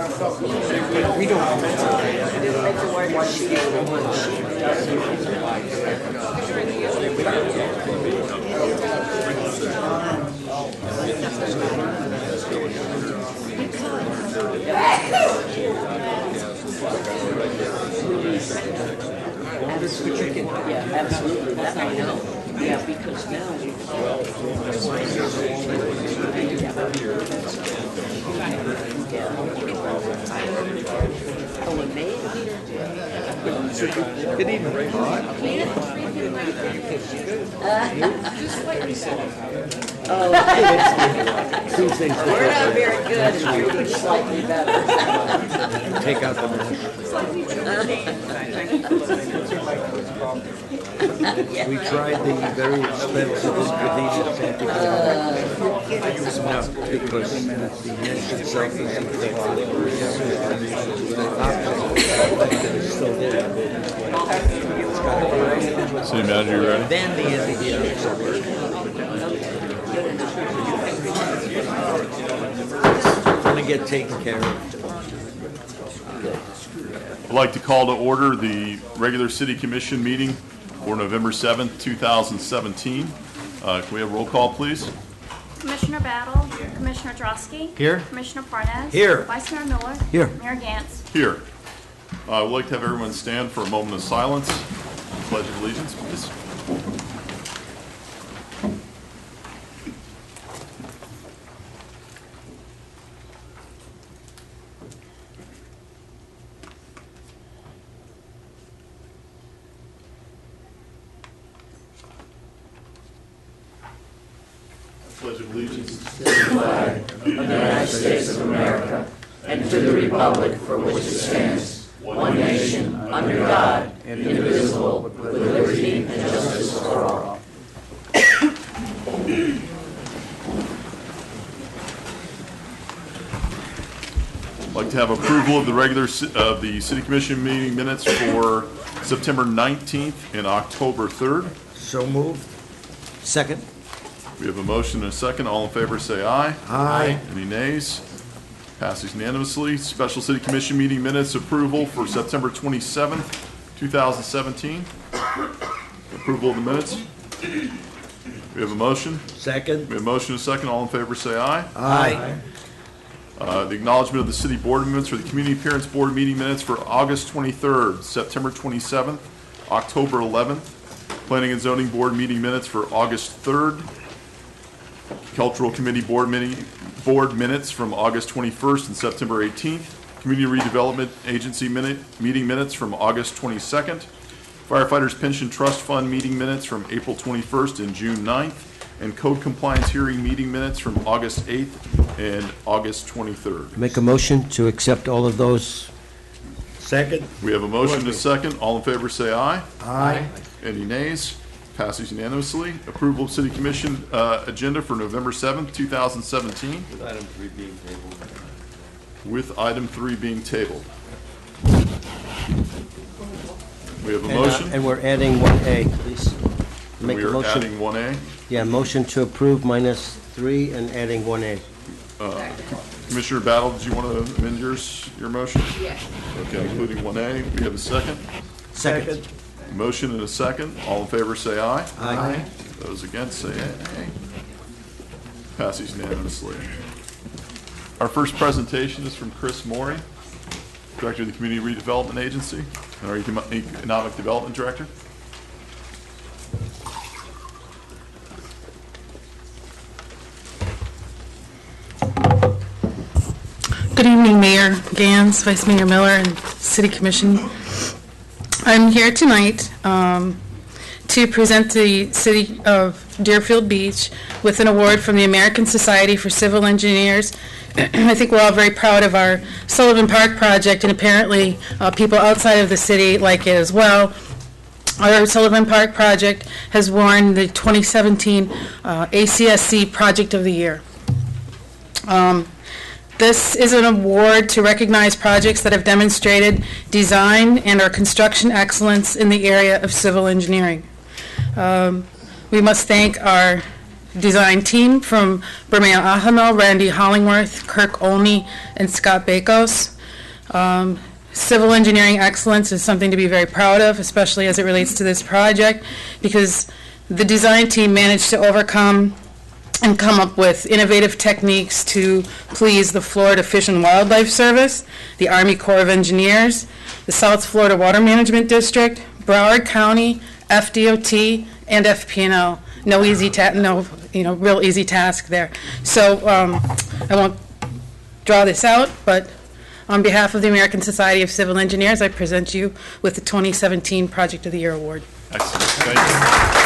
We don't. I didn't make the white sheet on one sheet. Yeah, absolutely. That I know. Yeah, because now you Good evening, Ray. we're not very good, and you're slightly better. Take out the mask. We tried the very expensive inconvenient antivirus. No, because the mesh itself is infected. The optical is still there. City manager, you ready? Then the antivirus will work. Gonna get taken care of. I'd like to call to order the regular city commission meeting for November 7th, 2017. Can we have roll call, please? Commissioner Battle. Commissioner Drosky. Here. Commissioner Parnas. Here. Vice Mayor Miller. Here. Mayor Gantz. Here. I would like to have everyone stand for a moment of silence. Pledge of allegiance, please. Pledge of allegiance to the flag of the United States of America and to the republic for which it stands, one nation, under God, indivisible, with liberty and justice for all. I'd like to have approval of the of the city commission meeting minutes for September 19th and October 3rd. So moved. Second. We have a motion and a second. All in favor say aye. Aye. Any nays? Passes unanimously. Special City Commission meeting minutes approval for September 27th, 2017. Approval of the minutes. We have a motion. Second. We have a motion and a second. All in favor say aye. Aye. The acknowledgement of the city board minutes for the Community Appearance Board meeting minutes for August 23rd, September 27th, October 11th. Planning and Zoning Board meeting minutes for August 3rd. Cultural Committee Board minutes from August 21st and September 18th. Community Redevelopment Agency meeting minutes from August 22nd. Firefighters Pension Trust Fund meeting minutes from April 21st and June 9th. And Code Compliance Hearing meeting minutes from August 8th and August 23rd. Make a motion to accept all of those. Second. We have a motion and a second. All in favor say aye. Aye. Any nays? Passes unanimously. Approval of City Commission agenda for November 7th, 2017. With item 3 being tabled. With item 3 being tabled. We have a And, motion. and we're adding 1A, please. Make We a are motion. adding 1A. Yeah, motion to approve minus 3 and adding 1A. Commissioner Battle, did you want to amend your motion? Yes. Okay, including 1A. We have a second. Second. Motion and a second. All in favor say aye. Aye. Those against say nay. Passes unanimously. Our first presentation is from Chris Morey, Director of the Community Redevelopment Agency, and our Economic Development Director. Good evening, Mayor Gans, Vice Mayor Miller, and City Commission. I'm here tonight to present the City of Deerfield Beach with an award from the American Society for Civil Engineers. I think we're all very proud of our Sullivan Park project, and apparently people outside of the city like it as well. Our Sullivan Park project has won the 2017 ACSC Project of the Year. This is an award to recognize projects that have demonstrated design and or construction excellence in the area of civil engineering. We must thank our design team from Bermea Ahano, Randy Hollingworth, Kirk Olney, and Scott Bakos. Civil engineering excellence is something to be very proud of, especially as it relates to this project, because the design team managed to overcome and come up with innovative techniques to please the Florida Fish and Wildlife Service, the Army Corps of Engineers, the South Florida Water Management District, Broward County, FDOT, and FP&L. No easy real easy task there. So I won't draw this out, but on behalf of the American Society of Civil Engineers, I present you with the 2017 Project of the Year Award. Excellent. Thank you.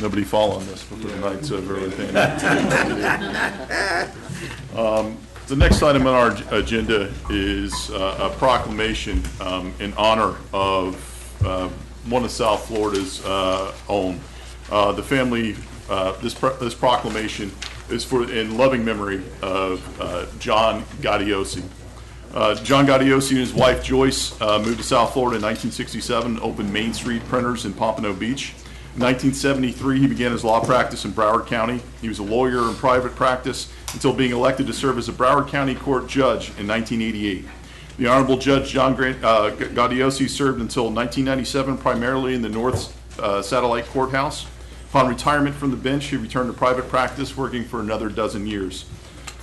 Nobody fall on this before the night's over. The next item on our agenda is a proclamation in honor of one of South Florida's own. The family, this proclamation is in loving memory of John Gaudiosi. John Gaudiosi and his wife Joyce moved to South Florida in 1967 and opened Main Street Printers in Pompano Beach. In 1973, he began his law practice in Broward County. He was a lawyer in private practice until being elected to serve as a Broward County Court judge in 1988. The Honorable Judge John Gaudiosi served until 1997, primarily in the North Satellite Courthouse. Upon retirement from the bench, he returned to private practice, working for another dozen years.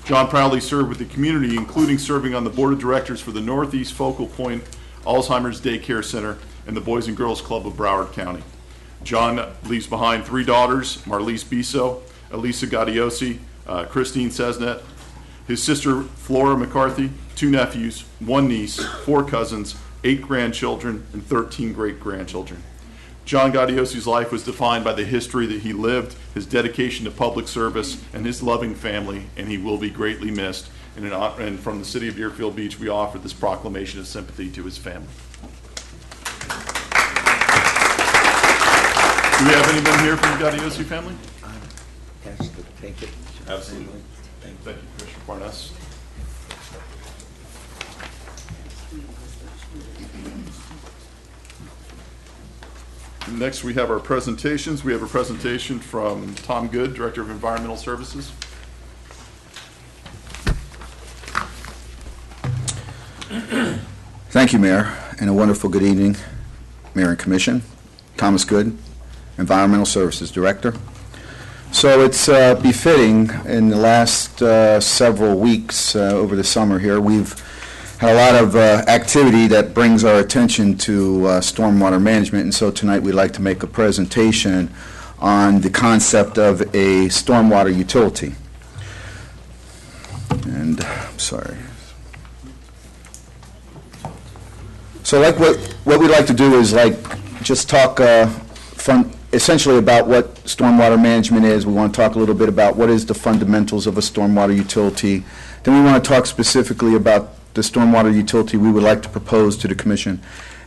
John proudly served with the community, including serving on the board of directors for the Northeast Focal Point Alzheimer's Daycare Center and the Boys and Girls Club of Broward County. John leaves behind 3 daughters, Marlise Biso, Elisa Gaudiosi, Christine Cesnet, his sister Flora McCarthy, 2 nephews, 1 niece, 4 cousins, 8 grandchildren, and 13 great-grandchildren. John Gaudiosi's life was defined by the history that he lived, his dedication to public service, and his loving family, and he will be greatly missed. And from the city of Deerfield Beach, we offer this proclamation of sympathy to his family. Do we have anyone here from the Gaudiosi family? Ask to take it. Absolutely. Thank you, Commissioner Parnas. Next, we have our presentations. We have a presentation from Tom Good, Director of Environmental Services. Thank you, Mayor, and a wonderful good evening, Mayor and Commission. Thomas Good, Environmental Services Director. So it's befitting in the last several weeks over the summer here, we've had a lot of activity that brings our attention to stormwater management, and so tonight we'd like to make a presentation on the concept of a stormwater utility. And, I'm sorry. So like what we'd like to do is just talk essentially about what stormwater management is. We want to talk a little bit about what is the fundamentals of a stormwater utility. Then we want to talk specifically about the stormwater utility we would like to propose to the Commission.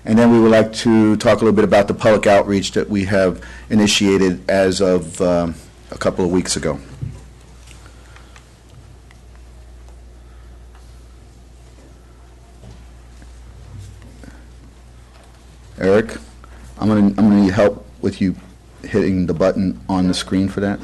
And then we would like to talk a little bit about the public outreach that we have initiated as of a couple of weeks ago. Eric, I'm gonna need help with you hitting the button on the screen for that.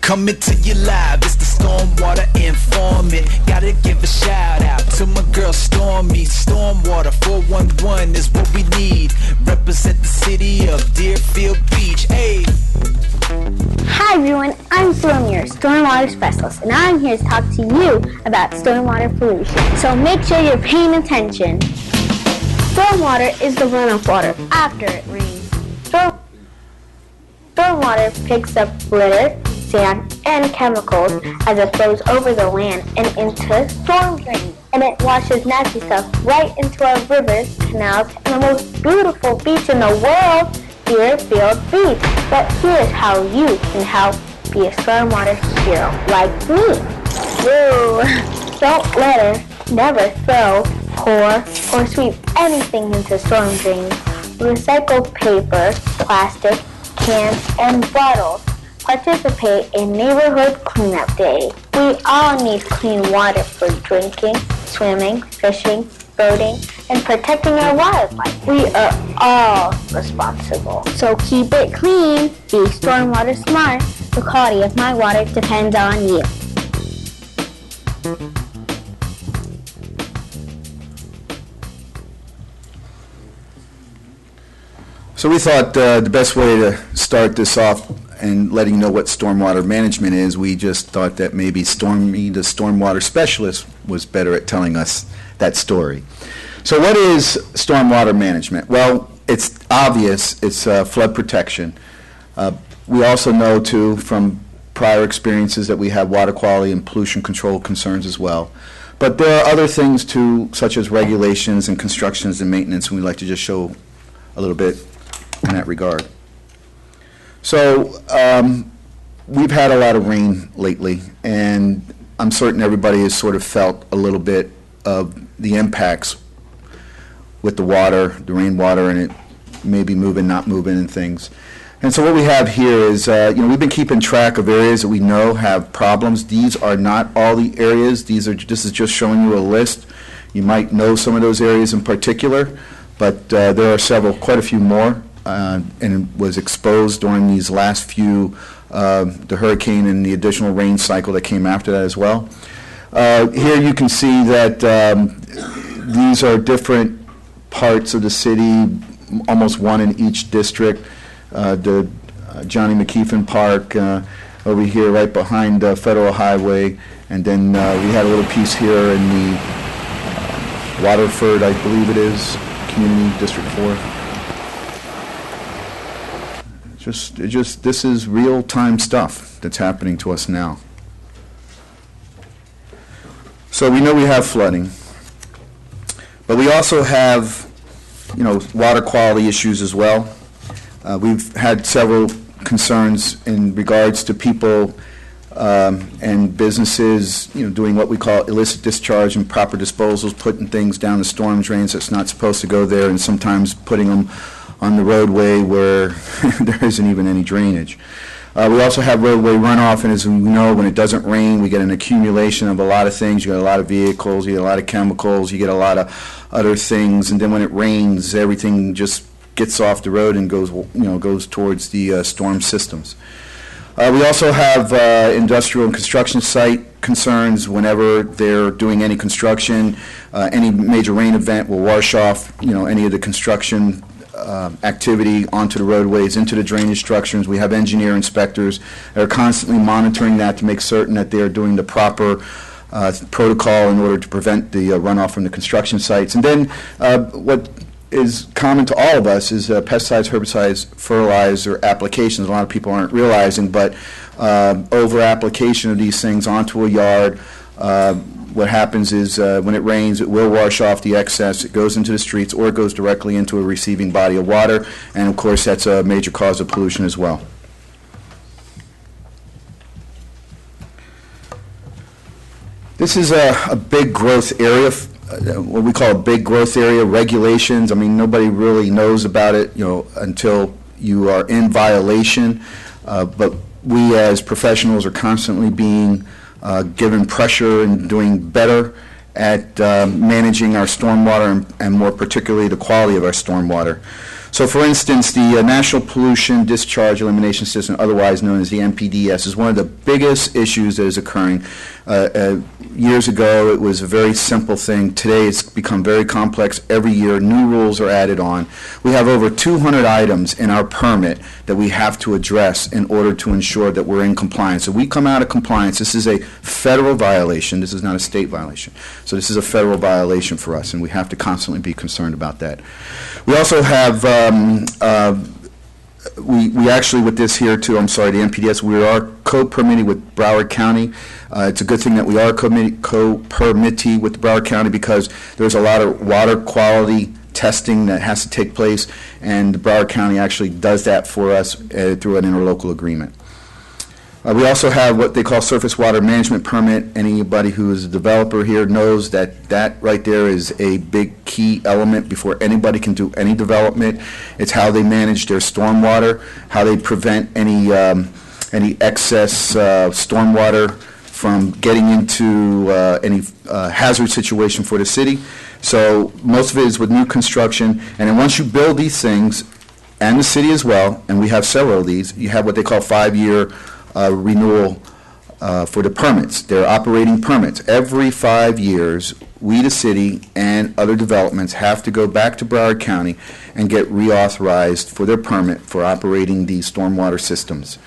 Coming to you live, it's the Stormwater Informant. Gotta give a shout out to my girl Stormy. Stormwater 411 is what we need. Represent the city of Deerfield Beach. Hey. Hi everyone, I'm Sloan, your stormwater specialist, and I'm here to talk to you about stormwater pollution. So make sure you're paying attention. Stormwater is the runoff water after it rains. Stormwater picks up litter, sand, and chemicals as it flows over the land and into storm drains. And it washes nasty stuff right into our rivers, canals, and the most beautiful beach in the world, Deerfield Beach. But here's how you can help be a stormwater hero like me. Woo! Don't litter, never throw, pour, or sweep anything into storm drains. Recycle paper, plastic, cans, and bottles. Participate in Neighborhood Cleanup Day. We all need clean water for drinking, swimming, fishing, boating, and protecting our wildlife. We are all responsible. So keep it clean. Be stormwater smart. The quality of my water depends on you. So we thought the best way to start this off and letting you know what stormwater management is, we just thought that maybe Stormy, the stormwater specialist, was better at telling us that story. So what is stormwater management? Well, it's obvious. It's flood protection. We also know, too, from prior experiences that we have water quality and pollution control concerns as well. But there are other things, too, such as regulations and constructions and maintenance, and we'd like to just show a little bit in that regard. So we've had a lot of rain lately, and I'm certain everybody has sort of felt a little bit of the impacts with the water, the rainwater, and it maybe moving, not moving, and things. And so what we have here is, we've been keeping track of areas that we know have problems. These are not all the areas. This is just showing you a list. You might know some of those areas in particular, but there are quite a few more, and it was exposed during these last few, the hurricane and the additional rain cycle that came after that as well. Here you can see that these are different parts of the city, almost one in each district. The Johnny McKeefen Park over here right behind Federal Highway, and then we had a little piece here in the Waterford, I believe it is, Community District 4. This is real-time stuff that's happening to us now. So we know we have flooding, but we also have, water quality issues as well. We've had several concerns in regards to people and businesses, doing what we call illicit discharge and proper disposals, putting things down the storm drains that's not supposed to go there, and sometimes putting them on the roadway where there isn't even any drainage. We also have roadway runoff, and as we know, when it doesn't rain, we get an accumulation of a lot of things. You get a lot of vehicles, you get a lot of chemicals, you get a lot of other things, and then when it rains, everything just gets off the road and goes towards the storm systems. We also have industrial and construction site concerns. Whenever they're doing any construction, any major rain event will wash off, any of the construction activity onto the roadways, into the drainage structures. We have engineer inspectors that are constantly monitoring that to make certain that they are doing the proper protocol in order to prevent the runoff from the construction sites. And then what is common to all of us is pesticides, herbicides, fertilizer applications. A lot of people aren't realizing, but over-application of these things onto a yard, what happens is when it rains, it will wash off the excess. It goes into the streets, or it goes directly into a receiving body of water, and of course that's a major cause of pollution as well. This is a big growth area, what we call a big growth area. Regulations, nobody really knows about it, until you are in violation, but we as professionals are constantly being given pressure and doing better at managing our stormwater, and more particularly the quality of our stormwater. So for instance, the National Pollution Discharge Elimination System, otherwise known as the NPDS, is one of the biggest issues that is occurring. Years ago, it was a very simple thing. Today, it's become very complex. Every year, new rules are added on. We have over 200 items in our permit that we have to address in order to ensure that we're in compliance. If we come out of compliance, this is a federal violation. This is not a state violation. So this is a federal violation for us, and we have to constantly be concerned about that. We also have we actually, with this here too, the NPDS, we are co-permitting with Broward County. It's a good thing that we are co-permittee with Broward County, because there's a lot of water quality testing that has to take place, and Broward County actually does that for us through an interlocal agreement. We also have what they call surface water management permit. Anybody who is a developer here knows that that right there is a big key element before anybody can do any development. It's how they manage their stormwater, how they prevent any excess stormwater from getting into any hazard situation for the city. So most of it is with new construction, and then once you build these things, and the city as well, and we have several of these, you have what they call 5-year renewal for the permits. They're operating permits. Every 5 years, we, the city, and other developments have to go back to Broward County and get reauthorized for their permit for operating these stormwater systems.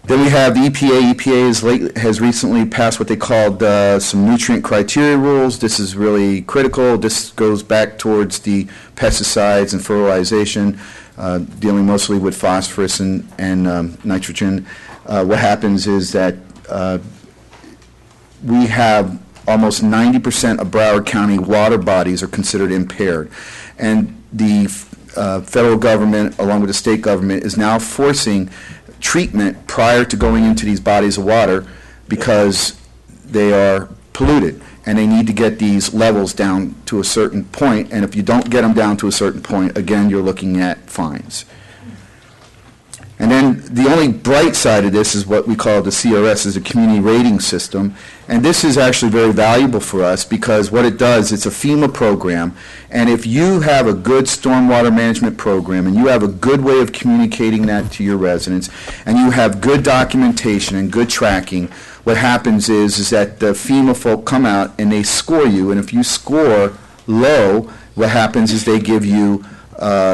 Then we have the EPA. EPA has recently passed what they called some nutrient criteria rules. This is really critical. This goes back towards the pesticides and fertilization, dealing mostly with phosphorus and nitrogen. What happens is that we have almost 90% of Broward County water bodies are considered impaired. And the federal government, along with the state government, is now forcing treatment prior to going into these bodies of water because they are polluted, and they need to get these levels down to a certain point, and if you don't get them down to a certain point, again, you're looking at fines. And then the only bright side of this is what we call the CRS, is a community rating system. And this is actually very valuable for us because what it does, it's a FEMA program. And if you have a good stormwater management program and you have a good way of communicating that to your residents and you have good documentation and good tracking, what happens is that the FEMA folk come out and they score you. And if you score low, what happens is they give you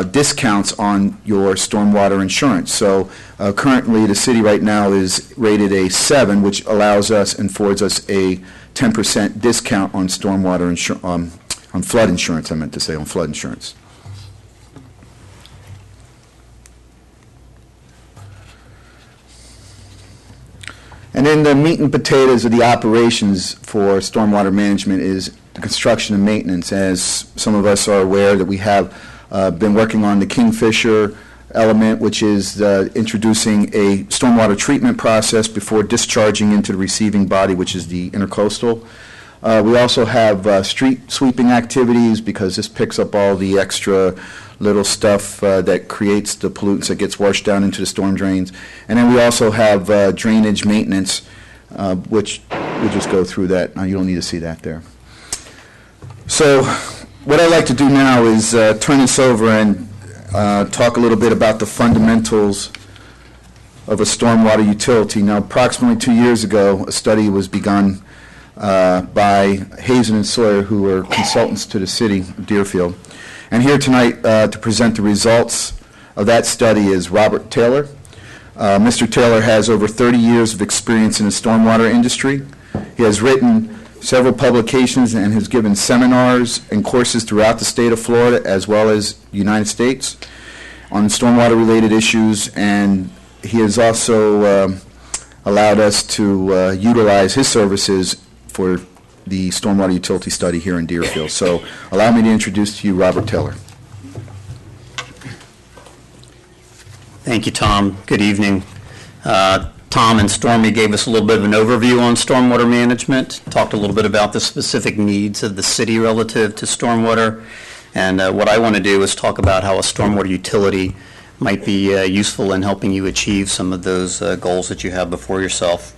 discounts on your stormwater insurance. So currently the city right now is rated a 7, which allows us and affords us a 10% discount on stormwater insurance, on flood insurance, I meant to say, on flood insurance. And then the meat and potatoes of the operations for stormwater management is the construction and maintenance. As some of us are aware that we have been working on the Kingfisher element, which is introducing a stormwater treatment process before discharging into the receiving body, which is the intercoastal. We also have street sweeping activities because this picks up all the extra little stuff that creates the pollutants that gets washed down into the storm drains. And then we also have drainage maintenance, which we'll just go through that. Now, you don't need to see that there. So what I'd like to do now is turn this over and talk a little bit about the fundamentals of a stormwater utility. Now, approximately 2 years ago, a study was begun by Hazen and Sawyer, who were consultants to the city of Deerfield. And here tonight to present the results of that study is Robert Taylor. Mr. Taylor has over 30 years of experience in the stormwater industry. He has written several publications and has given seminars and courses throughout the state of Florida as well as the United States on stormwater-related issues, and he has also allowed us to utilize his services for the stormwater utility study here in Deerfield. So allow me to introduce to you Robert Taylor. Thank you, Tom. Good evening. Tom and Stormy gave us a little bit of an overview on stormwater management, talked a little bit about the specific needs of the city relative to stormwater, and what I want to do is talk about how a stormwater utility might be useful in helping you achieve some of those goals that you have before yourself.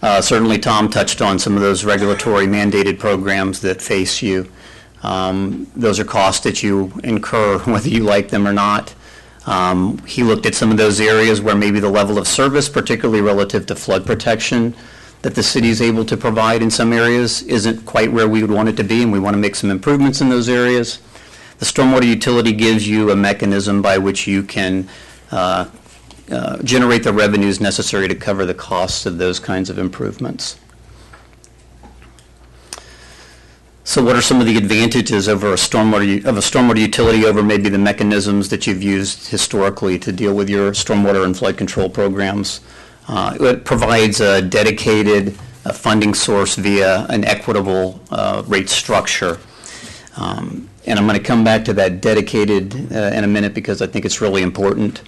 Certainly, Tom touched on some of those regulatory mandated programs that face you. Those are costs that you incur whether you like them or not. He looked at some of those areas where maybe the level of service, particularly relative to flood protection, that the city is able to provide in some areas isn't quite where we would want it to be, and we want to make some improvements in those areas. The stormwater utility gives you a mechanism by which you can generate the revenues necessary to cover the costs of those kinds of improvements. So what are some of the advantages over a stormwater utility over maybe the mechanisms that you've used historically to deal with your stormwater and flood control programs? It provides a dedicated funding source via an equitable rate structure. And I'm going to come back to that dedicated in a minute because I think it's really important.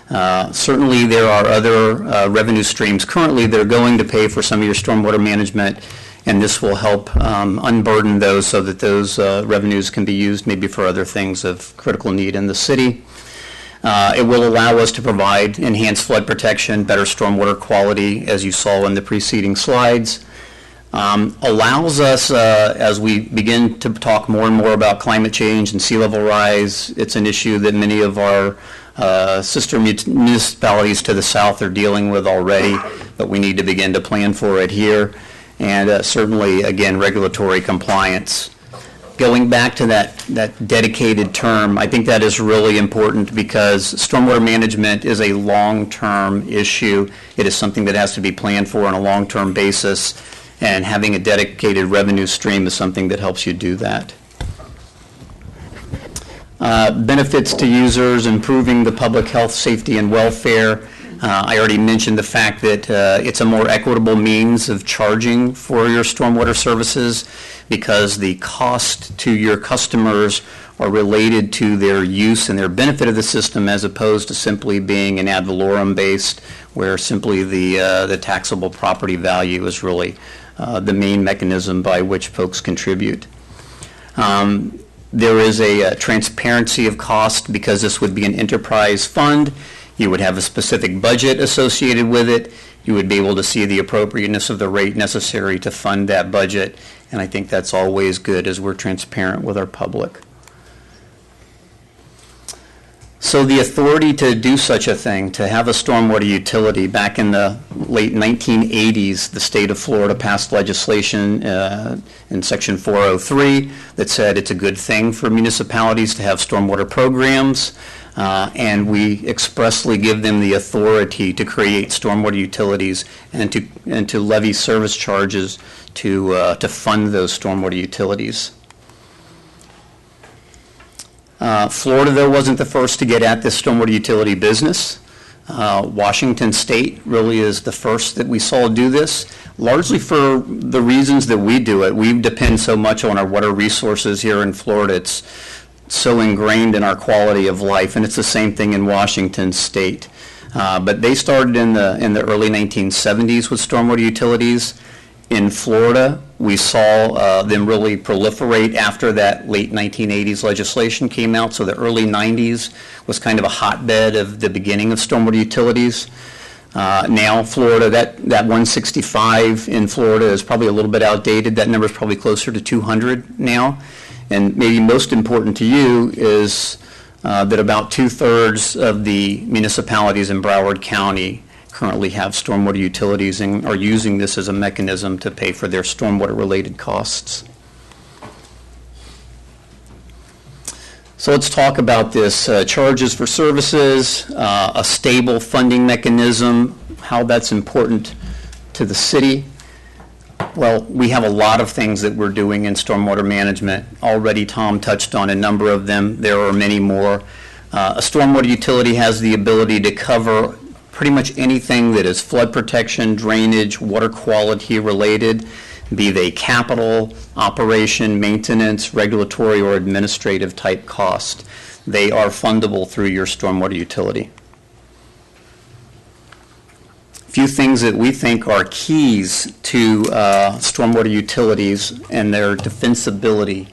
Certainly there are other revenue streams currently that are going to pay for some of your stormwater management, and this will help unburden those so that those revenues can be used maybe for other things of critical need in the city. It will allow us to provide enhanced flood protection, better stormwater quality, as you saw in the preceding slides. Allows us, as we begin to talk more and more about climate change and sea level rise, it's an issue that many of our sister municipalities to the south are dealing with already, but we need to begin to plan for it here. And certainly, again, regulatory compliance. Going back to that dedicated term, I think that is really important because stormwater management is a long-term issue. It is something that has to be planned for on a long-term basis, and having a dedicated revenue stream is something that helps you do that. Benefits to users, improving the public health, safety, and welfare. I already mentioned the fact that it's a more equitable means of charging for your stormwater services because the cost to your customers are related to their use and their benefit of the system as opposed to simply being an ad valorem based where simply the taxable property value is really the main mechanism by which folks contribute. There is a transparency of cost because this would be an enterprise fund. You would have a specific budget associated with it. You would be able to see the appropriateness of the rate necessary to fund that budget, and I think that's always good as we're transparent with our public. So the authority to do such a thing, to have a stormwater utility, back in the late 1980s, the state of Florida passed legislation in Section 403 that said it's a good thing for municipalities to have stormwater programs, and we expressly give them the authority to create stormwater utilities and to levy service charges to fund those stormwater utilities. Florida, though, wasn't the first to get at this stormwater utility business. Washington State really is the first that we saw do this, largely for the reasons that we do it. We depend so much on our water resources here in Florida. It's so ingrained in our quality of life, and it's the same thing in Washington State. But they started in the early 1970s with stormwater utilities. In Florida, we saw them really proliferate after that late 1980s legislation came out, so the early 90s was kind of a hotbed of the beginning of stormwater utilities. Now Florida, that 165 in Florida is probably a little bit outdated. That number is probably closer to 200 now. And maybe most important to you is that about 2/3 of the municipalities in Broward County currently have stormwater utilities and are using this as a mechanism to pay for their stormwater related costs. So let's talk about this, charges for services, a stable funding mechanism, how that's important to the city. Well, we have a lot of things that we're doing in stormwater management. Already Tom touched on a number of them. There are many more. A stormwater utility has the ability to cover pretty much anything that is flood protection, drainage, water quality related, be they capital, operation, maintenance, regulatory, or administrative type cost. They are fundable through your stormwater utility. A few things that we think are keys to stormwater utilities and their defensibility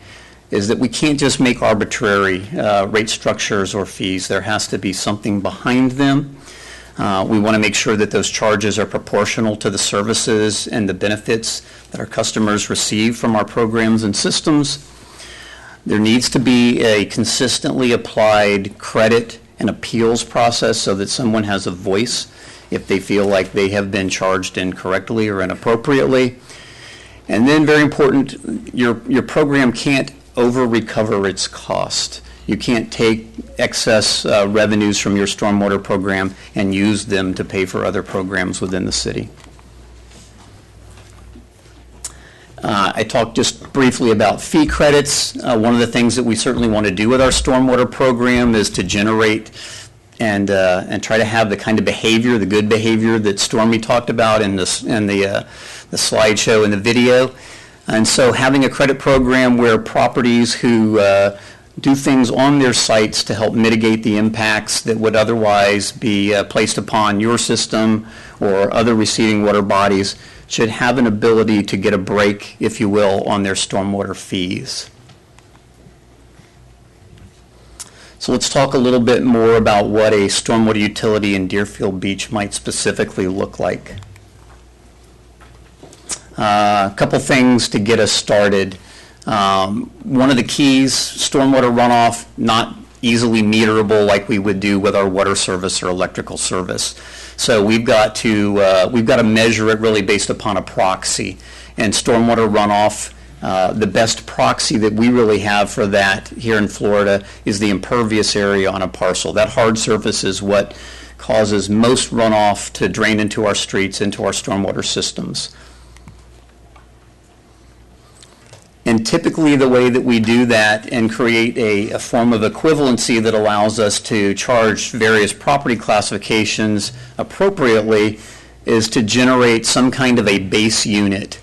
is that we can't just make arbitrary rate structures or fees. There has to be something behind them. We want to make sure that those charges are proportional to the services and the benefits that our customers receive from our programs and systems. There needs to be a consistently applied credit and appeals process so that someone has a voice if they feel like they have been charged incorrectly or inappropriately. And then, very important, your program can't over-recover its cost. You can't take excess revenues from your stormwater program and use them to pay for other programs within the city. I talked just briefly about fee credits. One of the things that we certainly want to do with our stormwater program is to generate and try to have the kind of behavior, the good behavior that Stormy talked about, and the slideshow and the video. And so having a credit program where properties who do things on their sites to help mitigate the impacts that would otherwise be placed upon your system or other receiving water bodies should have an ability to get a break, if you will, on their stormwater fees. So let's talk a little bit more about what a stormwater utility in Deerfield Beach might specifically look like. A couple things to get us started. One of the keys, stormwater runoff, not easily meterable like we would do with our water service or electrical service. So we've got to measure it really based upon a proxy. And stormwater runoff, the best proxy that we really have for that here in Florida is the impervious area on a parcel. That hard surface is what causes most runoff to drain into our streets, into our stormwater systems. And typically the way that we do that and create a form of equivalency that allows us to charge various property classifications appropriately is to generate some kind of a base unit.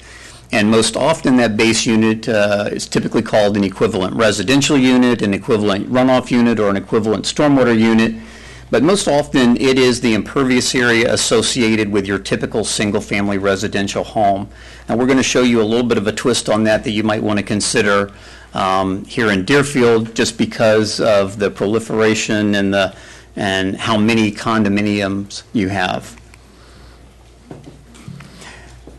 And most often that base unit is typically called an equivalent residential unit, an equivalent runoff unit, or an equivalent stormwater unit. But most often it is the impervious area associated with your typical single-family residential home. And we're going to show you a little bit of a twist on that you might want to consider here in Deerfield, just because of the proliferation and how many condominiums you have.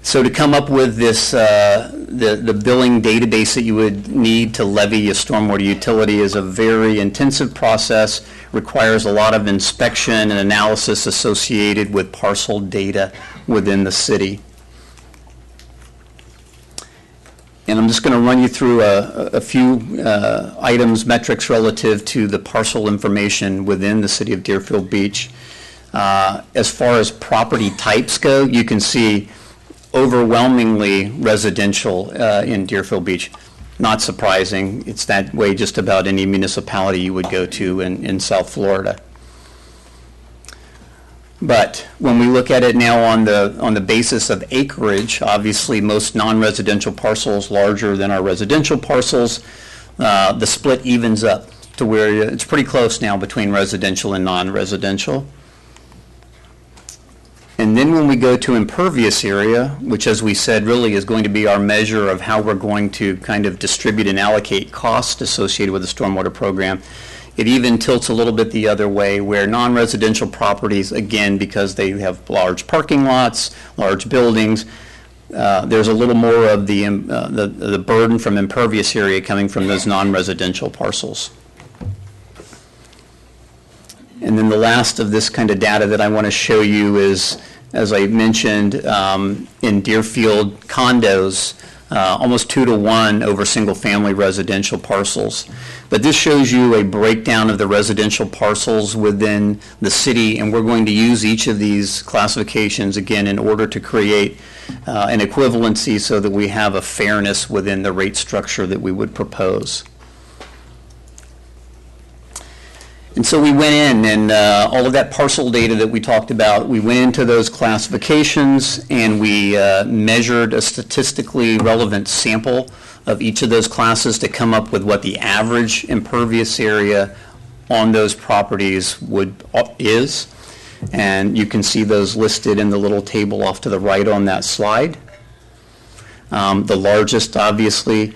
So to come up with this, the billing database that you would need to levy a stormwater utility is a very intensive process, requires a lot of inspection and analysis associated with parcel data within the city. And I'm just going to run you through a few items, metrics relative to the parcel information within the city of Deerfield Beach. As far as property types go, you can see overwhelmingly residential in Deerfield Beach. Not surprising. It's that way just about any municipality you would go to in South Florida. But when we look at it now on the basis of acreage, obviously most non-residential parcels larger than our residential parcels, the split evens up to where it's pretty close now between residential and non-residential. And then when we go to impervious area, which as we said really is going to be our measure of how we're going to kind of distribute and allocate costs associated with the stormwater program, it even tilts a little bit the other way, where non-residential properties, again, because they have large parking lots, large buildings, there's a little more of the burden from impervious area coming from those non-residential parcels. And then the last of this kind of data that I want to show you is, as I mentioned, in Deerfield, condos, almost 2-to-1 over single-family residential parcels. But this shows you a breakdown of the residential parcels within the city, and we're going to use each of these classifications, again, in order to create an equivalency so that we have a fairness within the rate structure that we would propose. And so we went in, and all of that parcel data that we talked about, we went into those classifications and we measured a statistically relevant sample of each of those classes to come up with what the average impervious area on those properties is. And you can see those listed in the little table off to the right on that slide. The largest, obviously,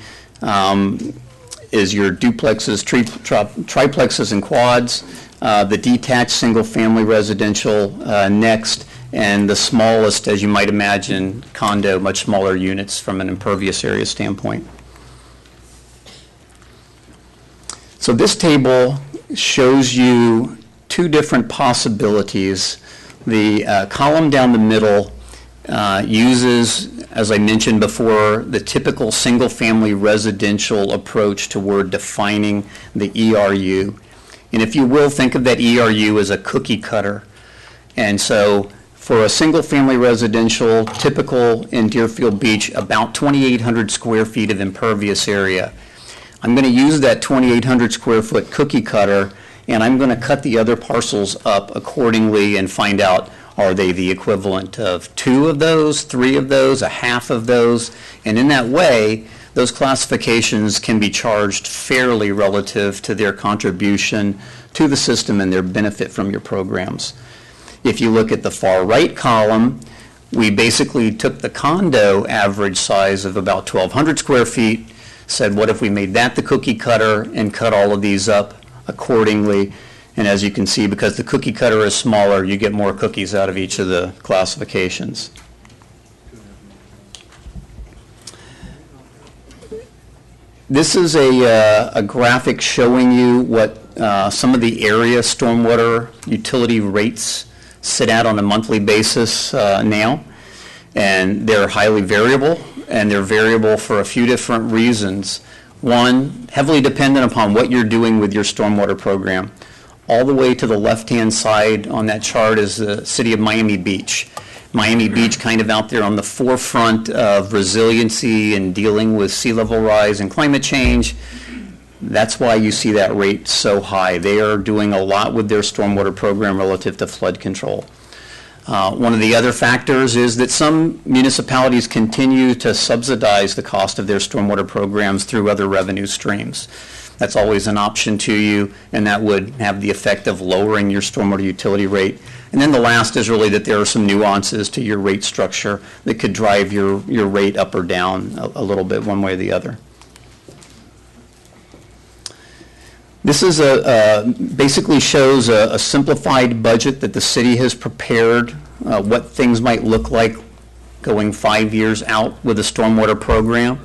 is your duplexes, triplexes, and quads, the detached single-family residential next, and the smallest, as you might imagine, condo, much smaller units from an impervious area standpoint. So this table shows you two different possibilities. The column down the middle uses, as I mentioned before, the typical single-family residential approach toward defining the ERU. And if you will, think of that ERU as a cookie cutter. And so for a single-family residential, typical in Deerfield Beach, about 2,800 square feet of impervious area. I'm going to use that 2,800 square foot cookie cutter, and I'm going to cut the other parcels up accordingly and find out, Are they the equivalent of 2 of those, 3 of those, a half of those? And in that way, those classifications can be charged fairly relative to their contribution to the system and their benefit from your programs. If you look at the far right column, we basically took the condo average size of about 1,200 square feet, said what if we made that the cookie cutter and cut all of these up accordingly. And as you can see, because the cookie cutter is smaller, you get more cookies out of each of the classifications. This is a graphic showing you what some of the area stormwater utility rates sit at on a monthly basis now. And they're highly variable, and they're variable for a few different reasons. One, heavily dependent upon what you're doing with your stormwater program. All the way to the left-hand side on that chart is the city of Miami Beach. Miami Beach kind of out there on the forefront of resiliency and dealing with sea level rise and climate change. That's why you see that rate so high. They are doing a lot with their stormwater program relative to flood control. One of the other factors is that some municipalities continue to subsidize the cost of their stormwater programs through other revenue streams. That's always an option to you, and that would have the effect of lowering your stormwater utility rate. And then the last is really that there are some nuances to your rate structure that could drive your rate up or down a little bit one way or the other. This is basically shows a simplified budget that the city has prepared, what things might look like going 5 years out with a stormwater program,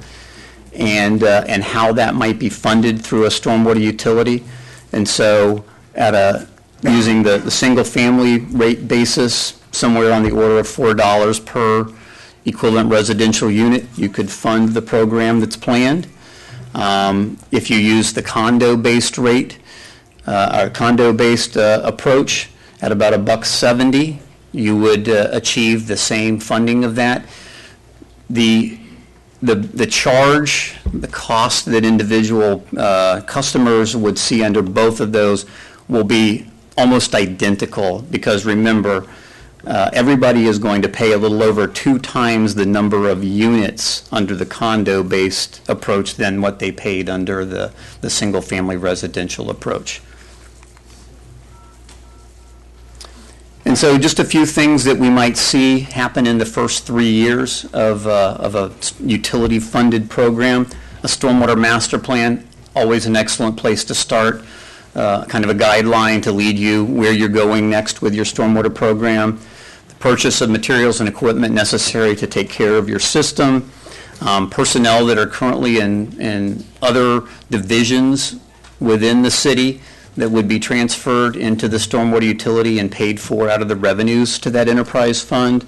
and how that might be funded through a stormwater utility. And so using the single family rate basis, somewhere on the order of $4 per equivalent residential unit, you could fund the program that's planned. If you use the condo-based rate, or condo-based approach at about $1.70, you would achieve the same funding of that. The charge, the cost that individual customers would see under both of those will be almost identical, because remember, everybody is going to pay a little over 2 times the number of units under the condo-based approach than what they paid under the single-family residential approach. And so just a few things that we might see happen in the first 3 years of a utility-funded program. A stormwater master plan, always an excellent place to start. Kind of a guideline to lead you where you're going next with your stormwater program. The purchase of materials and equipment necessary to take care of your system. Personnel that are currently in other divisions within the city that would be transferred into the stormwater utility and paid for out of the revenues to that enterprise fund.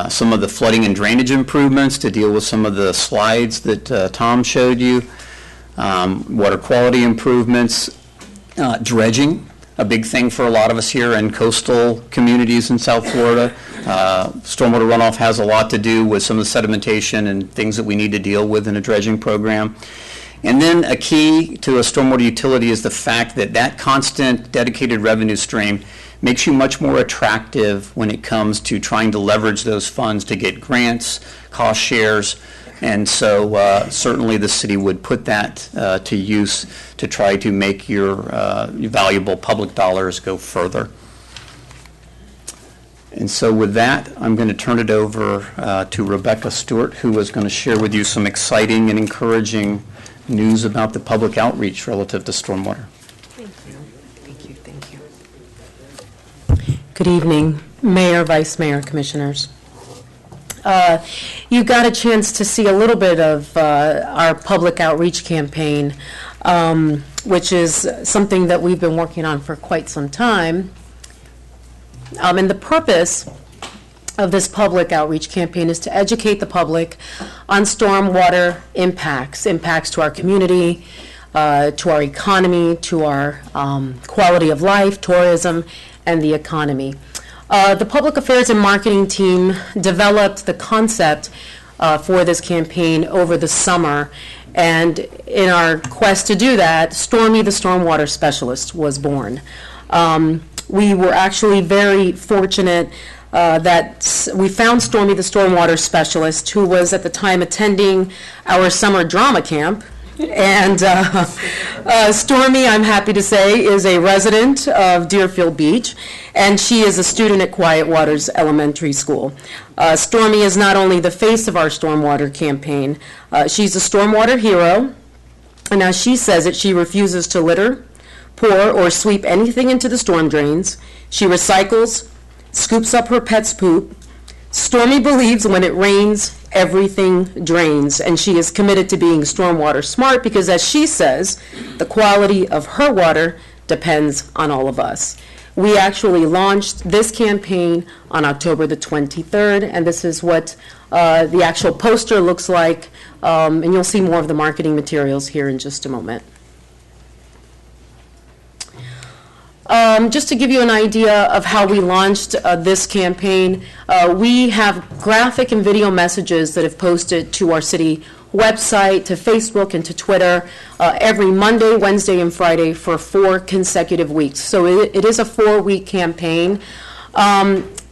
Some of the flooding and drainage improvements to deal with some of the slides that Tom showed you. Water quality improvements, dredging, a big thing for a lot of us here in coastal communities in South Florida. Stormwater runoff has a lot to do with some of the sedimentation and things that we need to deal with in a dredging program. And then a key to a stormwater utility is the fact that that constant dedicated revenue stream makes you much more attractive when it comes to trying to leverage those funds to get grants, cost shares, and so certainly the city would put that to use to try to make your valuable public dollars go further. And so with that, I'm going to turn it over to Rebecca Stewart, who is going to share with you some exciting and encouraging news about the public outreach relative to stormwater. Thank you. Good evening, Mayor, Vice Mayor, Commissioners. You got a chance to see a little bit of our public outreach campaign, which is something that we've been working on for quite some time. And the purpose of this public outreach campaign is to educate the public on stormwater impacts to our community, to our economy, to our quality of life, tourism, and the economy. The Public Affairs and Marketing team developed the concept for this campaign over the summer, and in our quest to do that, Stormy the Stormwater Specialist was born. we were actually very fortunate that we found Stormy, the stormwater specialist, who was at the time attending our summer drama camp. And Stormy, I'm happy to say, is a resident of Deerfield Beach, and she is a student at Quiet Waters Elementary School. Stormy is not only the face of our stormwater campaign, she's a stormwater hero, and as she says it, she refuses to litter, pour, or sweep anything into the storm drains. She recycles, scoops up her pet's poop. Stormy believes when it rains, everything drains, and she is committed to being stormwater smart because, as she says, the quality of her water depends on all of us. We actually launched this campaign on October the 23rd, and this is what the actual poster looks like, and you'll see more of the marketing materials here in just a moment. Just to give you an idea of how we launched this campaign, we have graphic and video messages that have posted to our city website, to Facebook, and to Twitter every Monday, Wednesday, and Friday for 4 consecutive weeks. So it is a 4-week campaign.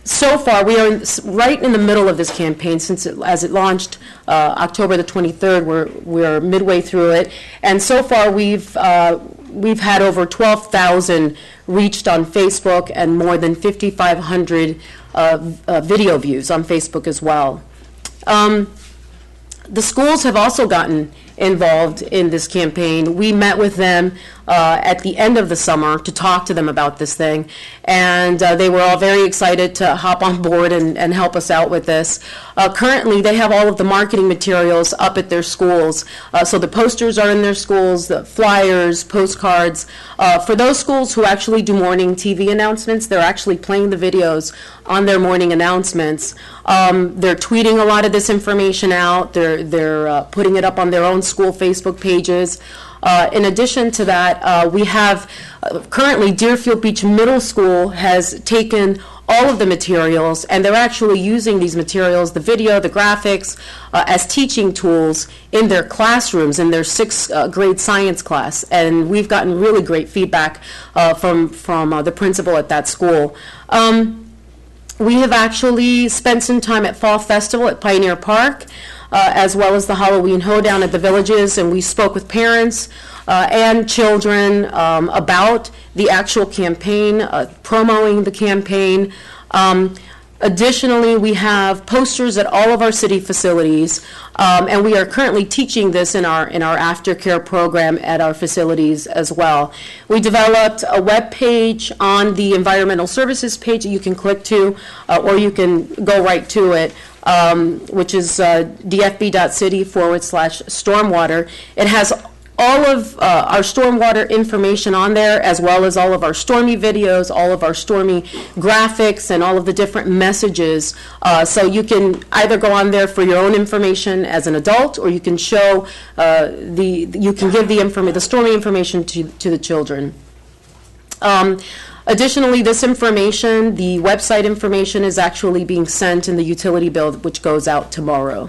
So far, we are right in the middle of this campaign as it launched October the 23rd. We're midway through it, and so far we've had over 12,000 reached on Facebook and more than 5,500 video views on Facebook as well. The schools have also gotten involved in this campaign. We met with them at the end of the summer to talk to them about this thing, and they were all very excited to hop on board and help us out with this. Currently, they have all of the marketing materials up at their schools. So the posters are in their schools, the flyers, postcards. For those schools who actually do morning TV announcements, they're actually playing the videos on their morning announcements. They're tweeting a lot of this information out. They're putting it up on their own school Facebook pages. In addition to that, we have currently Deerfield Beach Middle School has taken all of the materials, and they're actually using these materials, the video, the graphics, as teaching tools in their classrooms, in their 6th grade science class. And we've gotten really great feedback from the principal at that school. We have actually spent some time at Fall Festival at Pioneer Park, as well as the Halloween Hoedown at the Villages, and we spoke with parents and children about the actual campaign, promoting the campaign. Additionally, we have posters at all of our city facilities, and we are currently teaching this in our aftercare program at our facilities as well. We developed a web page on the environmental services page that you can click to, or you can go right to it, which is dfb.city/stormwater. It has all of our stormwater information on there, as well as all of our Stormy videos, all of our Stormy graphics, and all of the different messages. So you can either go on there for your own information as an adult, or you can show you can give the Stormy information to the children. Additionally, this information, the website information, is actually being sent in the utility bill, which goes out tomorrow.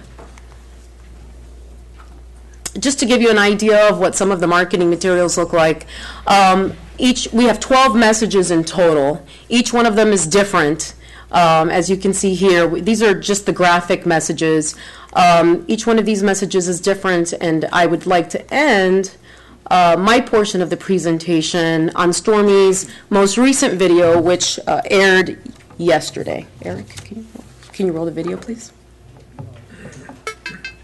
Just to give you an idea of what some of the marketing materials look like, we have 12 messages in total. Each one of them is different. As you can see here, these are just the graphic messages. Each one of these messages is different, and I would like to end my portion of the presentation on Stormy's most recent video, which aired yesterday. Eric, can you roll the video, please?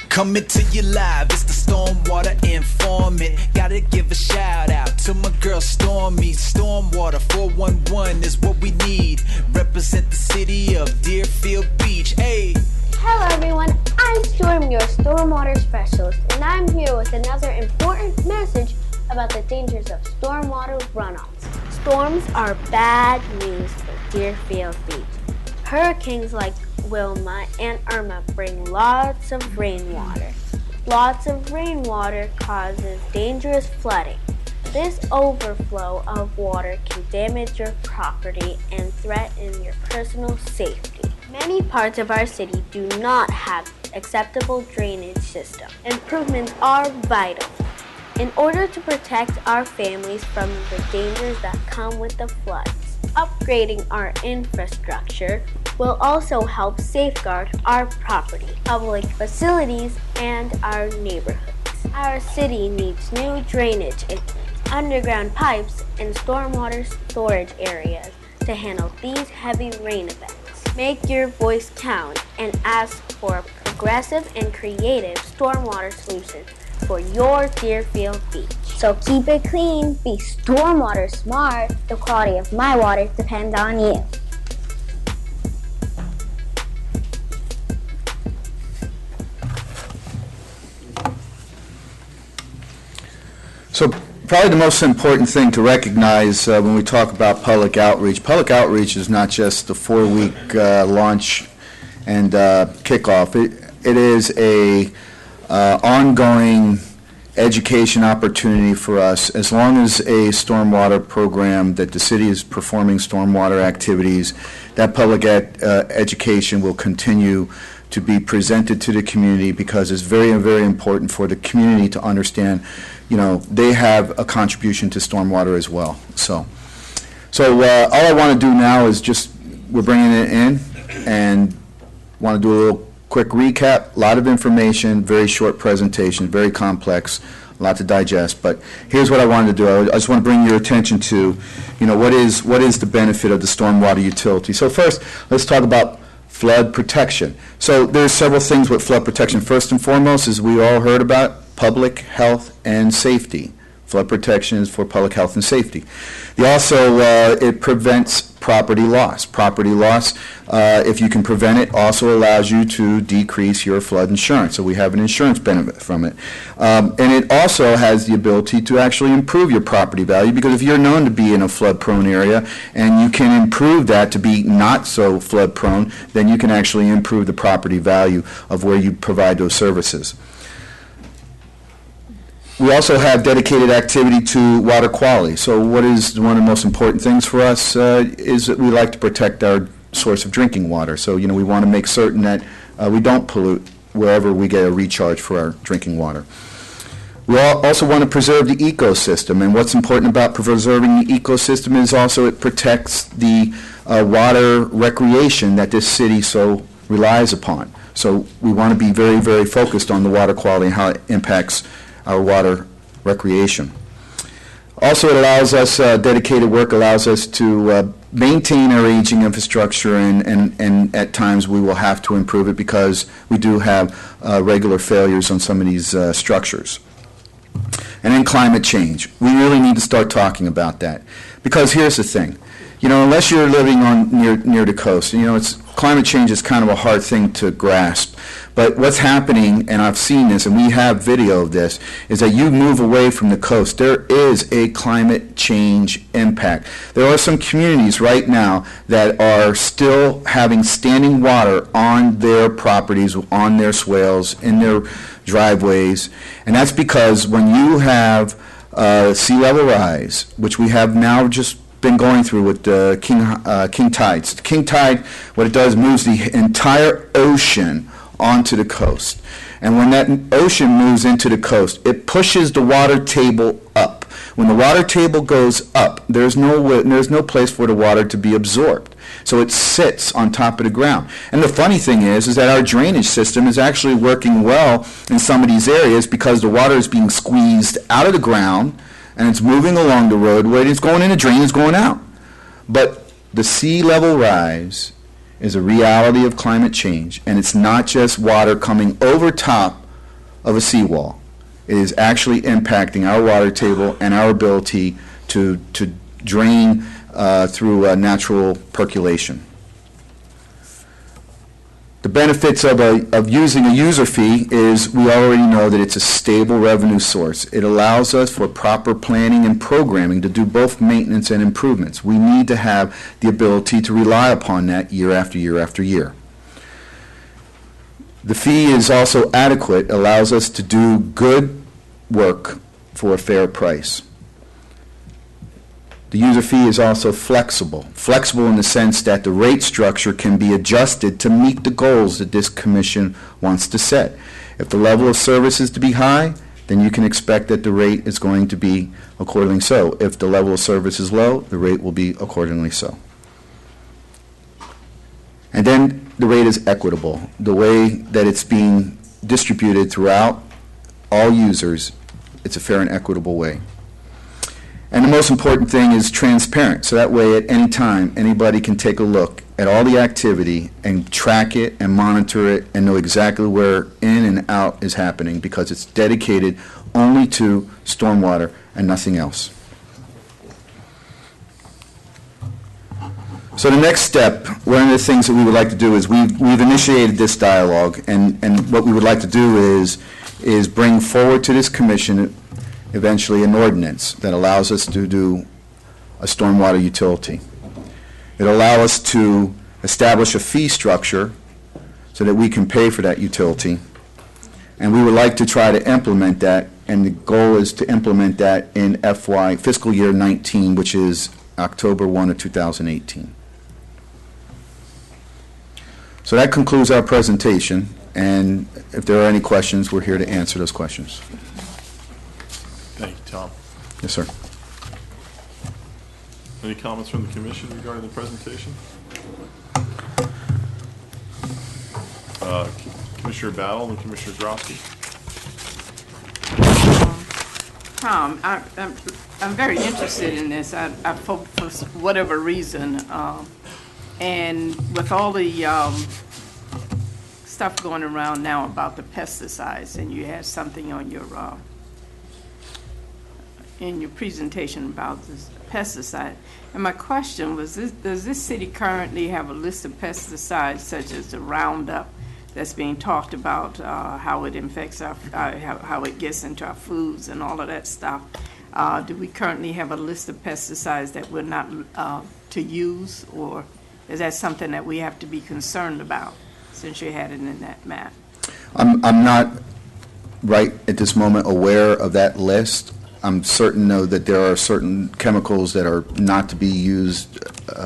Coming to you live, it's the Stormwater Informant. Gotta give a shout out to my girl Stormy. Stormwater 411 is what we need. Represent the city of Deerfield Beach. Hey. Hello everyone, I'm Storm, your stormwater specialist, and I'm here with another important message about the dangers of stormwater runoffs. Storms are bad news for Deerfield Beach. Hurricanes like Wilma and Irma bring lots of rainwater. Lots of rainwater causes dangerous flooding. This overflow of water can damage your property and threaten your personal safety. Many parts of our city do not have acceptable drainage system. Improvements are vital. In order to protect our families from the dangers that come with the floods, Upgrading our infrastructure will also help safeguard our property, public facilities, and our neighborhoods. Our city needs new drainage, underground pipes, and stormwater storage areas to handle these heavy rain events. Make your voice count and ask for a progressive and creative stormwater solution for your Deerfield Beach. So keep it clean, be stormwater smart. The quality of my water depends on you. So probably the most important thing to recognize when we talk about public outreach is not just the 4-week launch and kickoff. It is a ongoing education opportunity for us. As long as a stormwater program that the city is performing stormwater activities, that public education will continue to be presented to the community, because it's very, very important for the community to understand, they have a contribution to stormwater as well. So all I want to do now is we're bringing it in and want to do a little quick recap. A lot of information, very short presentation, very complex, a lot to digest. But here's what I wanted to do. I just want to bring your attention to, what is the benefit of the stormwater utility. So first, let's talk about flood protection. So there's several things with flood protection. First and foremost, as we all heard about, public health and safety. Flood protection is for public health and safety. It prevents property loss. Property loss, if you can prevent it, also allows you to decrease your flood insurance. So we have an insurance benefit from it. And it also has the ability to actually improve your property value, because if you're known to be in a flood-prone area and you can improve that to be not so flood-prone, then you can actually improve the property value of where you provide those services. We also have dedicated activity to water quality. So what is one of the most important things for us is that we like to protect our source of drinking water. So, we want to make certain that we don't pollute wherever we get a recharge for our drinking water. We also want to preserve the ecosystem, and what's important about preserving the ecosystem is also it protects the water recreation that this city so relies upon. So we want to be very, very focused on the water quality and how it impacts our water recreation. Also, it allows us, dedicated work allows us to maintain our aging infrastructure, and at times we will have to improve it because we do have regular failures on some of these structures. And then climate change. We really need to start talking about that, because here's the thing. Unless you're living near the coast, climate change is kind of a hard thing to grasp. But what's happening, and I've seen this, and we have video of this, is that you move away from the coast. There is a climate change impact. There are some communities right now that are still having standing water on their properties, on their swales, in their driveways. And that's because when you have sea level rise, which we have now just been going through with king tides. The king tide, what it does, moves the entire ocean onto the coast. And when that ocean moves into the coast, it pushes the water table up. When the water table goes up, there's no place for the water to be absorbed. So it sits on top of the ground. And the funny thing is that our drainage system is actually working well in some of these areas, because the water is being squeezed out of the ground and it's moving along the roadway. It's going in a drain, it's going out. But the sea level rise is a reality of climate change, and it's not just water coming over top of a seawall. It is actually impacting our water table and our ability to drain through natural percolation. The benefits of using a user fee is we already know that it's a stable revenue source. It allows us for proper planning and programming to do both maintenance and improvements. We need to have the ability to rely upon that year after year after year. The fee is also adequate, allows us to do good work for a fair price. The user fee is also flexible in the sense that the rate structure can be adjusted to meet the goals that this commission wants to set. If the level of service is to be high, then you can expect that the rate is going to be accordingly so. If the level of service is low, the rate will be accordingly so. And then the rate is equitable. The way that it's being distributed throughout all users, it's a fair and equitable way. And the most important thing is transparent, so that way at any time, anybody can take a look at all the activity and track it and monitor it and know exactly where in and out is happening, because it's dedicated only to stormwater and nothing else. So the next step, one of the things that we would like to do is we've initiated this dialogue, and what we would like to do is bring forward to this commission eventually an ordinance that allows us to do a stormwater utility. It'll allow us to establish a fee structure so that we can pay for that utility. And we would like to try to implement that, and the goal is to implement that in fiscal year 19, which is October 1 of 2018. So that concludes our presentation, and if there are any questions, we're here to answer those questions. Thank you, Tom. Yes, sir. Any comments from the commission regarding the presentation? Commissioner Battle and Commissioner Drosky. Tom, I'm very interested in this. For whatever reason, and with all the stuff going around now about the pesticides, and you had something on your in your presentation about this pesticide. And my question was, does this city currently have a list of pesticides such as the Roundup that's being talked about, how it infects our, how it gets into our foods and all of that stuff? Do we currently have a list of pesticides that we're not to use, or is that something that we have to be concerned about since you had it in that map? I'm not right at this moment aware of that list. I'm certain, though, that there are certain chemicals that are not to be used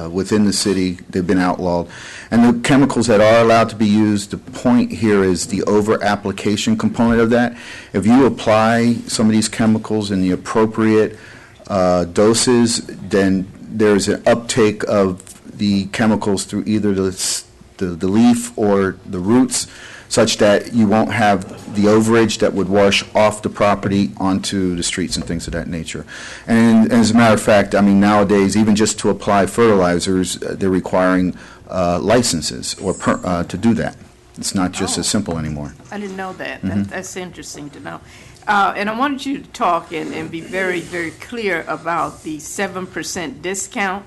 within the city. They've been outlawed. And the chemicals that are allowed to be used, the point here is the over-application component of that. If you apply some of these chemicals in the appropriate doses, then there's an uptake of the chemicals through either the leaf or the roots, such that you won't have the overage that would wash off the property onto the streets and things of that nature. And as a matter of fact, I mean, nowadays, even just to apply fertilizers, they're requiring licenses or to do that. It's not just as simple anymore. I didn't know that. That's interesting to know. And I wanted you to talk and be very, very clear about the 7% discount.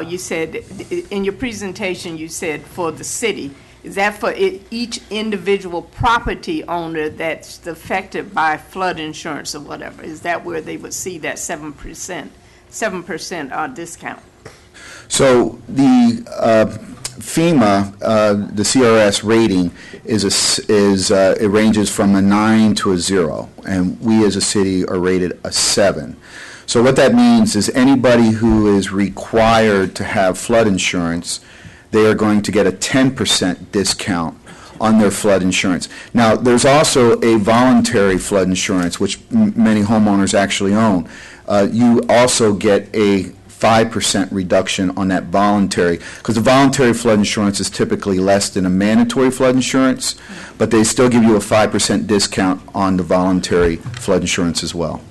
You said, in your presentation, you said for the city. Is that for each individual property owner that's affected by flood insurance or whatever? Is that where they would see that 7% discount? So the FEMA, the CRS rating it ranges from a 9 to a 0, and we as a city are rated a 7. So what that means is anybody who is required to have flood insurance, they are going to get a 10% discount on their flood insurance. Now, there's also a voluntary flood insurance, which many homeowners actually own. You also get a 5% reduction on that voluntary, because the voluntary flood insurance is typically less than a mandatory flood insurance, but they still give you a 5% discount on the voluntary flood insurance as well.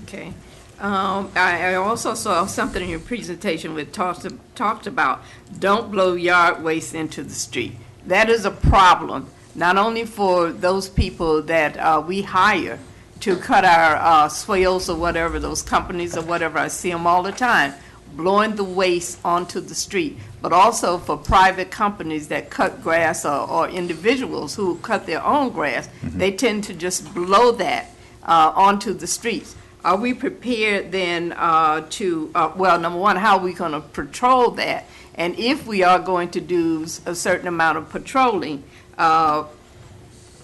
Okay. I also saw something in your presentation which talked about don't blow yard waste into the street. That is a problem, not only for those people that we hire to cut our swales or whatever, those companies or whatever, I see them all the time, blowing the waste onto the street, but also for private companies that cut grass or individuals who cut their own grass. They tend to just blow that onto the streets. Are we prepared then well, number one, how are we going to patrol that? And if we are going to do a certain amount of patrolling, how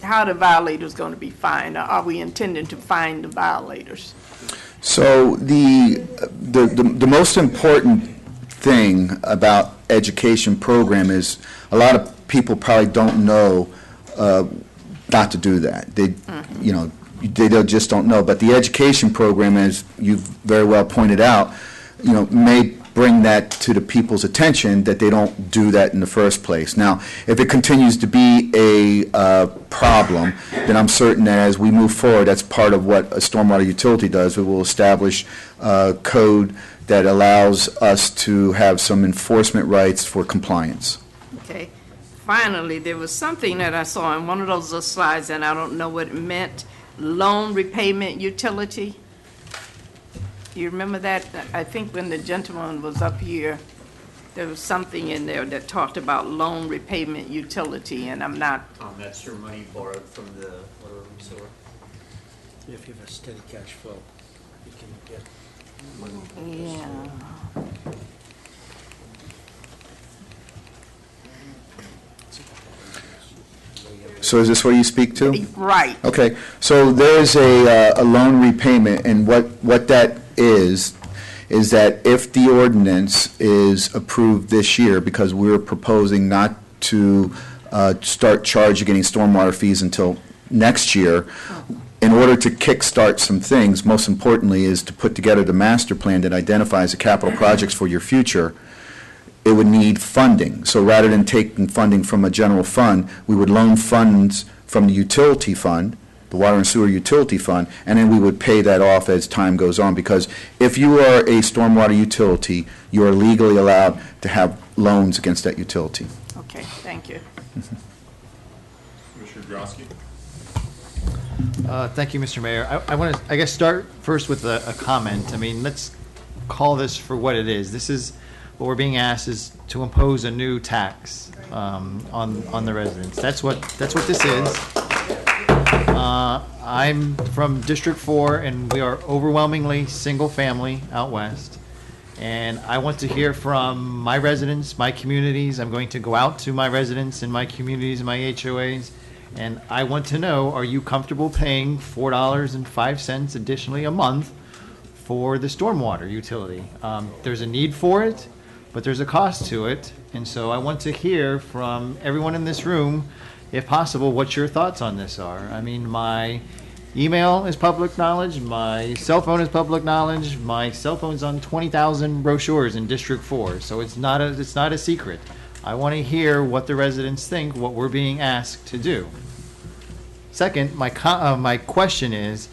are the violators going to be fined? Are we intending to fine the violators? So the most important thing about education program is a lot of people probably don't know not to do that. They, they just don't know. But the education program, as you've very well pointed out, may bring that to the people's attention that they don't do that in the first place. Now, if it continues to be a problem, then I'm certain that as we move forward, that's part of what a stormwater utility does. We will establish code that allows us to have some enforcement rights for compliance. Okay. Finally, there was something that I saw in one of those little slides, and I don't know what it meant, loan repayment utility. You remember that? I think when the gentleman was up here, there was something in there that talked about loan repayment utility, and I'm not, That's your money borrowed from the water and sewer. If you have a steady cash flow, you can get yeah. So is this what you speak to? Right. Okay, so there's a loan repayment, and what that is that if the ordinance is approved this year, because we're proposing not to start charging any stormwater fees until next year, in order to kickstart some things, most importantly is to put together the master plan that identifies the capital projects for your future. It would need funding. So rather than taking funding from a general fund, we would loan funds from the utility fund, the water and sewer utility fund, and then we would pay that off as time goes on. Because if you are a stormwater utility, you are legally allowed to have loans against that utility. Okay, thank you. Commissioner Drosky? Thank you, Mr. Mayor. I want to, I guess, start first with a comment. I mean, let's call this for what it is. This is, what we're being asked is to impose a new tax on the residents. That's what this is. I'm from District 4, and we are overwhelmingly single-family out west. And I want to hear from my residents, my communities. I'm going to go out to my residents in my communities and my HOAs, and I want to know, are you comfortable paying $4.05 additionally a month for the stormwater utility? There's a need for it, but there's a cost to it, and so I want to hear from everyone in this room, if possible, what your thoughts on this are. I mean, my email is public knowledge, my cell phone is public knowledge, my cell phone's on 20,000 brochures in District 4, so it's not a secret. I want to hear what the residents think, what we're being asked to do. Second, my question is,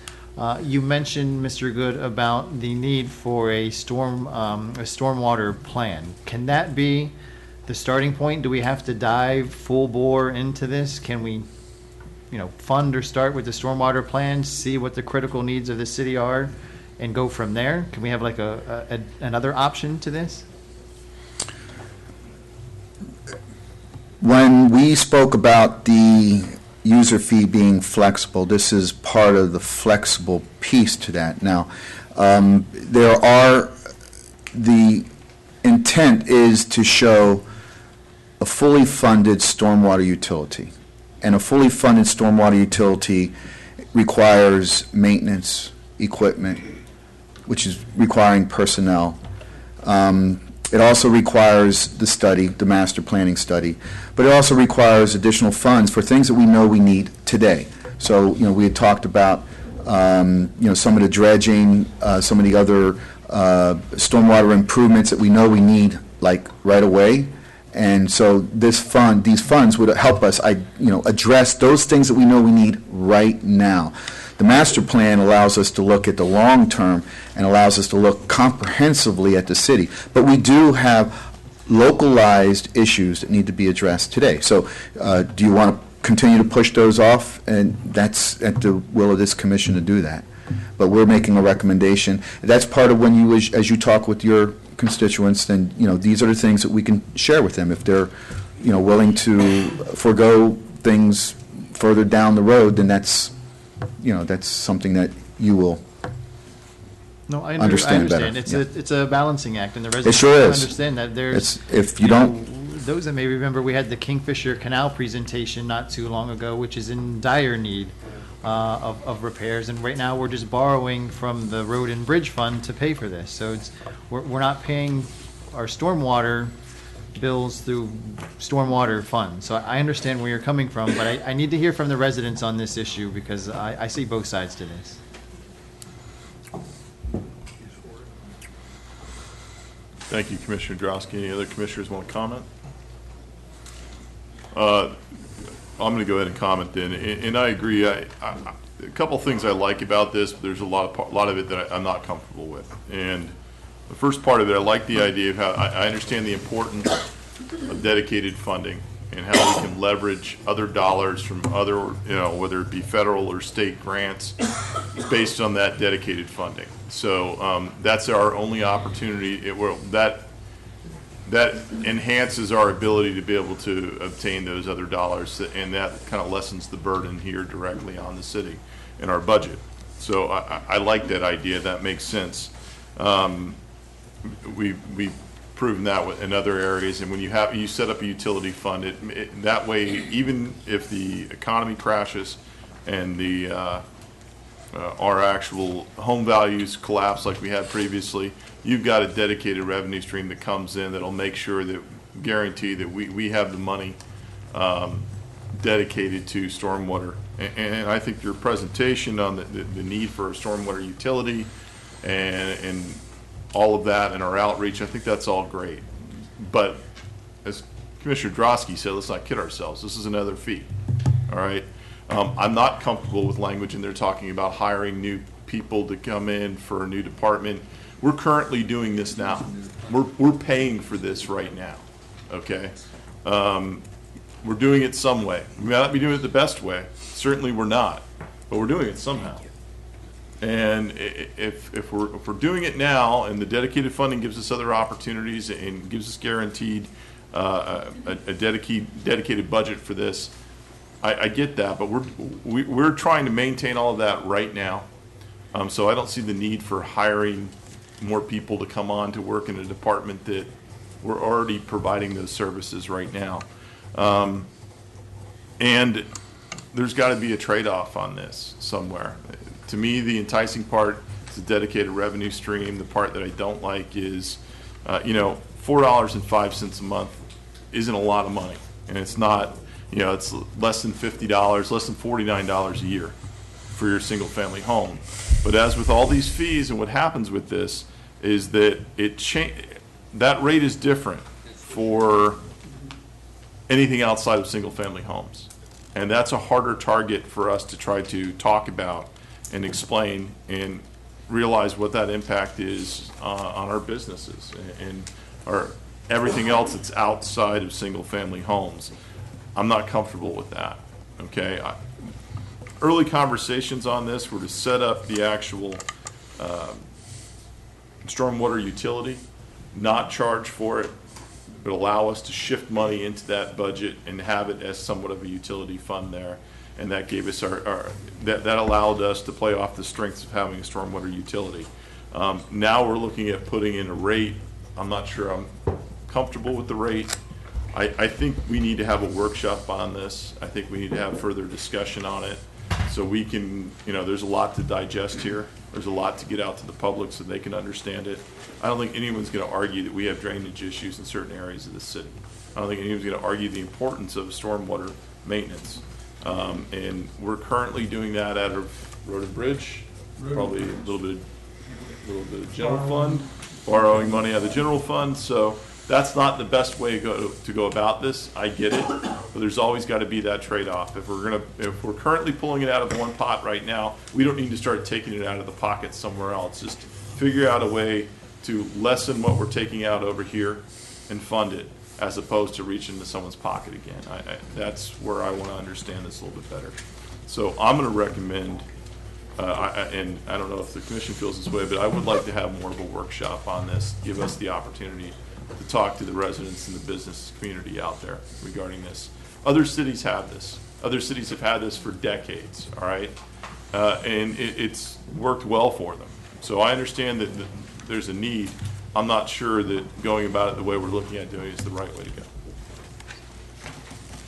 you mentioned, Mr. Good, about the need for a stormwater plan. Can that be the starting point? Do we have to dive full bore into this? Can we, fund or start with the stormwater plan, see what the critical needs of the city are, and go from there? Can we have like another option to this? When we spoke about the user fee being flexible, this is part of the flexible piece to that. Now, the intent is to show a fully funded stormwater utility. And a fully funded stormwater utility requires maintenance, equipment, which is requiring personnel. It also requires the study, the master planning study, but it also requires additional funds for things that we know we need today. So, we had talked about, some of the dredging, some of the other stormwater improvements that we know we need, like, right away. And so these funds would help us, address those things that we know we need right now. The master plan allows us to look at the long term and allows us to look comprehensively at the city. But we do have localized issues that need to be addressed today. So do you want to continue to push those off? And that's at the will of this commission to do that. But we're making a recommendation. That's part of when you, as you talk with your constituents, then, these are the things that we can share with them. If they're, willing to forego things further down the road, then that's something that you will understand better. It's a balancing act, and the It residents sure is. understand that there's. If you don't, those that may remember, we had the Kingfisher Canal presentation not too long ago, which is in dire need of repairs, and right now we're just borrowing from the Road and Bridge Fund to pay for this. So we're not paying our stormwater bills through stormwater funds. So I understand where you're coming from, but I need to hear from the residents on this issue because I see both sides to this. Thank you, Commissioner Drosky. Any other commissioners want to comment? I'm going to go ahead and comment then, and I agree. A couple things I like about this, but there's a lot of it that I'm not comfortable with. And the first part of it, I like the idea of how I understand the importance of dedicated funding and how we can leverage other dollars from other, whether it be federal or state grants based on that dedicated funding. So that's our only opportunity. That enhances our ability to be able to obtain those other dollars, and that kind of lessens the burden here directly on the city in our budget. So I like that idea. That makes sense. We've proven that in other areas, and when you set up a utility fund, that way, even if the economy crashes and our actual home values collapse like we had previously, you've got a dedicated revenue stream that comes in that'll make sure that guarantee that we have the money dedicated to stormwater. And I think your presentation on the need for a stormwater utility and all of that and our outreach, I think that's all great. But as Commissioner Drosky said, let's not kid ourselves. This is another fee, all right? I'm not comfortable with language in there talking about hiring new people to come in for a new department. We're currently doing this now. We're paying for this right now, okay? We're doing it some way. We may not be doing it the best way. Certainly we're not, but we're doing it somehow. And if we're doing it now, and the dedicated funding gives us other opportunities and gives us guaranteed a dedicated budget for this, I get that, but we're trying to maintain all of that right now. So I don't see the need for hiring more people to come on to work in a department that we're already providing those services right now. And there's got to be a trade-off on this somewhere. To me, the enticing part is a dedicated revenue stream. The part that I don't like is, $4.05 a month isn't a lot of money, and it's not. It's less than $50, less than $49 a year for your single-family home. But as with all these fees, and what happens with this is that that rate is different for anything outside of single-family homes. And that's a harder target for us to try to talk about and explain and realize what that impact is on our businesses and everything else that's outside of single-family homes. I'm not comfortable with that, okay? Early conversations on this were to set up the actual stormwater utility, not charge for it, but allow us to shift money into that budget and have it as somewhat of a utility fund there. And that gave us that allowed us to play off the strengths of having a stormwater utility. Now we're looking at putting in a rate. I'm not sure I'm comfortable with the rate. I think we need to have a workshop on this. I think we need to have further discussion on it so we can, there's a lot to digest here. There's a lot to get out to the public so they can understand it. I don't think anyone's going to argue that we have drainage issues in certain areas of the city. I don't think anyone's going to argue the importance of stormwater maintenance. And we're currently doing that out of Road and Bridge, probably a little bit of general fund, borrowing money out of the general fund. So that's not the best way to go about this. I get it, but there's always got to be that trade-off. If we're currently pulling it out of one pot right now, we don't need to start taking it out of the pocket somewhere else. Just figure out a way to lessen what we're taking out over here and fund it, as opposed to reaching into someone's pocket again. That's where I want to understand this a little bit better. So I'm going to recommend, and I don't know if the commission feels this way, but I would like to have more of a workshop on this, give us the opportunity to talk to the residents and the business community out there regarding this. Other cities have this. Other cities have had this for decades, all right? And it's worked well for them. So I understand that there's a need. I'm not sure that going about it the way we're looking at doing it is the right way to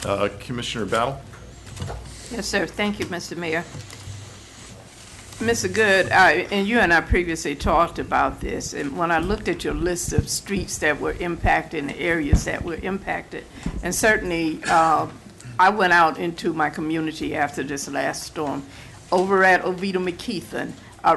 go. Commissioner Battle? Yes, sir. Thank you, Mr. Mayor. Mr. Good, and you and I previously talked about this, and when I looked at your list of streets that were impacted and areas that were impacted, and certainly I went out into my community after this last storm. Over at Oviedo McKeithen,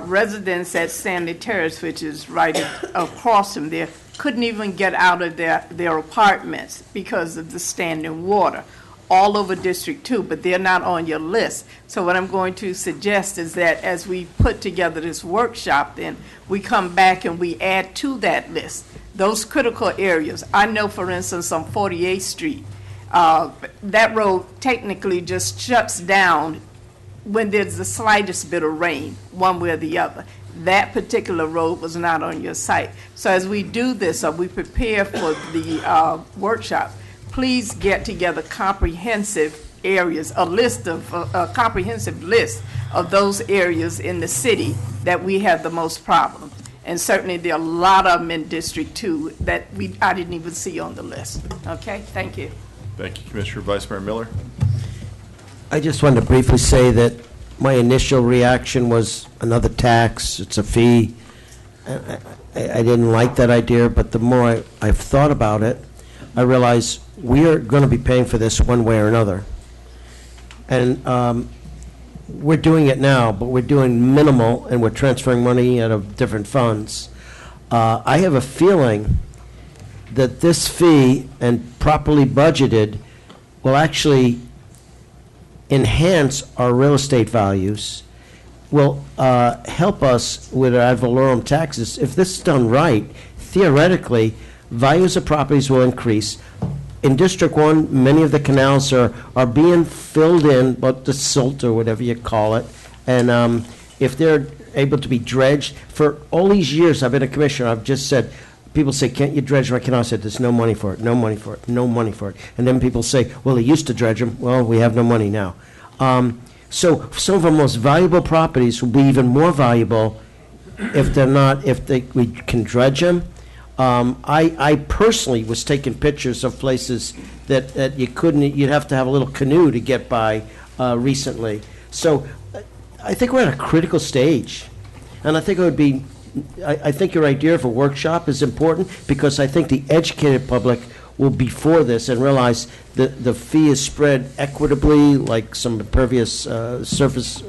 residents at Sandy Terrace, which is right across from there, couldn't even get out of their apartments because of the standing water. All over District 2, but they're not on your list. So what I'm going to suggest is that as we put together this workshop, then we come back and we add to that list those critical areas. I know, for instance, on 48th Street, that road technically just shuts down when there's the slightest bit of rain, one way or the other. That particular road was not on your site. So as we do this, or we prepare for the workshop, please get together comprehensive areas, a comprehensive list of those areas in the city that we have the most problem. And certainly there are a lot of them in District 2 that I didn't even see on the list. Okay, thank you. Thank you, Commissioner. Vice Mayor Miller? I just wanted to briefly say that my initial reaction was another tax, it's a fee. I didn't like that idea, but the more I've thought about it, I realize we are going to be paying for this one way or another. And we're doing it now, but we're doing minimal, and we're transferring money out of different funds. I have a feeling that this fee, and properly budgeted, will actually enhance our real estate values, will help us with our ad valorem taxes. If this is done right, theoretically, values of properties will increase. In District 1, many of the canals are being filled in, but the silt or whatever you call it, and if they're able to be dredged, for all these years I've been a commissioner, I've just said, people say, can't you dredge my canal? I said, there's no money for it, no money for it, no money for it. And then people say, well, they used to dredge them. Well, we have no money now. So some of our most valuable properties will be even more valuable if we can dredge them. I personally was taking pictures of places that you'd have to have a little canoe to get by recently. So I think we're at a critical stage. And I think I think your idea of a workshop is important, because I think the educated public will be for this and realize that the fee is spread equitably, like some impervious surface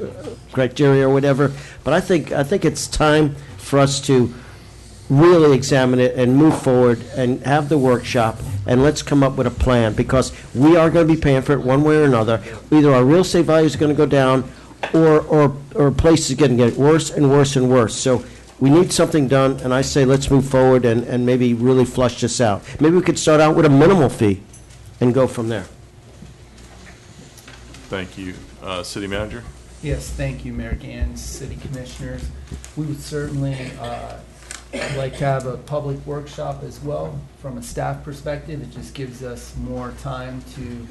criteria or whatever. But I think it's time for us to really examine it and move forward and have the workshop, and let's come up with a plan, because we are going to be paying for it one way or another. Either our real estate values are going to go down, or places are going to get worse and worse and worse. So we need something done, and I say let's move forward and maybe really flush this out. Maybe we could start out with a minimal fee and go from there. Thank you. City Manager? Yes, thank you, Mayor Gans, City Commissioners. We would certainly like to have a public workshop as well. From a staff perspective, it just gives us more time to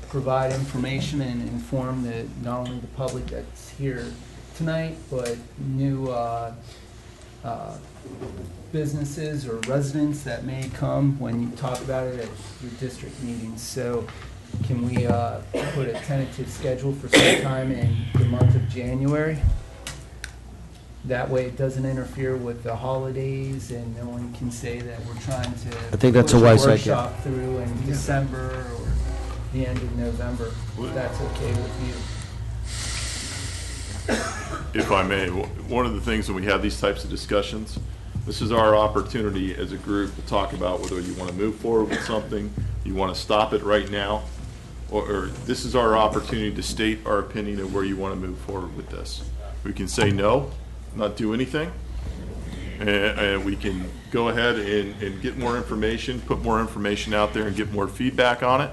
provide information and inform not only the public that's here tonight, but new businesses or residents that may come when you talk about it at your district meetings. So can we put a tentative schedule for some time in the month of January? That way it doesn't interfere with the holidays, and no one can say that we're trying to I think that's push a wise idea. workshop through in December or the end of November, if that's okay with you. If I may, one of the things when we have these types of discussions, this is our opportunity as a group to talk about whether you want to move forward with something, you want to stop it right now, or this is our opportunity to state our opinion of where you want to move forward with this. We can say no, not do anything, and we can go ahead and get more information, put more information out there and get more feedback on it,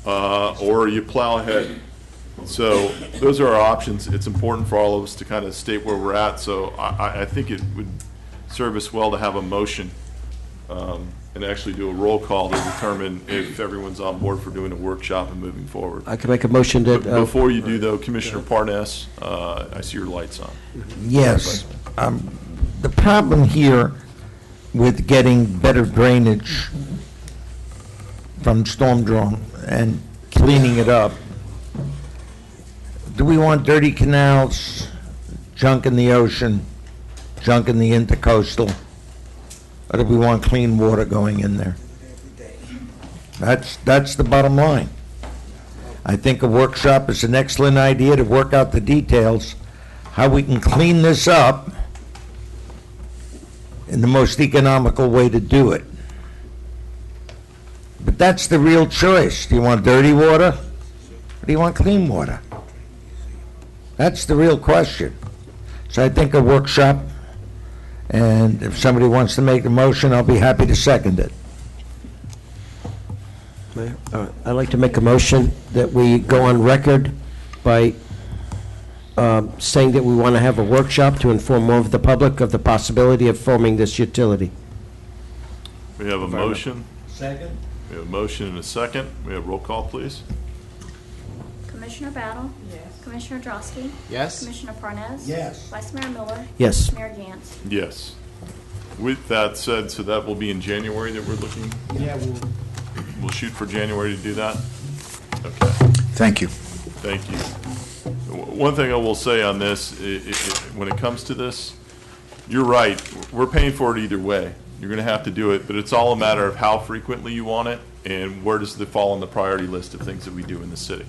or you plow ahead. So those are our options. It's important for all of us to kind of state where we're at. So I think it would serve us well to have a motion and actually do a roll call to determine if everyone's on board for doing a workshop and moving forward. I can make a motion that... Before you do, though, Commissioner Parnas, I see your lights on. Yes. The problem here with getting better drainage from storm drain and cleaning it up, do we want dirty canals junk in the ocean, junk in the intercoastal, or do we want clean water going in there? That's the bottom line. I think a workshop is an excellent idea to work out the details, how we can clean this up in the most economical way to do it. But that's the real choice. Do you want dirty water, or do you want clean water? That's the real question. So I think a workshop, and if somebody wants to make a motion, I'll be happy to second it. Mayor, I'd like to make a motion that we go on record by saying that we want to have a workshop to inform more of the public of the possibility of forming this utility. We have a motion. Second. We have a motion and a second. We have roll call, please. Commissioner Battle? Yes. Commissioner Drosky? Yes? Commissioner Parnas? Yes. Vice Mayor Miller? Yes. Mayor Gantz? Yes. With that said, so that will be in January that we're looking? Yeah, We'll shoot for January to do that? Okay. Thank you. Thank you. One thing I will say on this, when it comes to this, you're right. We're paying for it either way. You're going to have to do it, but it's all a matter of how frequently you want it and where does it fall on the priority list of things that we do in the city.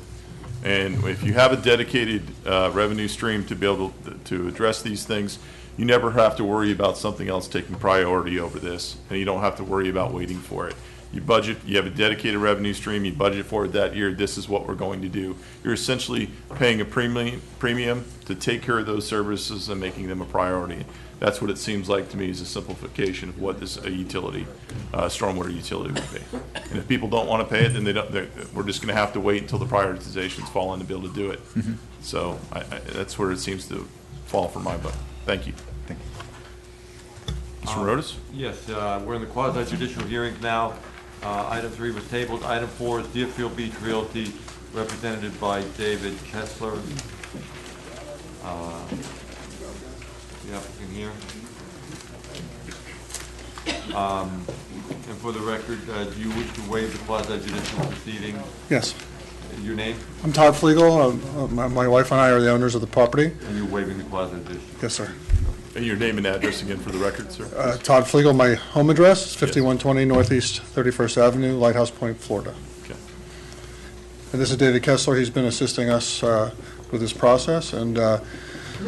And if you have a dedicated revenue stream to be able to address these things, you never have to worry about something else taking priority over this, and you don't have to worry about waiting for it. You budget, you have a dedicated revenue stream, you budget for it that year, this is what we're going to do. You're essentially paying a premium to take care of those services and making them a priority. That's what it seems like to me is a simplification of what this a utility, stormwater utility would be. And if people don't want to pay it, then we're just going to have to wait until the prioritizations fall in to be able to do it. Mm-hmm. So that's where it seems to fall for my book. Thank you. Thank you. Mr. Rodas? Yes, we're in the quasi-judicial hearings now. Item 3 was tabled. Item 4 is Deerfield Beach Realty, represented by David Kessler. The applicant here. And for the record, do you wish to waive the quasi-judicial proceeding? Yes. Your name? I'm Todd Flegel. My wife and I are the owners of the property. And you're waiving the quasi-judicial? Yes, sir. And your name and address again for the record, sir? Todd Flegel. My home address is 5120 Northeast 31st Avenue, Lighthouse Point, Florida. Okay. And this is David Kessler. He's been assisting us with this process. And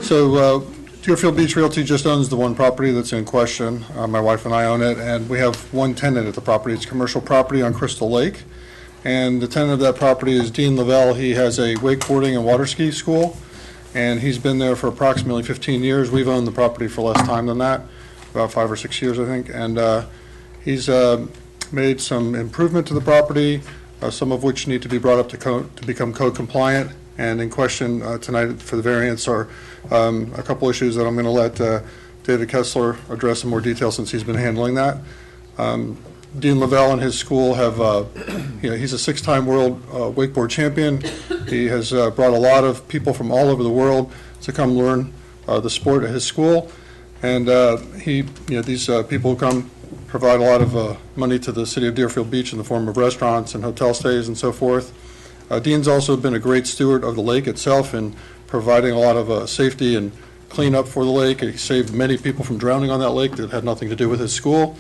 so Deerfield Beach Realty just owns the one property that's in question. My wife and I own it, and we have one tenant at the property. It's commercial property on Crystal Lake. And the tenant of that property is Dean Lavelle. He has a wakeboarding and water ski school, and he's been there for approximately 15 years. We've owned the property for less time than that, about 5 or 6 years, I think. And he's made some improvement to the property, some of which need to be brought up to become code compliant. And in question tonight for the variance are a couple issues that I'm going to let David Kessler address in more detail since he's been handling that. Dean Lavelle and his school have, he's a 6-time world wakeboard champion. He has brought a lot of people from all over the world to come learn the sport at his school. And these people come provide a lot of money to the city of Deerfield Beach in the form of restaurants and hotel stays and so forth. Dean's also been a great steward of the lake itself in providing a lot of safety and cleanup for the lake. He saved many people from drowning on that lake that had nothing to do with his school.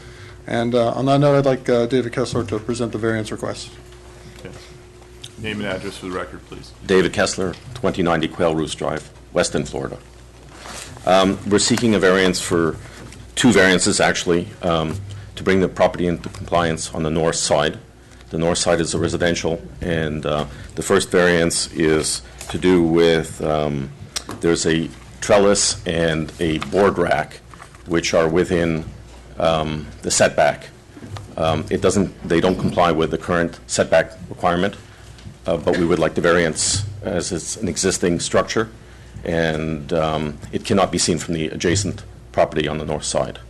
And on that note, I'd like David Kessler to present the variance request. Okay. Name and address for the record, please. David Kessler, 2090 Quail Roost Drive, Weston, Florida. We're seeking a variance for 2 variances, actually, to bring the property into compliance on the north side. The north side is a residential, and the first variance is to do with there's a trellis and a board rack which are within the setback. They don't comply with the current setback requirement, but we would like the variance as it's an existing structure, and it cannot be seen from the adjacent property on the north side.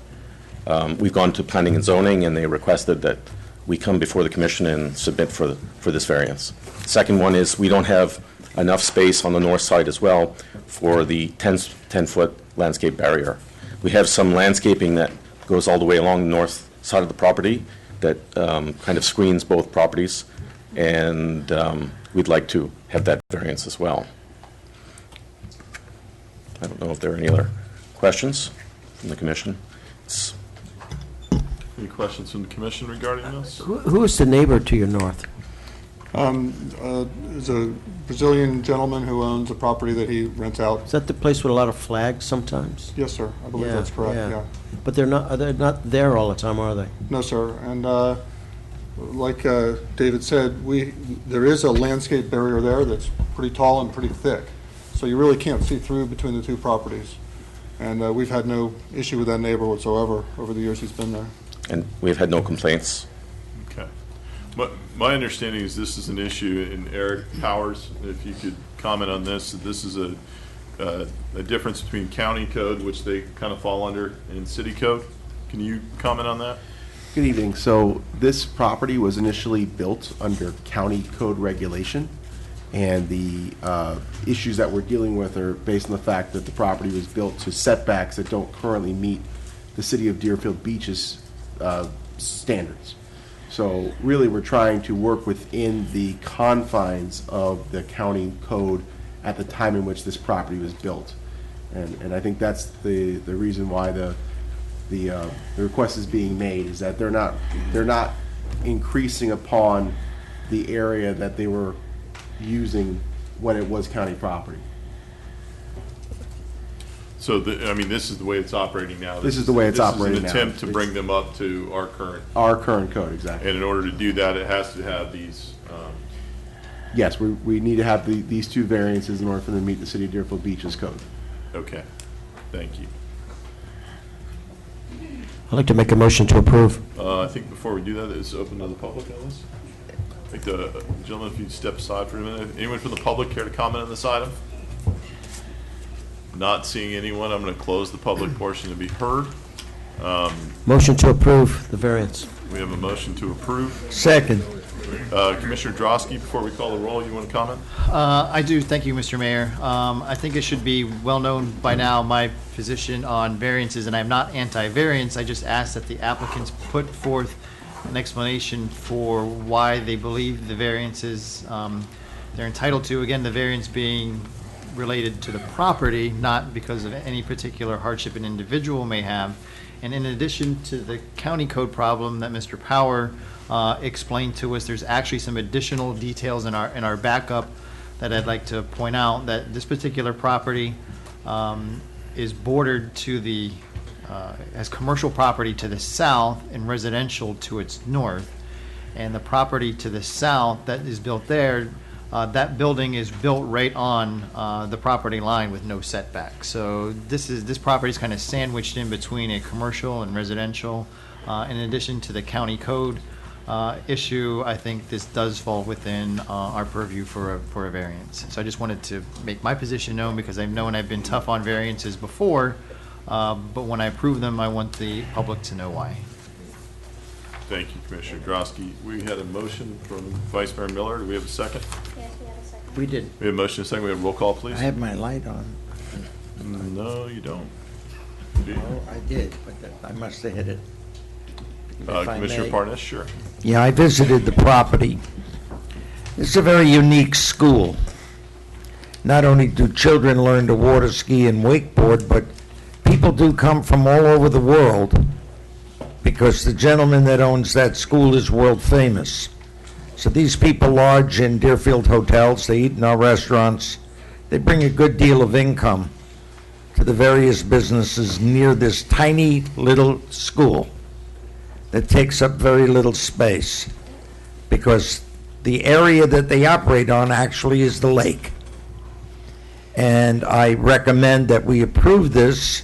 We've gone to planning and zoning, and they requested that we come before the commission and submit for this variance. Second one is we don't have enough space on the north side as well for the 10-foot landscape barrier. We have some landscaping that goes all the way along the north side of the property that kind of screens both properties, and we'd like to have that variance as well. I don't know if there are any other questions from the commission. It's Any questions from the commission regarding this? Who is the neighbor to your north? There's a Brazilian gentleman who owns a property that he rents out. Is that the place with a lot of flags sometimes? Yes, sir. I believe Yeah, that's correct, yeah. But they're not there all the time, are they? No, sir. And like David said, there is a landscape barrier there that's pretty tall and pretty thick. So you really can't see through between the two properties. And we've had no issue with that neighbor whatsoever over the years he's been there. And we've had no complaints. Okay. My understanding is this is an issue, and Eric Powers, if you could comment on this, that this is a difference between county code, which they kind of fall under, and city code. Can you comment on that? Good evening. So this property was initially built under county code regulation, and the issues that we're dealing with are based on the fact that the property was built to setbacks that don't currently meet the city of Deerfield Beach's standards. So really, we're trying to work within the confines of the county code at the time in which this property was built. And I think that's the reason why the request is being made, is that they're not increasing upon the area that they were using when it was county property. So, this is the way it's operating now. This is the way it's operating now. This is an attempt to bring them up to our current code, exactly. And in order to do that, it has to have these. Yes, we need to have these two variances in order for them to meet the city of Deerfield Beach's code. Okay, thank you. I'd like to make a motion to approve. I think before we do that, it's open to the public on this. I think the gentleman, if you step aside for a minute. Anyone from the public care to comment on this item? Not seeing anyone, I'm going to close the public portion to be heard. Motion to approve the variance. We have a motion to approve. Second. Commissioner Drosky, before we call the roll, you want to comment? I do. Thank you, Mr. Mayor. I think it should be well known by now my position on variances, and I'm not anti-variance. I just ask that the applicants put forth an explanation for why they believe the variances they're entitled to. Again, the variance being related to the property, not because of any particular hardship an individual may have. And in addition to the county code problem that Mr. Power explained to us, there's actually some additional details in our backup that I'd like to point out, that this particular property is bordered to the, as commercial property to the south and residential to its north. And the property to the south that is built there, that building is built right on the property line with no setback. So this property is kind of sandwiched in between a commercial and residential. In addition to the county code issue, I think this does fall within our purview for a variance. So I just wanted to make my position known, because I've known I've been tough on variances before, but when I approve them, I want the public to know why. Thank you, Commissioner Drosky. We had a motion from Vice Mayor Miller. Do we have a second? Yes, we have a second. We did. We have a motion and a second. We have a roll call, please. I have my light on. No, you don't. Do you? Oh, I did, but I must have hit it. If I Commissioner may. Parnas, sure. Yeah, I visited the property. It's a very unique school. Not only do children learn to water ski and wakeboard, but people do come from all over the world, because the gentleman that owns that school is world famous. So these people lodge in Deerfield hotels, they eat in our restaurants, they bring a good deal of income to the various businesses near this tiny little school that takes up very little space, because the area that they operate on actually is the lake. And I recommend that we approve this,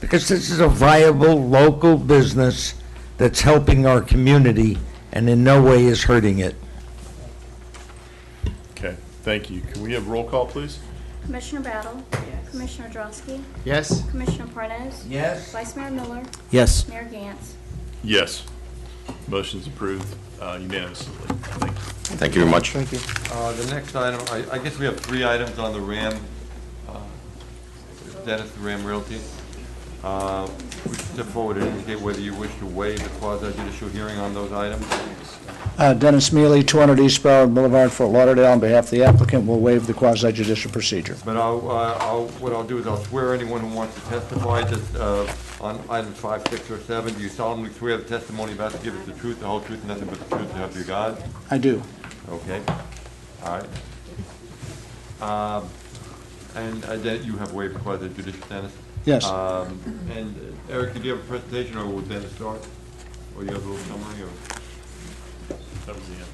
because this is a viable local business that's helping our community and in no way is hurting it. Okay, thank you. Can we have roll call, please? Commissioner Battle? Yes. Commissioner Drosky? Yes. Commissioner Parnas? Yes. Vice Mayor Miller? Yes. Mayor Gantz? Yes. Motion's approved unanimously. Thank you. Thank you very much. Thank you. The next item, I guess we have 3 items on the RAM, Dennis Ram Realty. would you step forward and indicate whether you wish to waive the quasi-judicial hearing on those items? Dennis Mealy, 200 East Broward Boulevard, Fort Lauderdale. On behalf of the applicant, will waive the quasi-judicial procedure. But what I'll do is I'll swear anyone who wants to testify that, on items 5, 6, or 7, do you solemnly swear the testimony about to give us the truth, the whole truth, and nothing but the truth to help you God? I do. Okay, all right. And then you have waived quasi-judicial, Dennis? Yes. And Eric, did you have a presentation, or will Dennis start? Or you have a little summary, or? That was the end.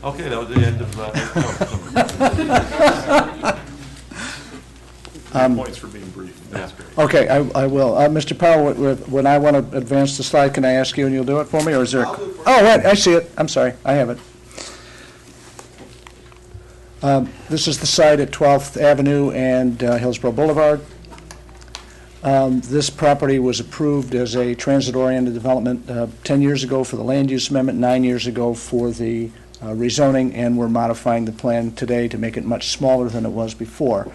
Okay, that was the end of, Points for being brief. That's great. Okay, I will. Mr. Powell, when I want to advance the slide, can I ask you and you'll do it for me, or is there? Oh, right, I see it. I'm sorry, I have it. This is the site at 12th Avenue and Hillsborough Boulevard. This property was approved as a transit-oriented development 10 years ago for the land use amendment, 9 years ago for the rezoning, and we're modifying the plan today to make it much smaller than it was before.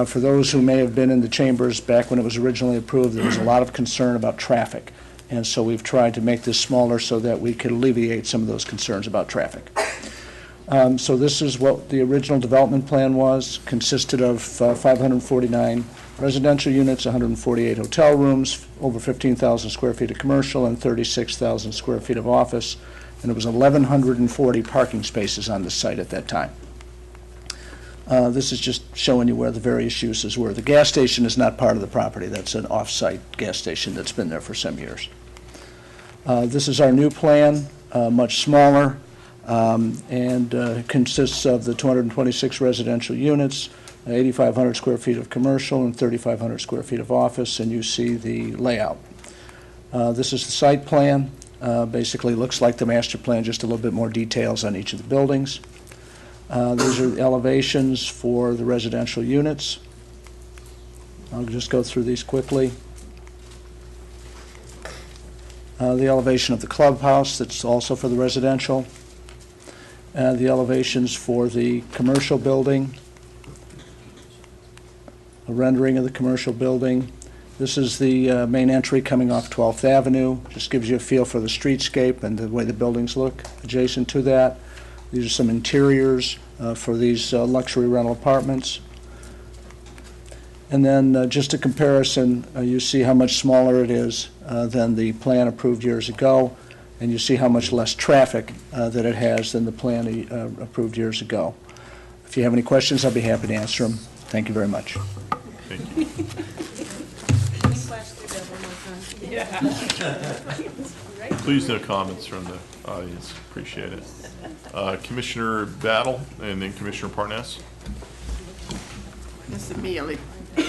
For those who may have been in the chambers back when it was originally approved, there was a lot of concern about traffic, and so we've tried to make this smaller so that we could alleviate some of those concerns about traffic. So this is what the original development plan was, consisted of 549 residential units, 148 hotel rooms, over 15,000 square feet of commercial, and 36,000 square feet of office, and it was 1,140 parking spaces on the site at that time. This is just showing you where the various uses were. The gas station is not part of the property. That's an off-site gas station that's been there for some years. This is our new plan, much smaller, and consists of the 226 residential units, 8,500 square feet of commercial, and 3,500 square feet of office, and you see the layout. This is the site plan. Basically looks like the master plan, just a little bit more details on each of the buildings. These are the elevations for the residential units. I'll just go through these quickly. The elevation of the clubhouse, that's also for the residential. The elevations for the commercial building. A rendering of the commercial building. This is the main entry coming off 12th Avenue. Just gives you a feel for the streetscape and the way the buildings look adjacent to that. These are some interiors for these luxury rental apartments. And then just a comparison, you see how much smaller it is than the plan approved years ago, and you see how much less traffic that it has than the plan approved years ago. If you have any questions, I'll be happy to answer them. Thank you very much. Thank you. Please, no comments from the audience. Appreciate it. Commissioner Battle and then Commissioner Parnas. Mr. Mealy,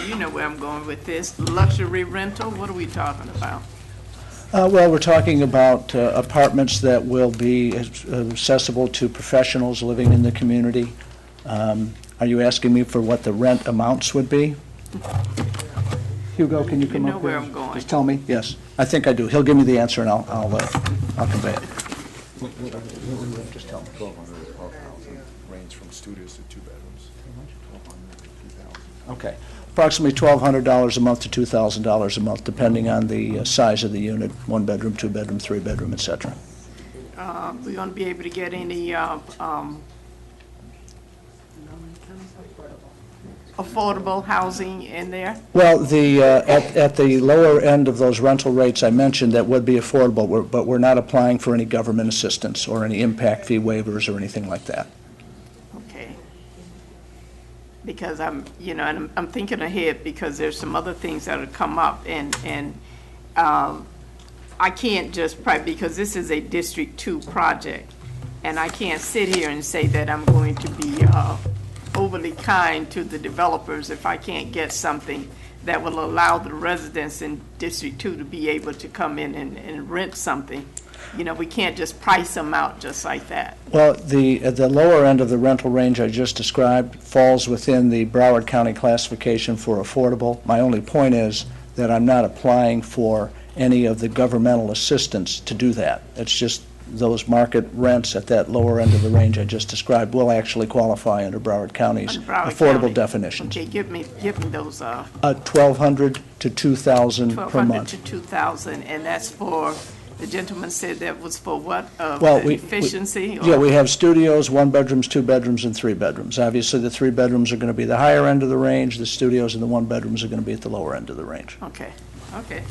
you know where I'm going with this. Luxury rental, what are we talking about? Well, we're talking about apartments that will be accessible to professionals living in the community. Are you asking me for what the rent amounts would be? Hugo, can you come up here? You know where I'm going. Just tell me. Yes, I think I do. He'll give me the answer, and I'll convey it. Just tell me. 1,200 to 12,000, range from studios to 2 bedrooms. 1,200 to 2,000. Okay. Approximately $1,200 a month to $2,000 a month, depending on the size of the unit, 1 bedroom, 2 bedroom, 3 bedroom, et cetera. We're going to be able to get any affordable housing in there? Well, at the lower end of those rental rates I mentioned, that would be affordable, but we're not applying for any government assistance or any impact fee waivers or anything like that. Okay. Because I'm thinking ahead because there's some other things that will come up and I can't just, because this is a District 2 project, and I can't sit here and say that I'm going to be overly kind to the developers if I can't get something that will allow the residents in District 2 to be able to come in and rent something. You know, we can't just price them out just like that. Well, the lower end of the rental range I just described falls within the Broward County classification for affordable. My only point is that I'm not applying for any of the governmental assistance to do that. It's just those market rents at that lower end of the range I just described will actually qualify under Broward County's Under Broward affordable County. definitions. Okay, give me those, 1,200 to 2,000 per 1,200 month. to 2,000, and that's for, the gentleman said that was for what, Well, efficiency? Yeah, we have studios, 1 bedrooms, 2 bedrooms, and 3 bedrooms. Obviously, the 3 bedrooms are going to be the higher end of the range. The studios and the 1 bedrooms are going to be at the lower end of the range. Okay, okay.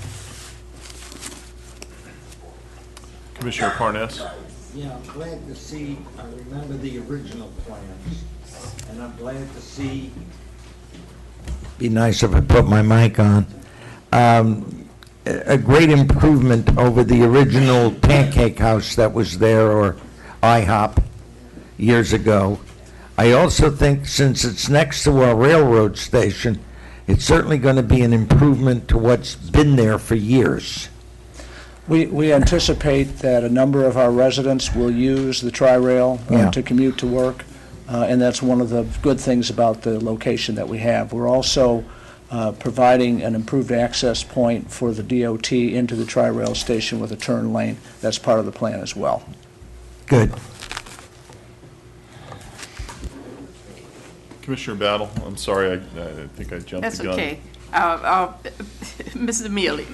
Commissioner Parnas? Yeah, I'm glad to see, I remember the original plans, and I'm glad to see. Be nice if I put my mic on. A great improvement over the original Pancake House that was there, or IHOP, years ago. I also think since it's next to a railroad station, it's certainly going to be an improvement to what's been there for years. We anticipate that a number of our residents will use the Tri-Rail Yeah. to commute to work, and that's one of the good things about the location that we have. We're also providing an improved access point for the DOT into the Tri-Rail station with a turn lane. That's part of the plan as well. Good. Commissioner Battle, I'm sorry, I think I jumped That's the gun. okay. Mrs. Mealy,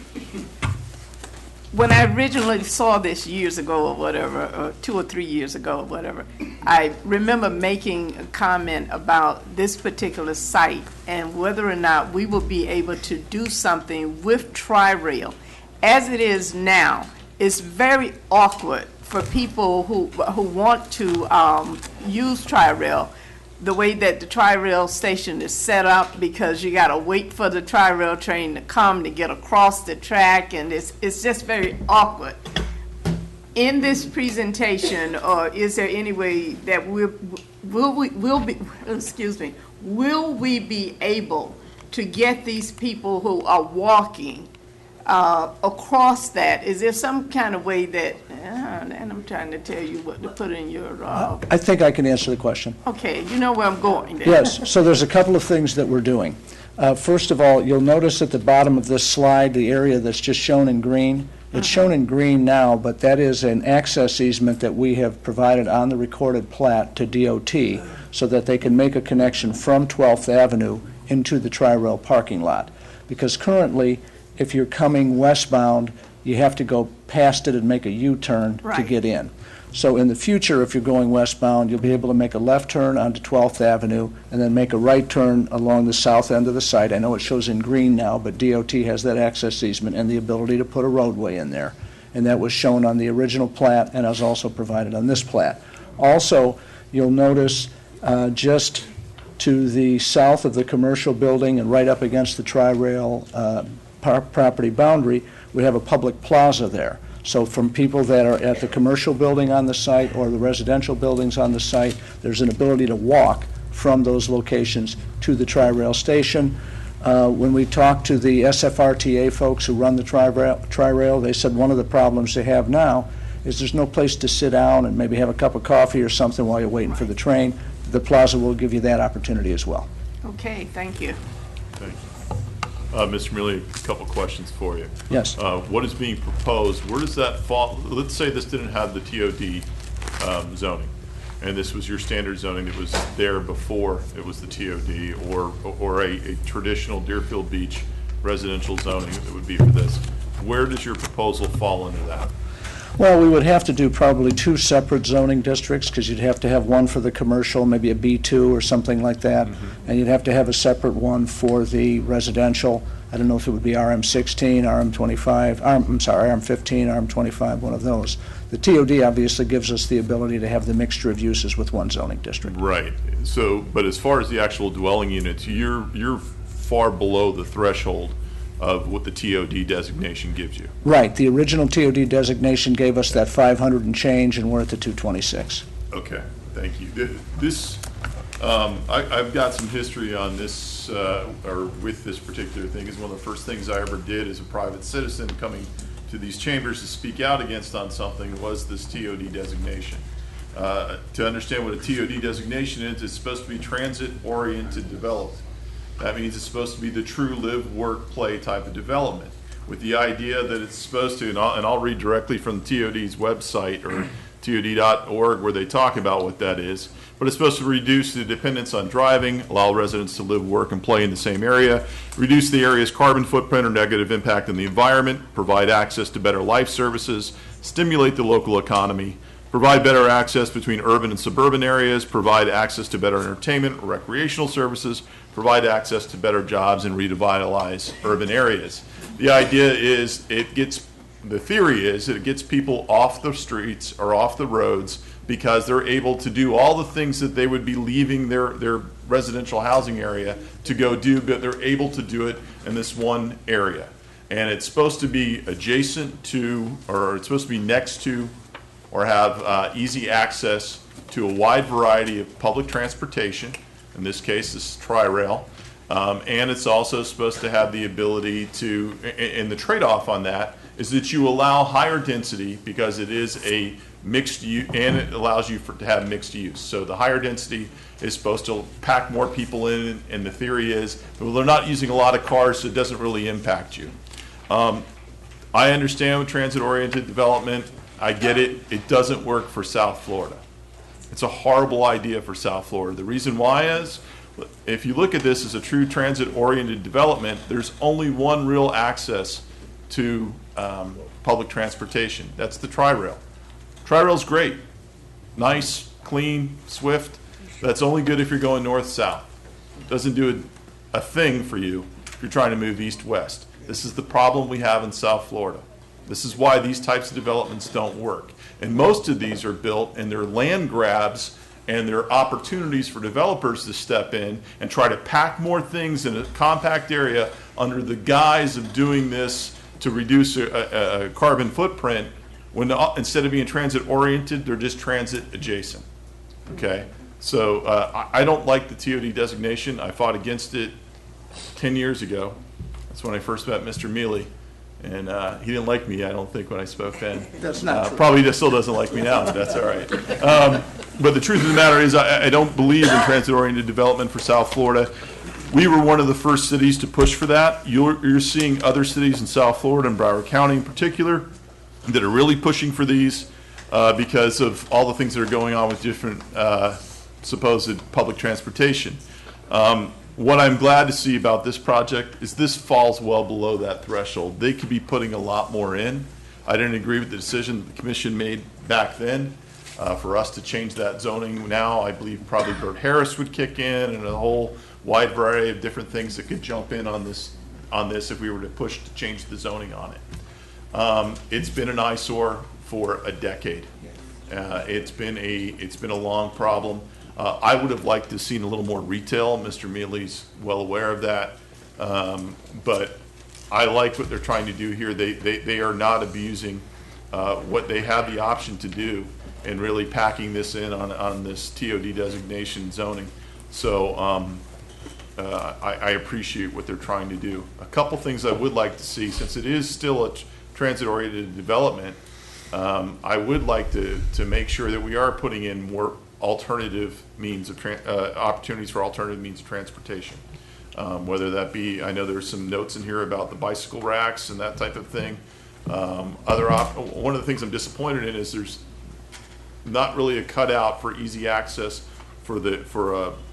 when I originally saw this years ago or whatever, or 2 or 3 years ago or whatever, I remember making a comment about this particular site and whether or not we will be able to do something with Tri-Rail. As it is now, it's very awkward for people who want to use Tri-Rail, the way that the Tri-Rail station is set up, because you got to wait for the Tri-Rail train to come to get across the track, and it's just very awkward. In this presentation, or is there any way that will we be able to get these people who are walking across that? Is there some kind of way that, and I'm trying to tell you what to put in your, I think I can answer the question. okay, you know where I'm going then. Yes, so there's a couple of things that we're doing. First of all, you'll notice at the bottom of this slide, the area that's just shown in green. It's shown in green now, but that is an access easement that we have provided on the recorded plat to DOT so that they can make a connection from 12th Avenue into the Tri-Rail parking lot. Because currently, if you're coming westbound, you have to go past it and make a U-turn to Right. get in. So in the future, if you're going westbound, you'll be able to make a left turn onto 12th Avenue and then make a right turn along the south end of the site. I know it shows in green now, but DOT has that access easement and the ability to put a roadway in there. And that was shown on the original plat and is also provided on this plat. Also, you'll notice just to the south of the commercial building and right up against the Tri-Rail property boundary, we have a public plaza there. So from people that are at the commercial building on the site or the residential buildings on the site, there's an ability to walk from those locations to the Tri-Rail station. When we talked to the SFRTA folks who run the Tri-Rail, they said one of the problems they have now is there's no place to sit down and maybe have a cup of coffee or something while you're waiting for the train. The plaza will give you that opportunity as well. Okay, thank you. Thank you. Mr. Mealy, a couple questions for you. Yes. What is being proposed? Where does that fall? Let's say this didn't have the TOD zoning, and this was your standard zoning that was there before it was the TOD, or a traditional Deerfield Beach residential zoning that would be for this. Where does your proposal fall into that? Well, we would have to do probably 2 separate zoning districts, because you'd have to have one for the commercial, maybe a B2 or something like that, and you'd have to have a separate one for the residential. I don't know if it would be RM16, RM25, RM15, RM25, one of those. The TOD obviously gives us the ability to have the mixture of uses with one zoning district. Right. So, but as far as the actual dwelling units, you're far below the threshold of what the TOD designation gives you. Right. The original TOD designation gave us that 500 and change, and we're at the 226. Okay, thank you. This, I've got some history on this, or with this particular thing. Is one of the first things I ever did as a private citizen coming to these chambers to speak out against on something was this TOD designation. To understand what a TOD designation is, it's supposed to be transit-oriented development. That means it's supposed to be the true live, work, play type of development. with the idea that it's supposed to, and I'll read directly from the TOD's website, or TOD.org, where they talk about what that is, but it's supposed to reduce the dependence on driving, allow residents to live, work, and play in the same area, reduce the area's carbon footprint or negative impact on the environment, provide access to better life services, stimulate the local economy, provide better access between urban and suburban areas, provide access to better entertainment or recreational services, provide access to better jobs, and revitalize urban areas. The idea is the theory is that it gets people off the streets or off the roads because they're able to do all the things that they would be leaving their residential housing area to go do, but they're able to do it in this one area. And it's supposed to be adjacent to, or it's supposed to be next to, or have easy access to a wide variety of public transportation. In this case, this is Tri-Rail. And it's also supposed to have the ability to, and the trade-off on that is that you allow higher density because it is a mixed use, and it allows you to have mixed use. So the higher density is supposed to pack more people in, and the theory is, well, they're not using a lot of cars, so it doesn't really impact you. I understand with transit-oriented development, I get it, it doesn't work for South Florida. It's a horrible idea for South Florida. The reason why is, if you look at this as a true transit-oriented development, there's only one real access to public transportation. That's the Tri-Rail. Tri-Rail's great. Nice, clean, swift. That's only good if you're going north-south. Doesn't do a thing for you if you're trying to move east-west. This is the problem we have in South Florida. This is why these types of developments don't work. And most of these are built, and they're land grabs, and they're opportunities for developers to step in and try to pack more things in a compact area under the guise of doing this to reduce a carbon footprint, when instead of being transit oriented, they're just transit adjacent. Okay, so I don't like the TOD designation. I fought against it 10 years ago. That's when I first met Mr. Mealy, and he didn't like me, I don't think, when I spoke then. That's not true. Probably still doesn't like me now, but that's all right. But the truth of the matter is, I don't believe in transit-oriented development for South Florida. We were one of the first cities to push for that. You're seeing other cities in South Florida, and Broward County in particular, that are really pushing for these because of all the things that are going on with different supposed public transportation. What I'm glad to see about this project is this falls well below that threshold. They could be putting a lot more in. I didn't agree with the decision the commission made back then for us to change that zoning. Now I believe probably Bert Harris would kick in, and a whole wide variety of different things that could jump in on this if we were to push to change the zoning on it. It's been an eyesore for a decade. It's been a long problem. I would have liked to have seen a little more retail. Mr. Mealy's well aware of that. But I like what they're trying to do here. They are not abusing what they have the option to do and really packing this in on this TOD designation zoning. So I appreciate what they're trying to do. A couple things I would like to see, since it is still a transit-oriented development, I would like to make sure that we are putting in more alternative means of opportunities for alternative means of transportation. Whether that be, I know there's some notes in here about the bicycle racks and that type of thing. One of the things I'm disappointed in is there's not really a cutout for easy access for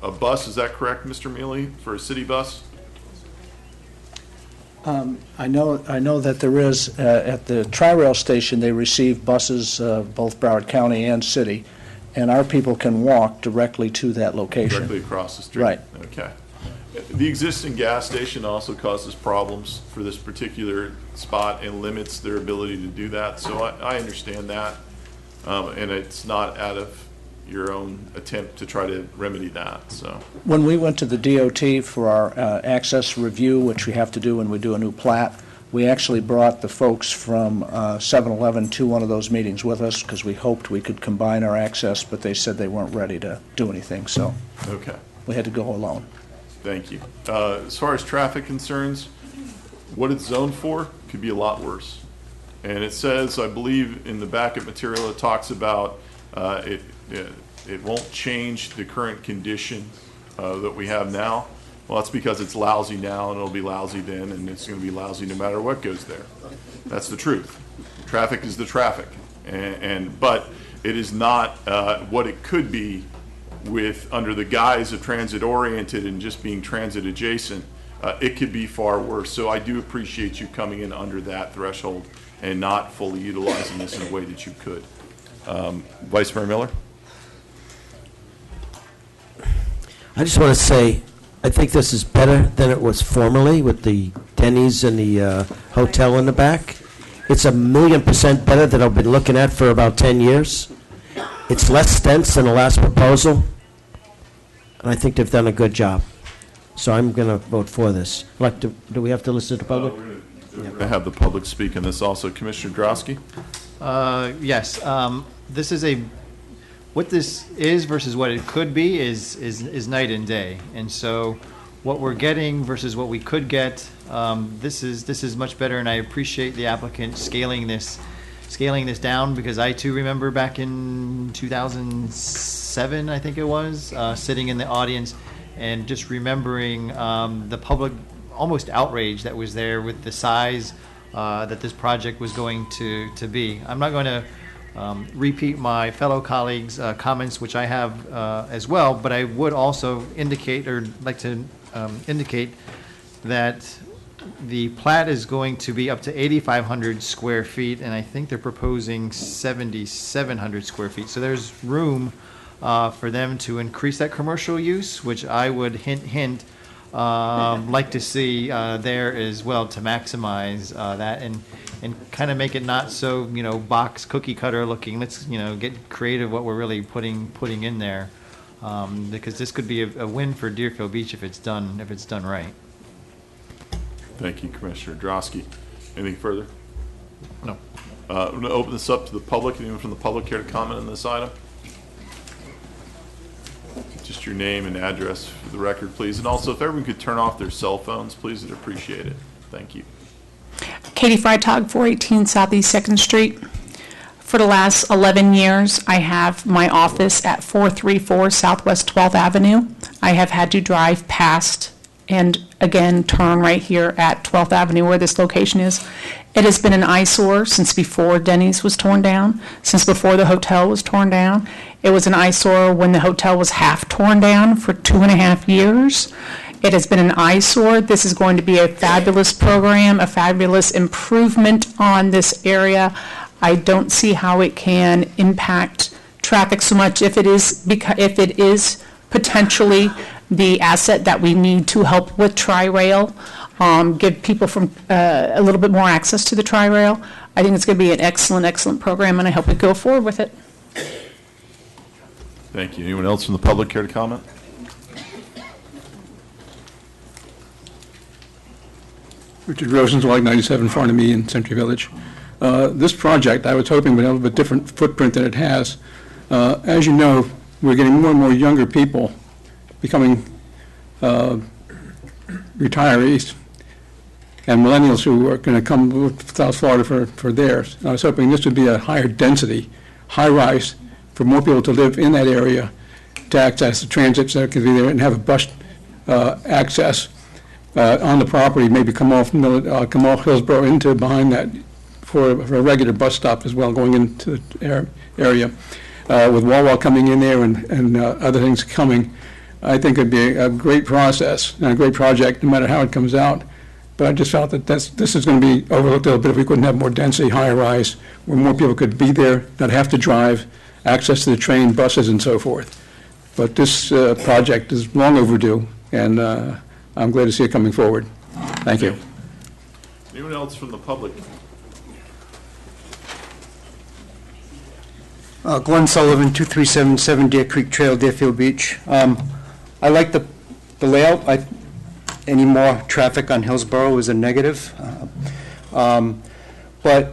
a bus. Is that correct, Mr. Mealy, for a city bus? I know that there is, at the Tri-Rail station, they receive buses, both Broward County and city, and our people can walk directly to that location. Directly across the street? Right. Okay. The existing gas station also causes problems for this particular spot and limits their ability to do that, so I understand that. And it's not out of your own attempt to try to remedy that. So when we went to the DOT for our access review, which we have to do when we do a new plat, we actually brought the folks from 7-Eleven to one of those meetings with us because we hoped we could combine our access, but they said they weren't ready to do anything, so okay, we had to go alone. Thank you. As far as traffic concerns, what it's zoned for could be a lot worse. And it says, I believe in the backup material, it talks about it won't change the current condition that we have now. Well, that's because it's lousy now, and it'll be lousy then, and it's going to be lousy no matter what goes there. That's the truth. Traffic is the traffic, but it is not what it could be with, under the guise of transit-oriented and just being transit-adjacent. It could be far worse. So I do appreciate you coming in under that threshold and not fully utilizing this in a way that you could. Vice Mayor Miller? I just want to say, I think this is better than it was formerly with the Denny's and the hotel in the back. It's 1,000,000% better than I've been looking at for about 10 years. It's less dense than the last proposal, and I think they've done a good job. So I'm going to vote for this. Do we have to listen to the public? We're going to have the public speak on this also. Commissioner Drosky? Yes, this is what this is versus what it could be is night and day. And so what we're getting versus what we could get, this is much better, and I appreciate the applicant scaling this down, because I too remember back in 2007, I think it was, sitting in the audience and just remembering the public almost outrage that was there with the size that this project was going to be. I'm not going to repeat my fellow colleagues' comments, which I have as well, but I would also indicate that the plat is going to be up to 8,500 square feet, and I think they're proposing 7,700 square feet. So there's room for them to increase that commercial use, which I would hint like to see there as well, to maximize that and kind of make it not so, box cookie cutter looking. Let's, get creative what we're really putting in there, because this could be a win for Deerfield Beach if it's done right. Thank you, Commissioner Drosky. Anything further? No. I'm going to open this up to the public. Anyone from the public care to comment on this item? Just your name and address for the record, please. And also, if everyone could turn off their cell phones, please, I'd appreciate it. Thank you. Katie Freitag, 418 Southeast 2nd Street. For the last 11 years, I have my office at 434 Southwest 12th Avenue. I have had to drive past and again turn right here at 12th Avenue where this location is. It has been an eyesore since before Denny's was torn down, since before the hotel was torn down. It was an eyesore when the hotel was half torn down for 2.5 years. It has been an eyesore. This is going to be a fabulous program, a fabulous improvement on this area. I don't see how it can impact traffic so much if it is potentially the asset that we need to help with Tri-Rail, give people from a little bit more access to the Tri-Rail. I think it's going to be an excellent, excellent program, and I hope we go forward with it. Thank you. Anyone else from the public care to comment? Richard Rosenzweig, 97 Farnamy in Century Village. This project, I was hoping would have a little bit different footprint than it has. As you know, we're getting more and more younger people becoming retirees and millennials who are going to come to South Florida for theirs. I was hoping this would be a higher density, high-rise, for more people to live in that area, to access the transit that could be there and have a bus access on the property, maybe come off Hillsborough into behind that for a regular bus stop as well, going into the area. With Wawa coming in there and other things coming, I think it'd be a great process and a great project, no matter how it comes out. But I just felt that this is going to be overlooked a little bit if we couldn't have more density, higher rise, where more people could be there, not have to drive, access to the train, buses, and so forth. But this project is long overdue, and I'm glad to see it coming forward. Thank you. Anyone else from the public? Glenn Sullivan, 2377 Deer Creek Trail, Deerfield Beach. I like the layout. Any more traffic on Hillsborough is a negative. But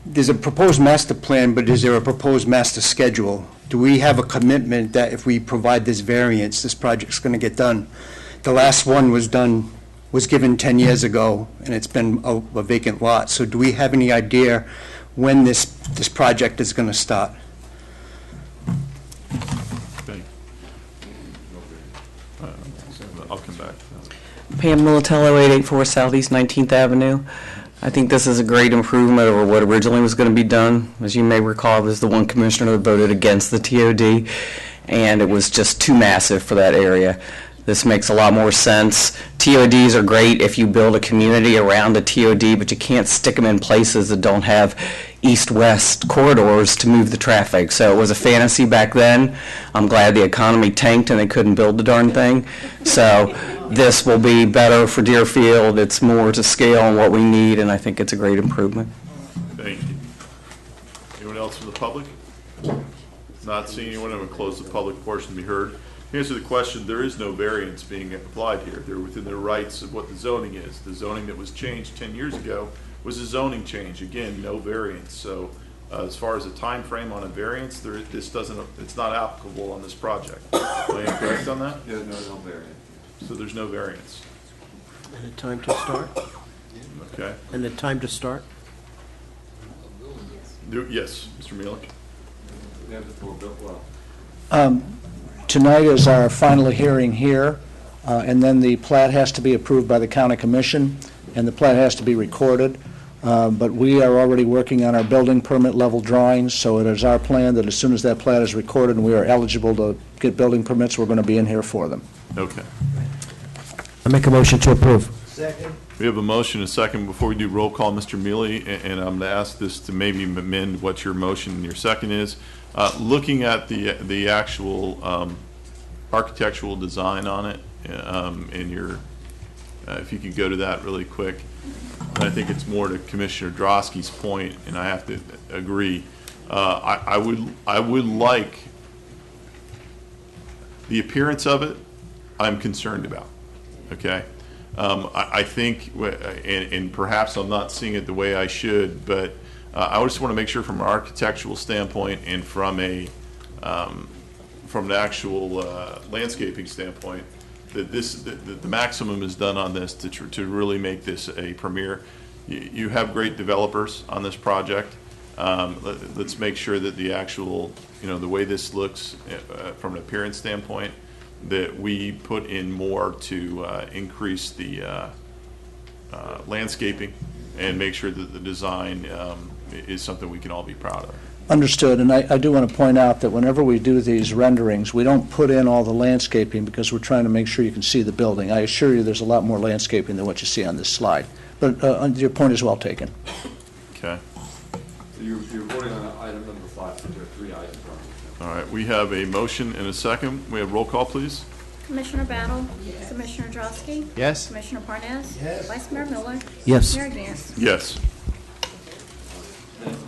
there's a proposed master plan, but is there a proposed master schedule? Do we have a commitment that if we provide this variance, this project's going to get done? The last one was given 10 years ago, and it's been a vacant lot. So do we have any idea when this project is going to start? back. Pam Militello, 884 Southeast 19th Avenue. I think this is a great improvement over what originally was going to be done. As you may recall, I was the one commissioner that voted against the TOD, and it was just too massive for that area. This makes a lot more sense. TODs are great if you build a community around a TOD, but you can't stick them in places that don't have east-west corridors to move the traffic. So it was a fantasy back then. I'm glad the economy tanked and they couldn't build the darn thing. So this will be better for Deerfield. It's more to scale on what we need, and I think it's a great improvement. Thank you. Anyone else from the public? Not seeing anyone, I'm going to close the public portion to be heard. To answer the question, there is no variance being applied here. They're within the rights of what the zoning is. The zoning that was changed 10 years ago was a zoning change. Again, no variance. So as far as a time frame on a variance, it's not applicable on this project. Am I correct on that? Yeah, no variance. So there's no variance. And the time to start? Okay. And the time to start? Yes, Mr. Mielek. Yeah, the floor built well. Tonight is our final hearing here, and then the plat has to be approved by the county commission, and the plat has to be recorded. But we are already working on our building permit level drawings, so it is our plan that as soon as that plat is recorded and we are eligible to get building permits, we're going to be in here for them. Okay. I make a motion to approve. Second. We have a motion and a second. Before we do roll call, Mr. Mealy, and I'm going to ask this to maybe amend what your motion and your second is. Looking at the actual architectural design on it, and your, if you could go to that really quick. And I think it's more to Commissioner Drosky's point, and I have to agree. I would like the appearance of it. I'm concerned about. Okay. I think, and perhaps I'm not seeing it the way I should, but I just want to make sure from an architectural standpoint and from an actual landscaping standpoint that the maximum is done on this to really make this a premier. You have great developers on this project. Let's make sure that the actual, the way this looks from an appearance standpoint, that we put in more to increase the landscaping and make sure that the design is something we can all be proud of. Understood, and I do want to point out that whenever we do these renderings, we don't put in all the landscaping because we're trying to make sure you can see the building. I assure you there's a lot more landscaping than what you see on this slide. But your point is well taken. Okay. So you're voting on item number 5, so there are 3 items on. All right, we have a motion and a second. We have roll call, please. Commissioner Battle? Yes. Commissioner Drosky? Yes. Commissioner Parnas? Yes. Vice Mayor Miller? Yes. Mayor Gantz? Yes.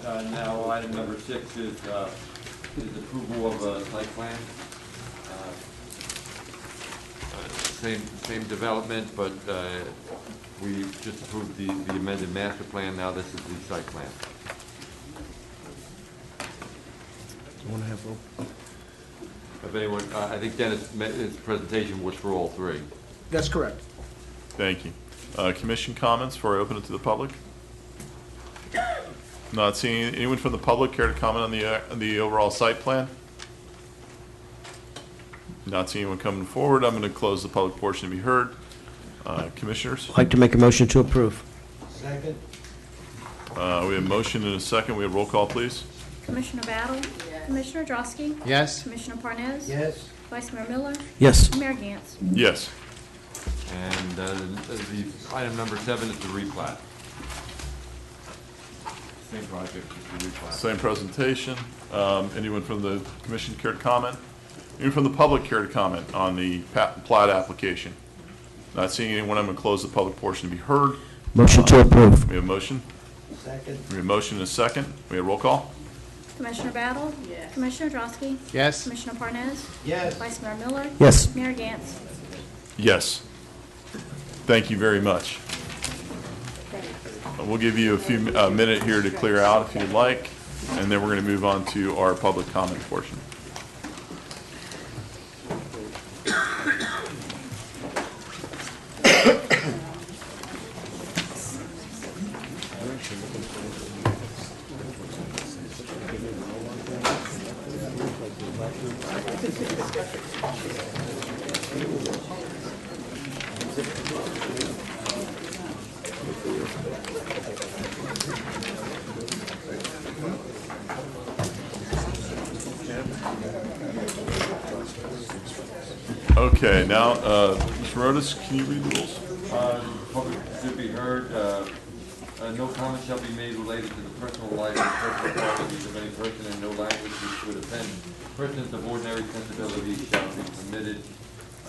And now item number 6 is approval of a site plan. Same development, but we just approved the amended master plan. Now this is the site plan. Do you want to have roll? If anyone, I think Dennis' presentation was for all 3. That's correct. Thank you. Commission comments before I open it to the public? Not seeing anyone from the public care to comment on the overall site plan? Not seeing anyone coming forward. I'm going to close the public portion to be heard. Commissioners? I'd like to make a motion to approve. Second. We have a motion and a second. We have roll call, please. Commissioner Battle? Yes. Commissioner Drosky? Yes. Commissioner Parnas? Yes. Vice Mayor Miller? Yes. Mayor Gantz? Yes. And the item number 7 is the replat. Same project, just the replat. Same presentation. Anyone from the commission care to comment? Anyone from the public care to comment on the plat application? Not seeing anyone, I'm going to close the public portion to be heard. Motion to approve. We have a motion. Second. We have a motion and a second. We have roll call. Commissioner Battle? Yes. Commissioner Drosky? Yes. Commissioner Parnas? Yes. Vice Mayor Miller? Yes. Mayor Gantz? Yes. Thank you very much. We'll give you a minute here to clear out if you'd like, and then we're going to move on to our public comment portion. Okay, now, Mr. Rodas, can you read the rules? Public should be heard. No comment shall be made related to the personal life and personal qualities of any person, and no language which would offend persons of ordinary sensibility shall be permitted.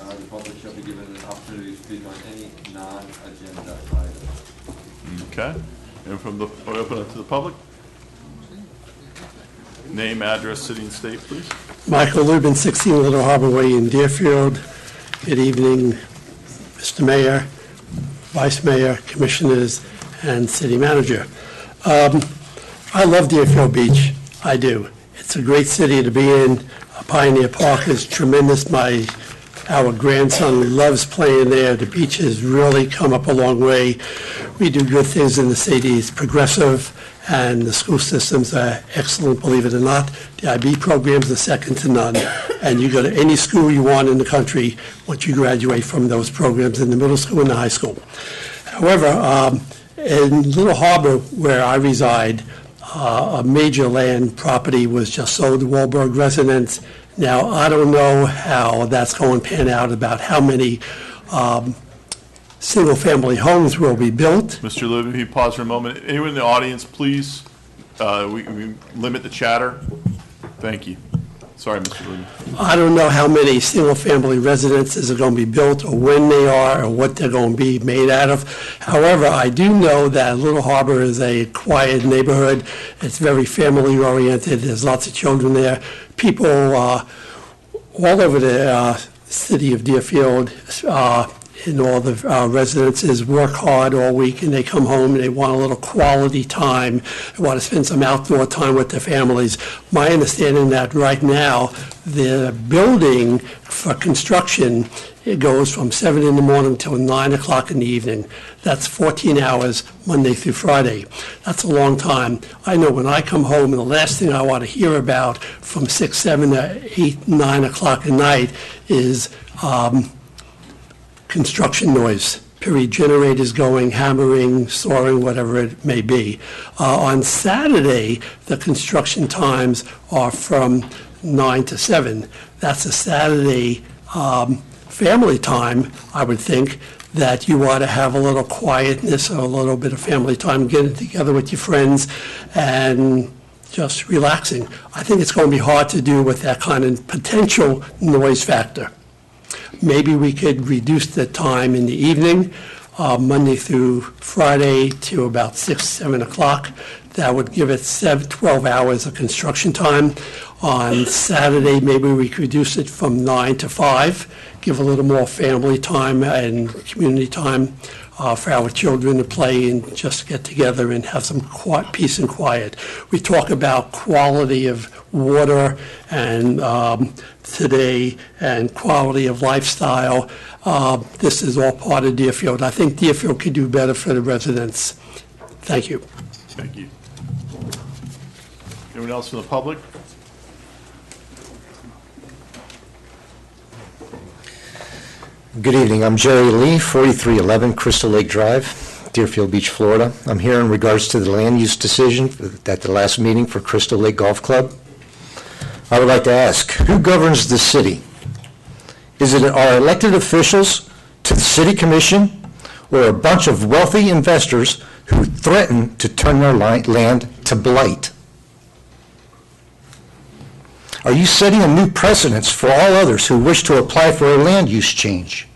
The public shall be given an opportunity to speak on any non-agenda item. Okay. And from the, open it to the public? Name, address, city, and state, please. Michael Lubin, 16 Little Harbor Way in Deerfield. Good evening, Mr. Mayor, Vice Mayor, Commissioners, and City Manager. I love Deerfield Beach. I do. It's a great city to be in. Pioneer Park is tremendous. Our grandson loves playing there. The beach has really come up a long way. We do good things in the city. It's progressive, and the school systems are excellent, believe it or not. The IB programs are second to none, and you go to any school you want in the country once you graduate from those programs in the middle school and the high school. However, in Little Harbor, where I reside, a major land property was just sold to Wahlberg residents. Now, I don't know how that's going to pan out, about how many single-family homes will be built. Mr. Lubin, if you pause for a moment. Anyone in the audience, please, we limit the chatter. Thank you. Sorry, Mr. Lubin. I don't know how many single-family residences are going to be built, or when they are, or what they're going to be made out of. However, I do know that Little Harbor is a quiet neighborhood. It's very family-oriented. There's lots of children there. People all over the city of Deerfield and all the residences work hard all week, and they come home and they want a little quality time. They want to spend some outdoor time with their families. My understanding that right now, the building for construction, it goes from 7 in the morning till 9 o'clock in the evening. That's 14 hours, Monday through Friday. That's a long time. I know when I come home, the last thing I want to hear about from 6, 7 to 8, 9 o'clock at night is construction noise, period, generators going, hammering, sawing, whatever it may be. On Saturday, the construction times are from 9 to 7. That's a Saturday family time, I would think, that you ought to have a little quietness or a little bit of family time, getting together with your friends and just relaxing. I think it's going to be hard to do with that kind of potential noise factor. Maybe we could reduce the time in the evening, Monday through Friday to about 6, 7 o'clock. That would give it 12 hours of construction time. On Saturday, maybe we could reduce it from 9 to 5, give a little more family time and community time for our children to play and just get together and have some peace and quiet. We talk about quality of water and today and quality of lifestyle. This is all part of Deerfield. I think Deerfield could do better for the residents. Thank you. Thank you. Anyone else from the public? Good evening. I'm Jerry Lee, 4311 Crystal Lake Drive, Deerfield Beach, Florida. I'm here in regards to the land use decision at the last meeting for Crystal Lake Golf Club. I would like to ask, who governs the city? Is it our elected officials to the city commission, or a bunch of wealthy investors who threaten to turn their land to blight? Are you setting a new precedence for all others who wish to apply for a land use change?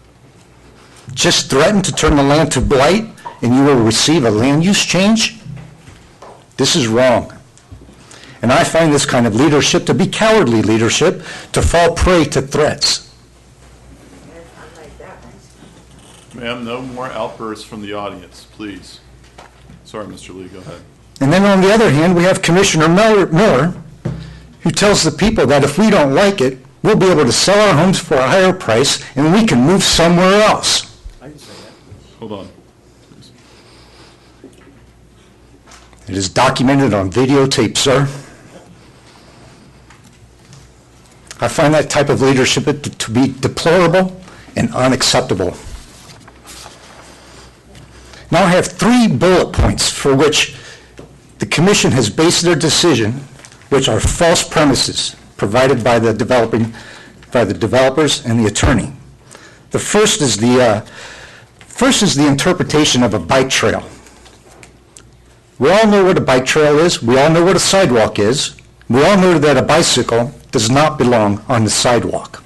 Just threaten to turn the land to blight and you will receive a land use change? This is wrong. And I find this kind of leadership to be cowardly leadership, to fall prey to threats. Ma'am, no more outbursts from the audience, please. Sorry, Mr. Lee, go ahead. And then on the other hand, we have Commissioner Miller, who tells the people that if we don't like it, we'll be able to sell our homes for a higher price and we can move somewhere else. Hold on. It is documented on videotape, sir. I find that type of leadership to be deplorable and unacceptable. Now I have 3 bullet points for which the commission has based their decision, which are false premises. provided by the developers and the attorney. The first is the interpretation of a bike trail. We all know what a bike trail is. We all know what a sidewalk is. We all know that a bicycle does not belong on the sidewalk.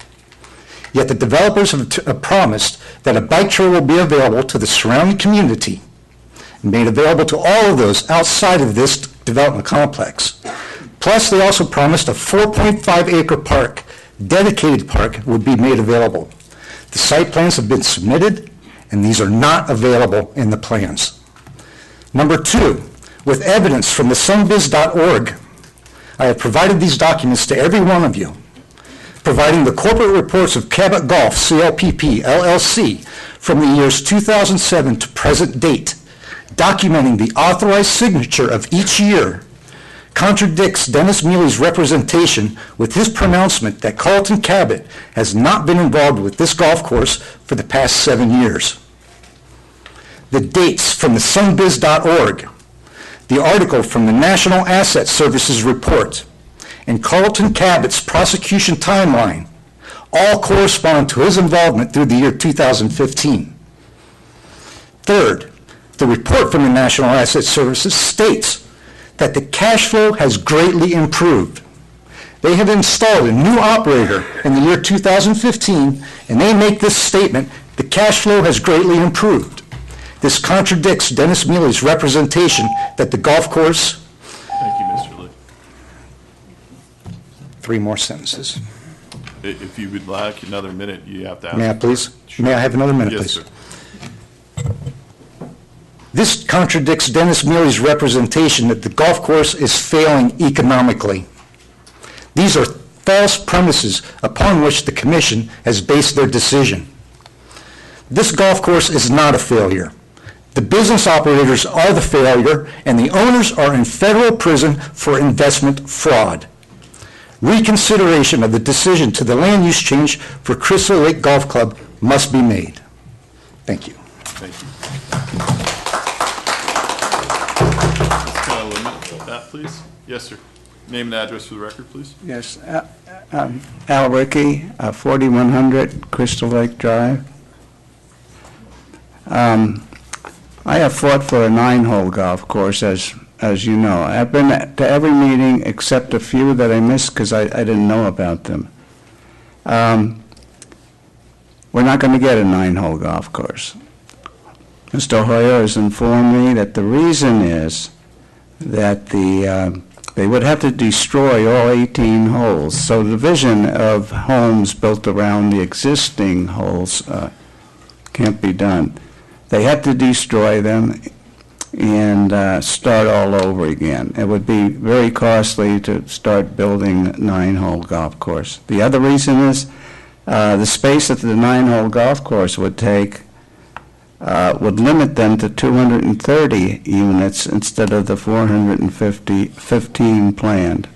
Yet the developers have promised that a bike trail will be available to the surrounding community, made available to all of those outside of this development complex. Plus, they also promised a 4.5-acre park, dedicated park, would be made available. The site plans have been submitted, and these are not available in the plans. Number two, with evidence from the sunbiz.org, I have provided these documents to every one of you, providing the corporate reports of Cabot Golf, CLPP, LLC, from the years 2007 to present date, documenting the authorized signature of each year, contradicts Dennis Mealy's representation with his pronouncement that Carlton Cabot has not been involved with this golf course for the past 7 years. The dates from the sunbiz.org, the article from the National Asset Services report, and Carlton Cabot's prosecution timeline all correspond to his involvement through the year 2015. Third, the report from the National Asset Services states that the cash flow has greatly improved. They have installed a new operator in the year 2015, and they make this statement, the cash flow has greatly improved. This contradicts Dennis Mealy's representation that the golf course... Thank you, Mr. Lee. 3 more sentences. If you would like another minute, you have to ask. May I please? May I have another minute, Yes, please? sir. This contradicts Dennis Mealy's representation that the golf course is failing economically. These are false premises upon which the commission has based their decision. This golf course is not a failure. The business operators are the failure, and the owners are in federal prison for investment fraud. Reconsideration of the decision to the land use change for Crystal Lake Golf Club must be made. Thank you. Thank you. Can I limit that, please? Yes, sir. Name and address for the record, please. Yes, Al Rickey, 4100 Crystal Lake Drive. I have fought for a 9-hole golf course, as you know. I've been to every meeting except a few that I missed because I didn't know about them. We're not going to get a 9-hole golf course. Mr. Hoyer has informed me that the reason is that they would have to destroy all 18 holes. So the division of homes built around the existing holes can't be done. They have to destroy them and start all over again. It would be very costly to start building a 9-hole golf course. The other reason is the space that the 9-hole golf course would take would limit them to 230 units instead of the 415 planned.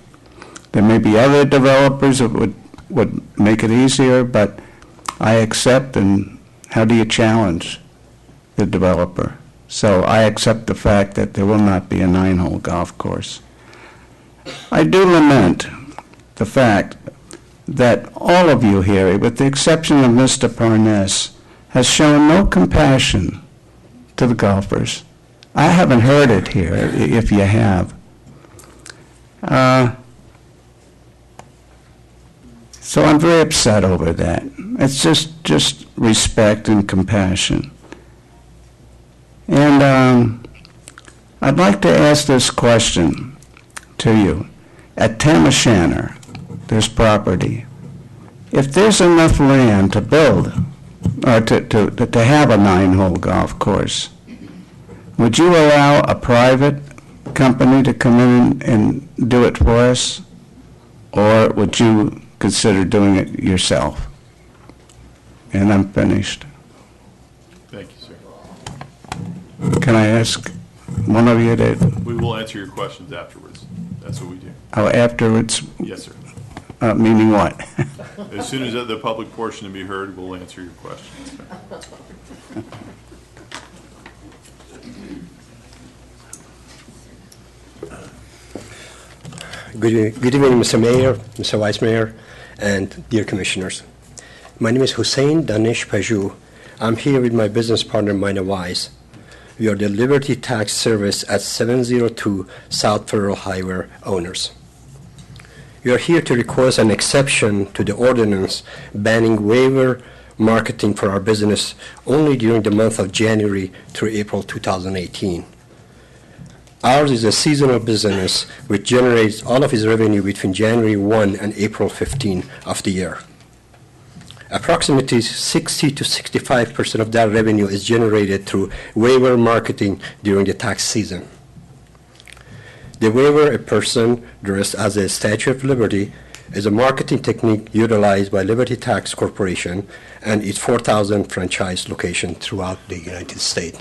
There may be other developers that would make it easier, but I accept, and how do you challenge the developer? So I accept the fact that there will not be a 9-hole golf course. I do lament the fact that all of you here, with the exception of Mr. Parnes, has shown no compassion to the golfers. I haven't heard it here, if you have. So I'm very upset over that. It's just respect and compassion. And I'd like to ask this question to you. At Tamashanner, there's property. If there's enough land to build, or to have a 9-hole golf course, would you allow a private company to come in and do it for us? Or would you consider doing it yourself? And I'm finished. Thank you, sir. Can I ask one of you to... We will answer your questions afterwards. That's what we do. Oh, afterwards? Yes, sir. Meaning what? As soon as the public portion to be heard, we'll answer your questions. Good evening, Mr. Mayor, Mr. Vice Mayor, and dear commissioners. My name is Hussein Danish Paju. I'm here with my business partner, Mina Wise. We are the Liberty Tax Service at 702 South Federal Highway owners. We are here to request an exception to the ordinance banning waiver marketing for our business only during the month of January through April 2018. Ours is a seasonal business which generates all of its revenue between January 1 and April 15 of the year. Approximately 60 to 65% of that revenue is generated through waiver marketing during the tax season. The waiver, a person dressed as a Statue of Liberty, is a marketing technique utilized by Liberty Tax Corporation and its 4,000 franchise locations throughout the United States.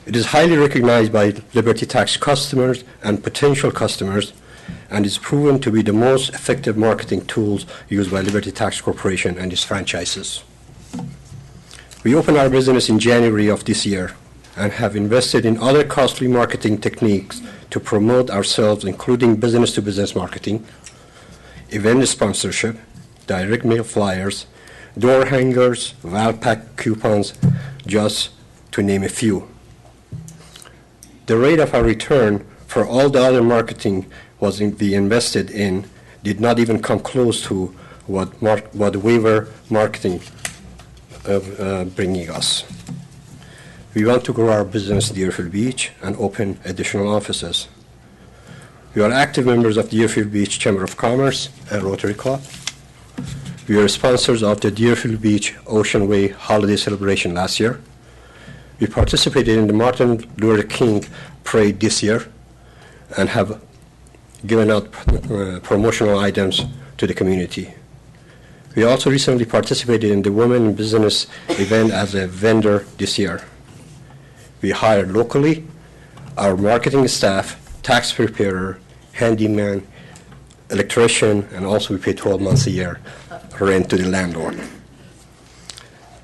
It is highly recognized by Liberty Tax customers and potential customers, and is proven to be the most effective marketing tools used by Liberty Tax Corporation and its franchises. We opened our business in January of this year and have invested in other costly marketing techniques to promote ourselves, including business-to-business marketing, event sponsorship, direct mail flyers, door hangers, Valpak coupons, just to name a few. The rate of our return for all the other marketing we invested in did not even come close to what waiver marketing bringing us. We want to grow our business Deerfield Beach and open additional offices. We are active members of Deerfield Beach Chamber of Commerce and Rotary Club. We are sponsors of the Deerfield Beach Ocean Way holiday celebration last year. We participated in the Martin Luther King Parade this year and have given out promotional items to the community. We also recently participated in the Women in Business event as a vendor this year. We hired locally our marketing staff, tax preparer, handyman, electrician, and also we pay 12 months a year rent to the landlord.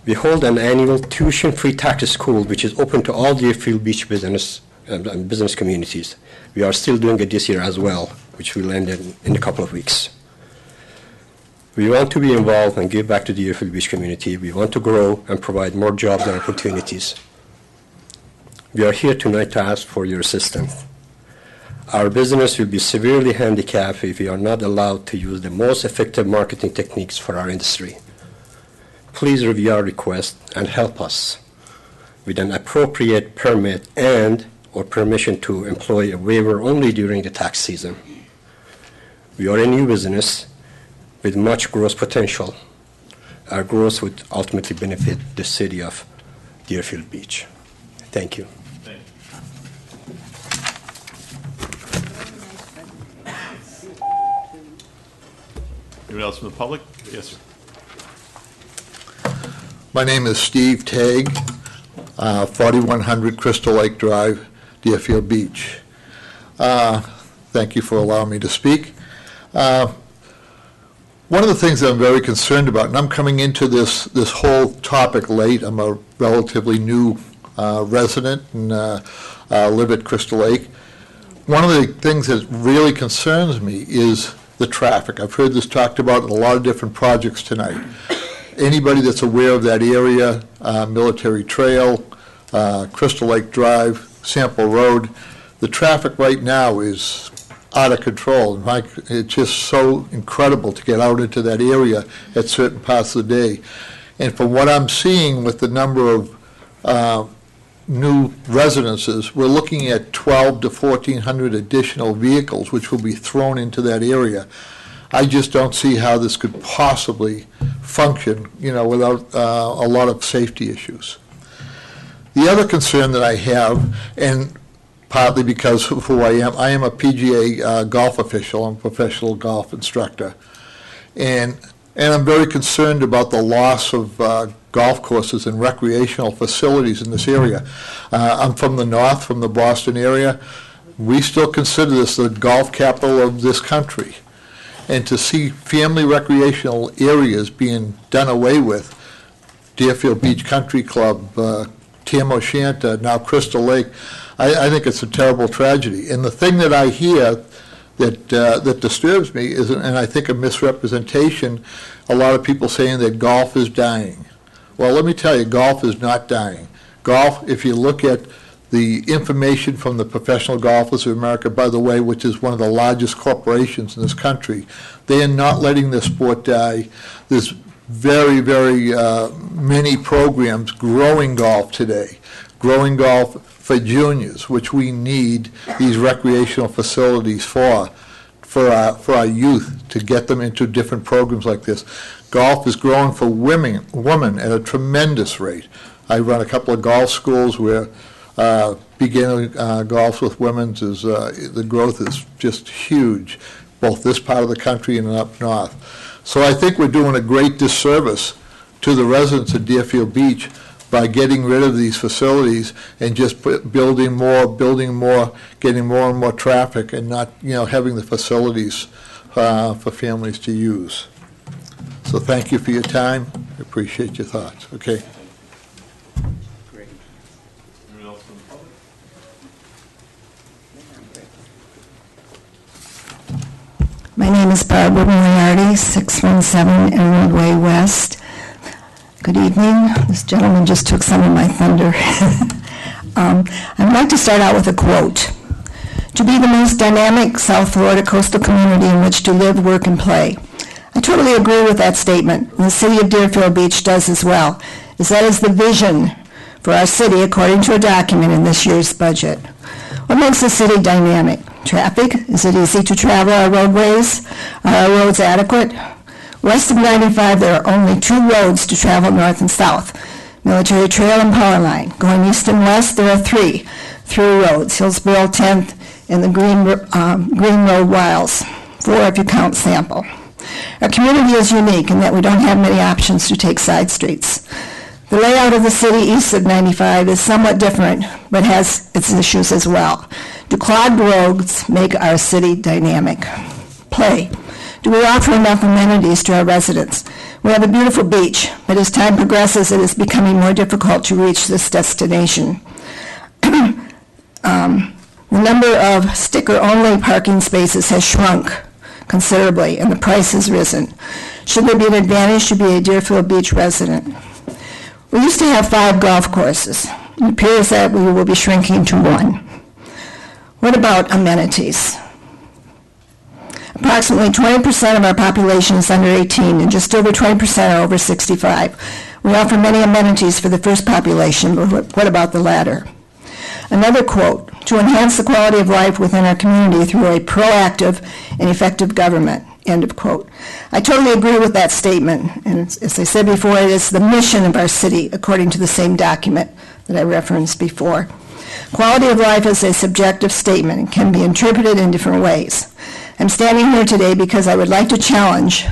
We hold an annual tuition-free tax school, which is open to all Deerfield Beach business communities. We are still doing it this year as well, which will end in a couple of weeks. We want to be involved and give back to the Deerfield Beach community. We want to grow and provide more jobs and opportunities. We are here tonight to ask for your assistance. Our business will be severely handicapped if we are not allowed to use the most effective marketing techniques for our industry. Please review our request and help us with an appropriate permit and or permission to employ a waiver only during the tax season. We are a new business with much growth potential. Our growth would ultimately benefit the city of Deerfield Beach. Thank you. Anyone else from the public? Yes, sir. My name is Steve Tagg, 4100 Crystal Lake Drive, Deerfield Beach. Thank you for allowing me to speak. One of the things that I'm very concerned about, and I'm coming into this whole topic late, I'm a relatively new resident and live at Crystal Lake. One of the things that really concerns me is the traffic. I've heard this talked about in a lot of different projects tonight. Anybody that's aware of that area, Military Trail, Crystal Lake Drive, Sample Road, the traffic right now is out of control. It's just so incredible to get out into that area at certain parts of the day. And from what I'm seeing with the number of new residences, we're looking at 12 to 1,400 additional vehicles which will be thrown into that area. I just don't see how this could possibly function, without a lot of safety issues. The other concern that I have, and partly because of who I am a PGA golf official. I'm a professional golf instructor. And I'm very concerned about the loss of golf courses and recreational facilities in this area. I'm from the north, from the Boston area. We still consider this the golf capital of this country. And to see family recreational areas being done away with, Deerfield Beach Country Club, Tam O'Shanta, now Crystal Lake, I think it's a terrible tragedy. And the thing that I hear that disturbs me is, and I think a misrepresentation, a lot of people saying that golf is dying. Well, let me tell you, golf is not dying. Golf, if you look at the information from the Professional Golfers of America, by the way, which is one of the largest corporations in this country, they are not letting the sport die. There's very, very many programs growing golf today, growing golf for juniors, which we need these recreational facilities for our youth, to get them into different programs like this. Golf is growing for women at a tremendous rate. I run a couple of golf schools where beginner golf with women's is the growth is just huge, both this part of the country and up north. So I think we're doing a great disservice to the residents of Deerfield Beach by getting rid of these facilities and just building more, getting more and more traffic, and not, having the facilities for families to use. So thank you for your time. I appreciate your thoughts. Okay. Anyone else from the public? My name is Barbara Moriarty, 617 Emerald Way West. Good evening. This gentleman just took some of my thunder. I'd like to start out with a quote. To be the most dynamic South Florida coastal community in which to live, work, and play. I totally agree with that statement, and the city of Deerfield Beach does as well, as that is the vision for our city according to a document in this year's budget. What makes the city dynamic? Traffic? Is it easy to travel our roadways? Are our roads adequate? West of 95, there are only 2 roads to travel north and south, Military Trail and Power Line. Going east and west, there are 3 through roads, Hillsborough 10th and the Green Road Wiles, 4 if you count Sample. Our community is unique in that we don't have many options to take side streets. The layout of the city east of 95 is somewhat different, but has its issues as well. Do clogged roads make our city dynamic? Play. Do we offer enough amenities to our residents? We have a beautiful beach, but as time progresses, it is becoming more difficult to reach this destination. The number of sticker-only parking spaces has shrunk considerably, and the price has risen. Should there be an advantage to be a Deerfield Beach resident? We used to have 5 golf courses. It appears that we will be shrinking to 1. What about amenities? Approximately 20% of our population is under 18, and just over 20% are over 65. We offer many amenities for the first population, but what about the latter? Another quote, to enhance the quality of life within our community through a proactive and effective government, end of quote. I totally agree with that statement, and as I said before, it is the mission of our city, according to the same document that I referenced before. Quality of life is a subjective statement and can be interpreted in different ways. I'm standing here today because I would like to challenge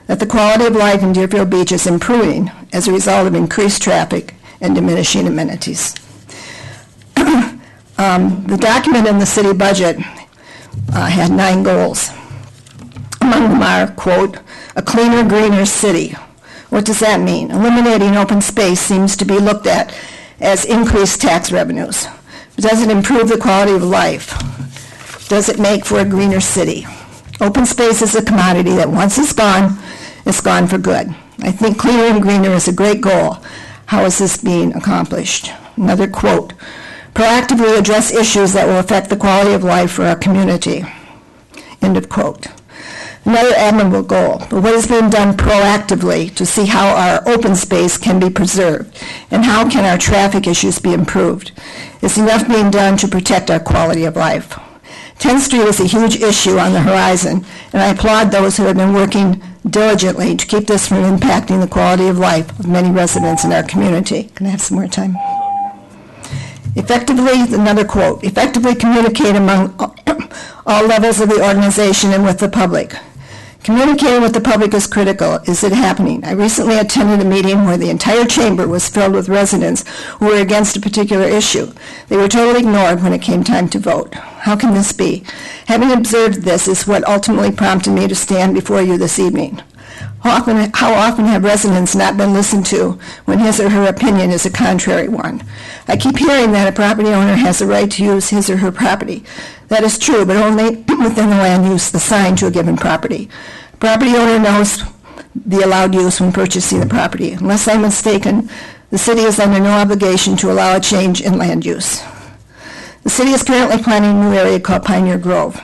that the quality of life in Deerfield Beach is improving as a result of increased traffic and diminishing amenities. The document in the city budget had 9 goals. Among them are, quote, a cleaner, greener city. What does that mean? Eliminating open space seems to be looked at as increased tax revenues. But does it improve the quality of life? Does it make for a greener city? Open space is a commodity that once it's gone for good. I think cleaner and greener is a great goal. How is this being accomplished? Another quote, proactively address issues that will affect the quality of life for our community. End of quote. Another admirable goal, but what is being done proactively to see how our open space can be preserved and how can our traffic issues be improved? Is enough being done to protect our quality of life? 10th Street is a huge issue on the horizon, and I applaud those who have been working diligently to keep this from impacting the quality of life of many residents in our community. Can I have some more time? Effectively, another quote, effectively communicate among all levels of the organization and with the public. Communicating with the public is critical. Is it happening? I recently attended a meeting where the entire chamber was filled with residents who were against a particular issue. They were totally ignored when it came time to vote. How can this be? Having observed this is what ultimately prompted me to stand before you this evening. How often have residents not been listened to when his or her opinion is a contrary one? I keep hearing that a property owner has a right to use his or her property. That is true, but only within the land use assigned to a given property. Property owner knows the allowed use when purchasing the property. Unless I'm mistaken, the city is under no obligation to allow a change in land use. The city is currently planning a new area called Pioneer Grove.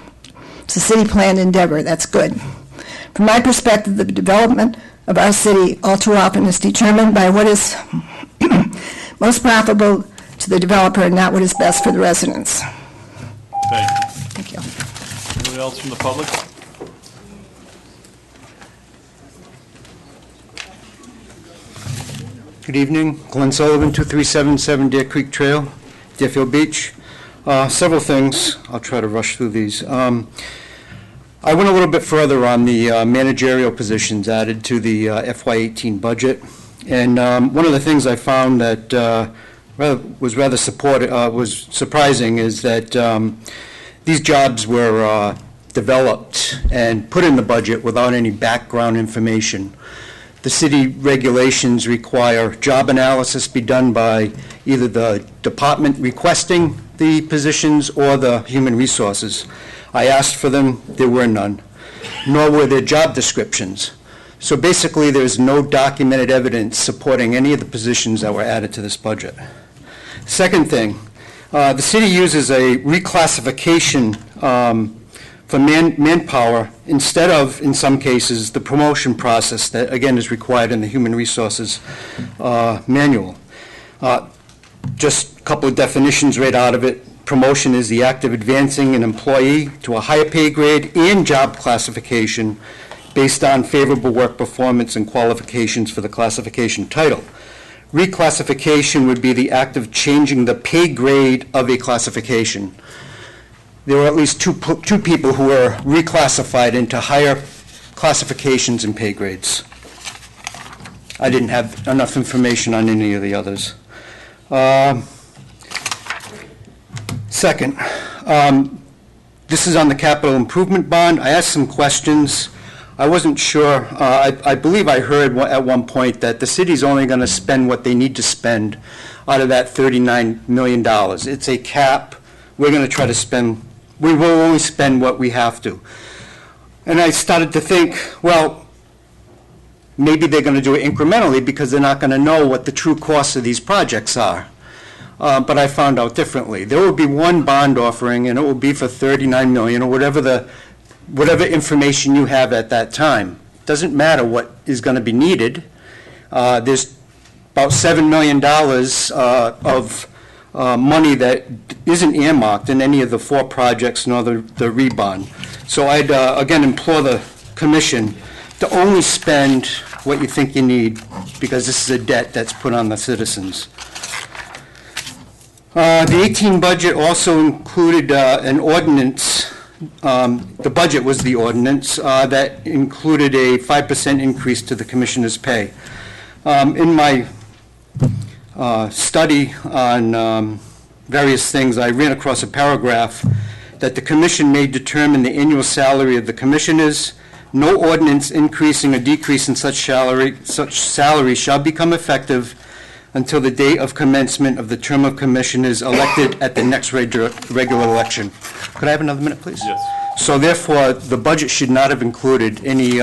It's a city planned endeavor. That's good. From my perspective, the development of our city all too often is determined by what is most profitable to the developer and not what is best for the residents. Thank you. Thank you. Anyone else from the public? Good evening. Glenn Sullivan, 2377 Deer Creek Trail, Deerfield Beach. Several things. I'll try to rush through these. I went a little bit further on the managerial positions added to the FY18 budget. And one of the things I found that was surprising is that these jobs were developed and put in the budget without any background information. The city regulations require job analysis be done by either the department requesting the positions or the human resources. I asked for them, there were none, nor were there job descriptions. So basically, there's no documented evidence supporting any of the positions that were added to this budget. Second thing, the city uses a reclassification for manpower instead of, in some cases, the promotion process that, again, is required in the Human Resources Manual. Just a couple of definitions right out of it. Promotion is the act of advancing an employee to a higher pay grade and job classification based on favorable work performance and qualifications for the classification title. Reclassification would be the act of changing the pay grade of a classification. There were at least two people who were reclassified into higher classifications and pay grades. I didn't have enough information on any of the others. Second, this is on the capital improvement bond. I asked some questions. I wasn't sure. I believe I heard at one point that the city's only going to spend what they need to spend out of that $39 million. It's a cap. We're going to try to spend, we will only spend what we have to. And I started to think, well, maybe they're going to do it incrementally because they're not going to know what the true costs of these projects are. But I found out differently. There will be one bond offering, and it will be for $39 million, or whatever information you have at that time. Doesn't matter what is going to be needed. There's about $7 million of money that isn't earmarked in any of the four projects nor the rebond. So I'd again implore the commission to only spend what you think you need, because this is a debt that's put on the citizens. The 18 budget also included an ordinance. The budget was the ordinance that included a 5% increase to the commissioner's pay. In my study on various things, I ran across a paragraph that the commission may determine the annual salary of the commissioners. No ordinance increasing or decreasing such salary shall become effective until the date of commencement of the term of commissioners elected at the next regular election. Could I have another minute, please? Yes. So therefore, the budget should not have included any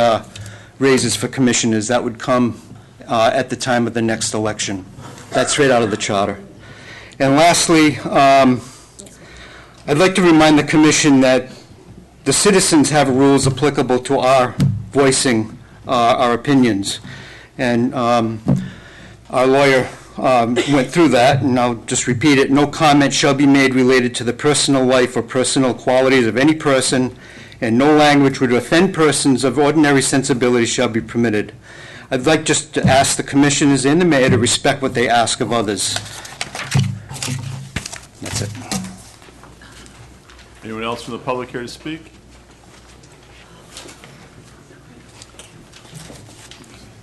raises for commissioners. That would come at the time of the next election. That's right out of the charter. And lastly, I'd like to remind the commission that the citizens have rules applicable to our voicing our opinions. And our lawyer went through that, and I'll just repeat it. No comment shall be made related to the personal life or personal qualities of any person, and no language which would offend persons of ordinary sensibility shall be permitted. I'd like just to ask the commissioners and the mayor to respect what they ask of others. That's it. Anyone else from the public here to speak?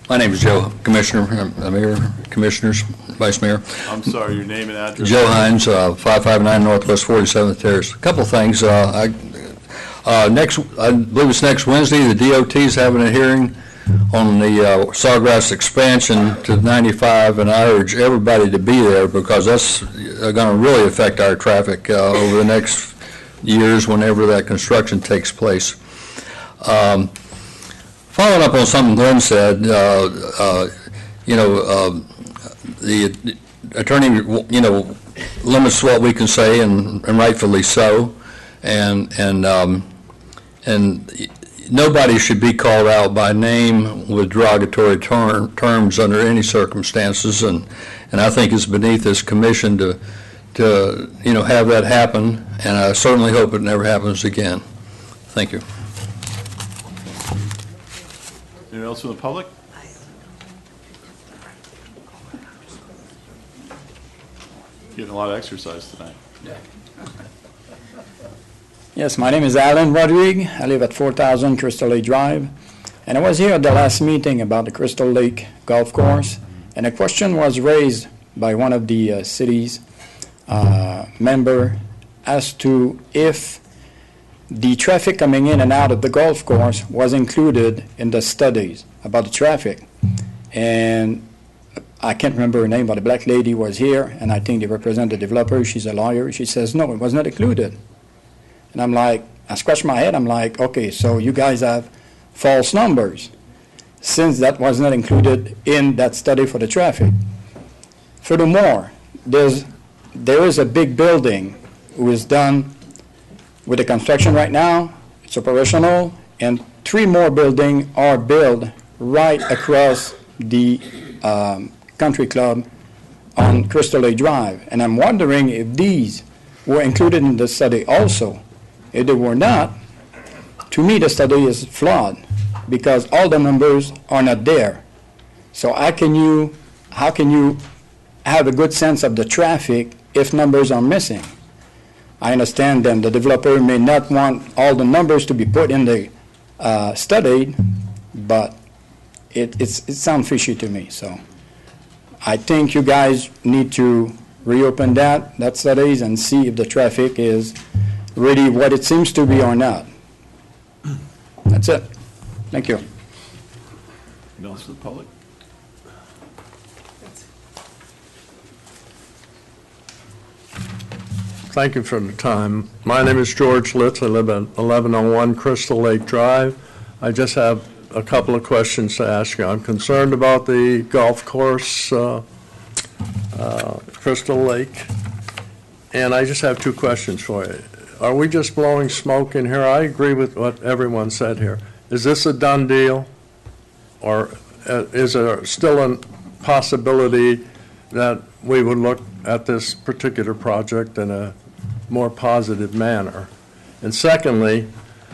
My name is Joe, Commissioner, Mayor, Commissioners, Vice Mayor. I'm sorry, your name and address. Joe Hines, 559 Northwest 47th Terrace. A couple things. I believe it's next Wednesday, the DOT is having a hearing on the Sawgrass expansion to 95, and I urge everybody to be there because that's going to really affect our traffic over the next years whenever that construction takes place. Following up on something Glenn said, the attorney, limits what we can say, and rightfully so, and nobody should be called out by name with derogatory terms under any circumstances, and I think it's beneath this commission to have that happen, and I certainly hope it never happens again. Thank you. Anyone else from the public? Getting a lot of exercise tonight. Yes, my name is Alan Rodrigue. I live at 4000 Crystal Lake Drive. And I was here at the last meeting about the Crystal Lake Golf Course. And a question was raised by one of the city's member as to if the traffic coming in and out of the golf course was included in the studies about the traffic. And I can't remember her name, but a black lady was here, and I think they represent the developer. She's a lawyer. She says, no, it was not included. And I'm like, I scratched my head. I'm like, okay, so you guys have false numbers since that was not included in that study for the traffic. Furthermore, there is a big building who is done with the construction right now. It's operational, and 3 more buildings are built right across the country club on Crystal Lake Drive. And I'm wondering if these were included in the study also. If they were not, to me the study is flawed because all the numbers are not there. So how can you have a good sense of the traffic if numbers are missing? I understand then the developer may not want all the numbers to be put in the study, but it sounds fishy to me. So I think you guys need to reopen that studies and see if the traffic is really what it seems to be or not. That's it. Thank you. Anyone else from the public? Thank you for the time. My name is George Litz. I live at 1101 Crystal Lake Drive. I just have a couple of questions to ask you. I'm concerned about the golf course, Crystal Lake, and I just have 2 questions for you. Are we just blowing smoke in here? I agree with what everyone said here. Is this a done deal, or is there still a possibility that we would look at this particular project in a more positive manner? And secondly,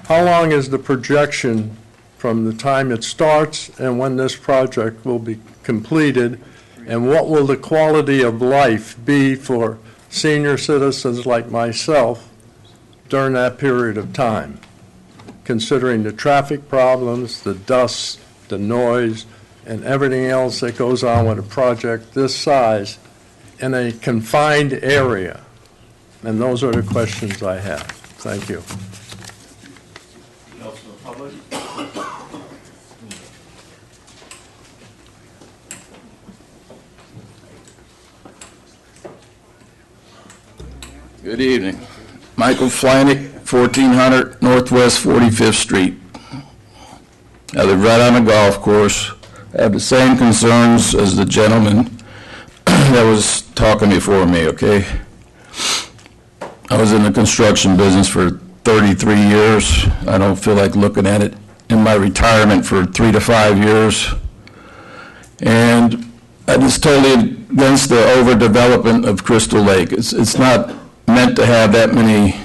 how long is the projection from the time it starts and when this project will be completed, and what will the quality of life be for senior citizens like myself during that period of time, considering the traffic problems, the dust, the noise, and everything else that goes on with a project this size in a confined area? And those are the questions I have. Thank you. Anyone else from the public? Good evening. Michael Flanick, 1400 Northwest 45th Street. I live right on a golf course. I have the same concerns as the gentleman that was talking before me, okay? I was in the construction business for 33 years. I don't feel like looking at it in my retirement for 3 to 5 years. And I just totally against the overdevelopment of Crystal Lake. It's not meant to have that many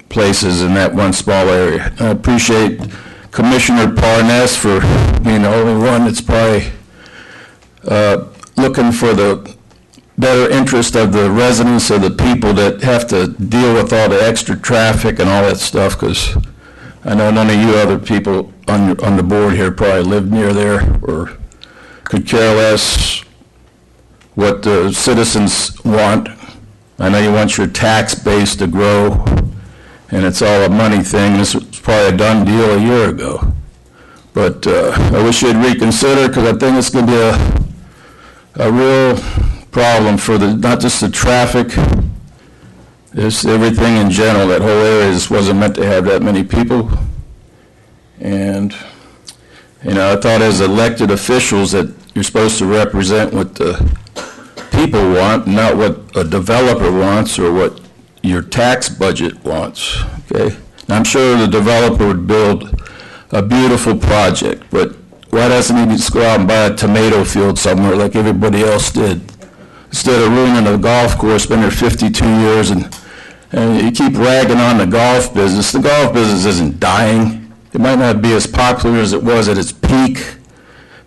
places in that one small area. I appreciate Commissioner Parnas for being the only one that's probably looking for the better interest of the residents, of the people that have to deal with all the extra traffic and all that stuff, because I know none of you other people on the board here probably live near there or could care less what the citizens want. I know you want your tax base to grow, and it's all a money thing. This was probably a done deal a year ago. But I wish you'd reconsider, because I think it's going to be a real problem for not just the traffic, it's everything in general. That whole area just wasn't meant to have that many people. And, I thought as elected officials that you're supposed to represent what the people want, not what a developer wants or what your tax budget wants, okay? And I'm sure the developer would build a beautiful project, but why doesn't he just go out and buy a tomato field somewhere like everybody else did? Instead of ruining a golf course, been there 52 years, and you keep ragging on the golf business. The golf business isn't dying. It might not be as popular as it was at its peak.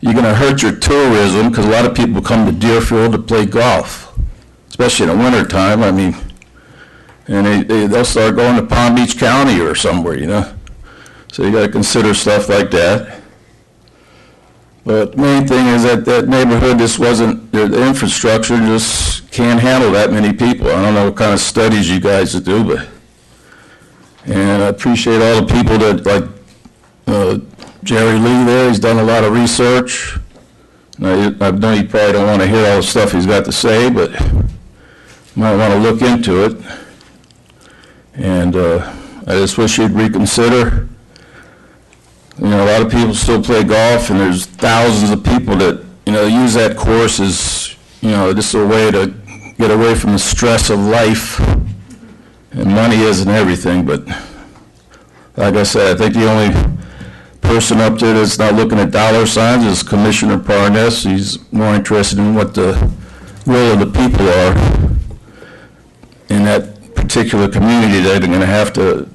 You're going to hurt your tourism, because a lot of people come to Deerfield to play golf, especially in the wintertime. I mean, and they'll start going to Palm Beach County or somewhere, So you got to consider stuff like that. But the main thing is that neighborhood just wasn't, the infrastructure just can't handle that many people. I don't know what kind of studies you guys do, but, and I appreciate all the people that, like Jerry Lee there, he's done a lot of research. I know you probably don't want to hear all the stuff he's got to say, but you might want to look into it. And I just wish you'd reconsider. A lot of people still play golf, and there's thousands of people that, use that course as, just a way to get away from the stress of life. And money isn't everything, but like I said, I think the only person up there that's not looking at dollar signs is Commissioner Parnes. He's more interested in what the will of the people are in that particular community that are going to have to,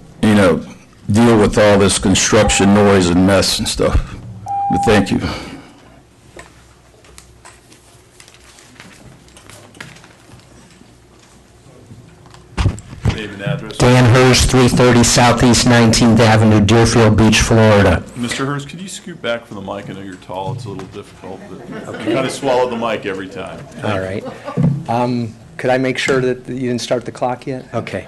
deal with all this construction noise and mess and stuff. But thank you. Name and address. Dan Hurst, 330 Southeast 19th Avenue, Deerfield Beach, Florida. Mr. Hurst, could you scoot back from the mic? I know you're tall, it's a little difficult, but you kind of swallow the mic every time. All right. Could I make sure that you didn't start the clock yet? Okay.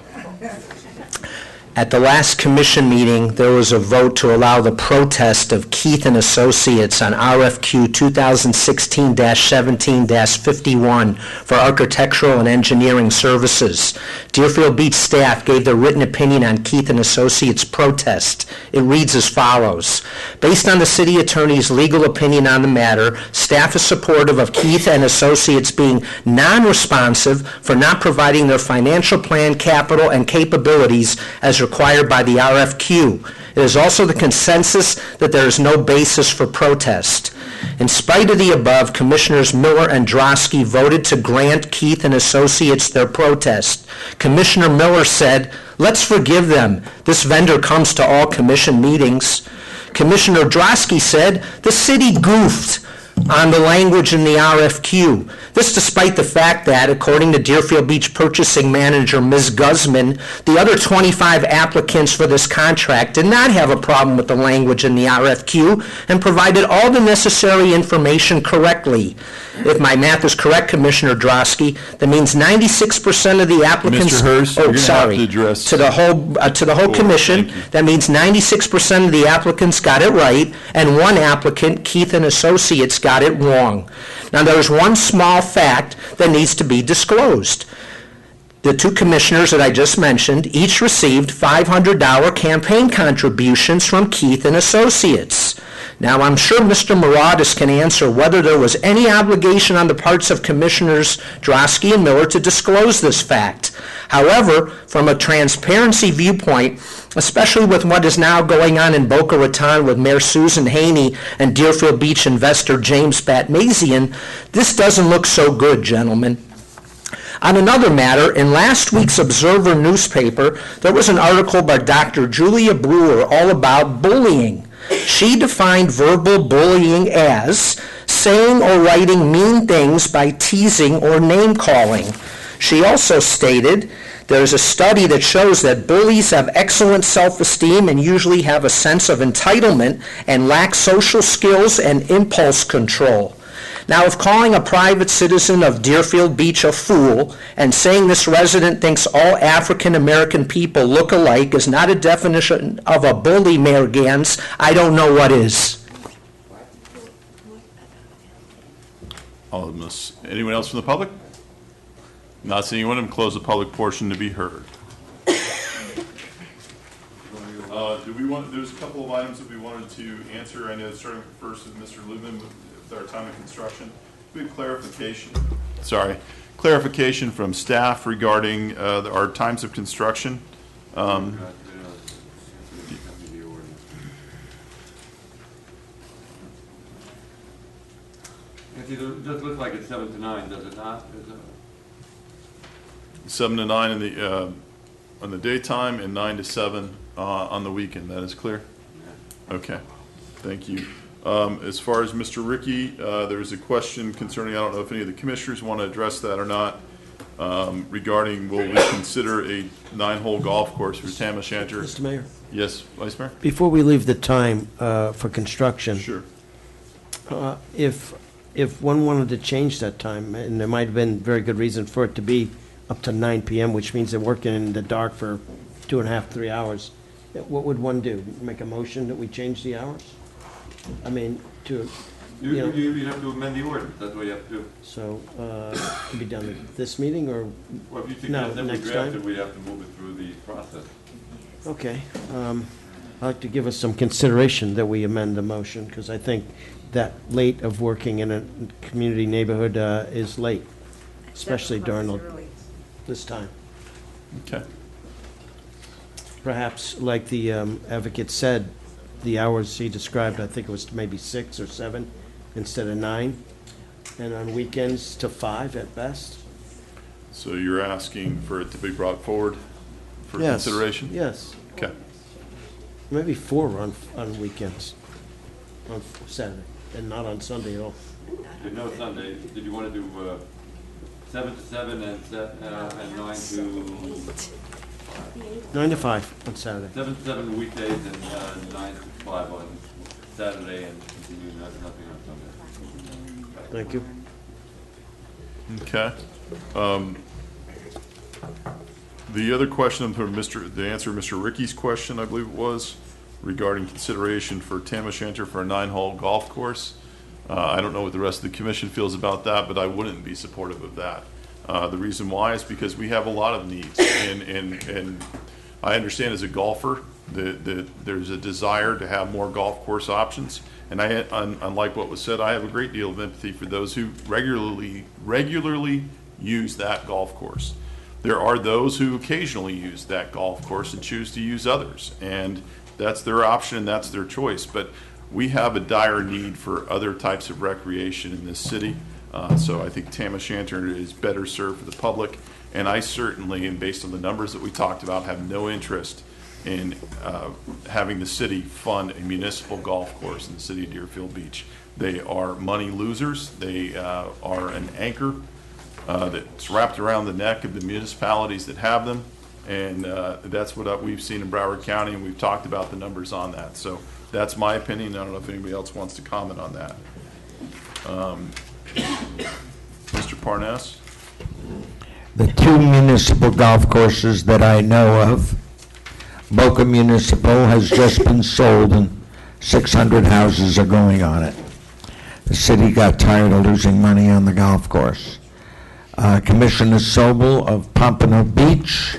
At the last commission meeting, there was a vote to allow the protest of Keith and Associates on RFQ 2016-17-51 for architectural and engineering services. Deerfield Beach staff gave their written opinion on Keith and Associates' protest. It reads as follows. Based on the city attorney's legal opinion on the matter, staff is supportive of Keith and Associates being non-responsive for not providing their financial plan, capital, and capabilities as required by the RFQ. It is also the consensus that there is no basis for protest. In spite of the above, Commissioners Miller and Drosky voted to grant Keith and Associates their protest. Commissioner Miller said, "Let's forgive them. This vendor comes to all commission meetings." Commissioner Drosky said, "The city goofed on the language in the RFQ. This despite the fact that, according to Deerfield Beach purchasing manager Ms. Guzman, the other 25 applicants for this contract did not have a problem with the language in the RFQ and provided all the necessary information correctly. If my math is correct, Commissioner Drosky, that means 96% of the applicants... Mr. Hurst, you're going to have to address... To the whole commission, that means 96% of the applicants got it right, and one applicant, Keith and Associates, got it wrong. Now, there's one small fact that needs to be disclosed. The two commissioners that I just mentioned each received $500 campaign contributions from Keith and Associates. Now, I'm sure Mr. Muratis can answer whether there was any obligation on the parts of Commissioners Drosky and Miller to disclose this fact. However, from a transparency viewpoint, especially with what is now going on in Boca Raton with Mayor Susan Haney and Deerfield Beach investor James Batmazian, this doesn't look so good, gentlemen. On another matter, in last week's Observer newspaper, there was an article by Dr. Julia Brewer all about bullying. She defined verbal bullying as saying or writing mean things by teasing or name-calling. She also stated, there's a study that shows that bullies have excellent self-esteem and usually have a sense of entitlement and lack social skills and impulse control. Now, if calling a private citizen of Deerfield Beach a fool and saying this resident thinks all African-American people look alike is not a definition of a bully, Mayor Gans, I don't know what is. Anyone else from the public? Not seeing anyone, I'm close the public portion to be heard. There's a couple of items that we wanted to answer. I know starting first with Mr. Lubin with our time of construction. Big clarification from staff regarding our times of construction. It does look like it's 7 to 9, does it not? 7 to 9 in the on the daytime and 9 to 7 on the weekend. That is clear? Okay, thank you. As far as Mr. Ricky, there was a question concerning, I don't know if any of the commissioners want to address that or not, regarding will we consider a 9-hole golf course for Tam O'Shanter? Mr. Mayor? Yes, Vice Mayor? Before we leave the time for construction. Sure. If one wanted to change that time, and there might have been very good reason for it to be up to 9 p.m., which means they're working in the dark for 2.5, 3 hours, what would one do? Make a motion that we change the hours? I mean, to, you know. You have to amend the ordinance, that's what you have to do. So, to be done at this meeting, or Well, if you no, suggest that we next draft time? it, we have to move it through the process. Okay. I'd like to give us some consideration that we amend the motion, because I think that late of working in a community neighborhood is late, especially during this time. Okay. Perhaps, like the advocate said, the hours he described, I think it was maybe 6 or 7 instead of 9, and on weekends to 5 at best. So you're asking for it to be brought forward for Yes. consideration? Yes. Okay. Maybe 4 on weekends, on Saturday, and not on Sunday at all. There's no Sunday. Did you want to do 7 to 7 and 9 to... 9 to 5 on Saturday. 7 to 7 weekdays and 9 to 5 on Saturday and continue nothing on Sunday. Thank you. Okay. The other question from the answer to Mr. Ricky's question, I believe it was, regarding consideration for Tam O'Shanter for a 9-hole golf course. I don't know what the rest of the commission feels about that, but I wouldn't be supportive of that. The reason why is because we have a lot of needs, and I understand as a golfer that there's a desire to have more golf course options. And unlike what was said, I have a great deal of empathy for those who regularly use that golf course. There are those who occasionally use that golf course and choose to use others, and that's their option and that's their choice. But we have a dire need for other types of recreation in this city, so I think Tam O'Shanter is better served for the public. And I certainly, and based on the numbers that we talked about, have no interest in having the city fund a municipal golf course in the city of Deerfield Beach. They are money losers. They are an anchor that's wrapped around the neck of the municipalities that have them, and that's what we've seen in Broward County, and we've talked about the numbers on that. So that's my opinion. I don't know if anybody else wants to comment on that. Mr. Parnas? The 2 municipal golf courses that I know of, Boca Municipal has just been sold and 600 houses are going on it. The city got tired of losing money on the golf course. Commissioner Sobel of Pompano Beach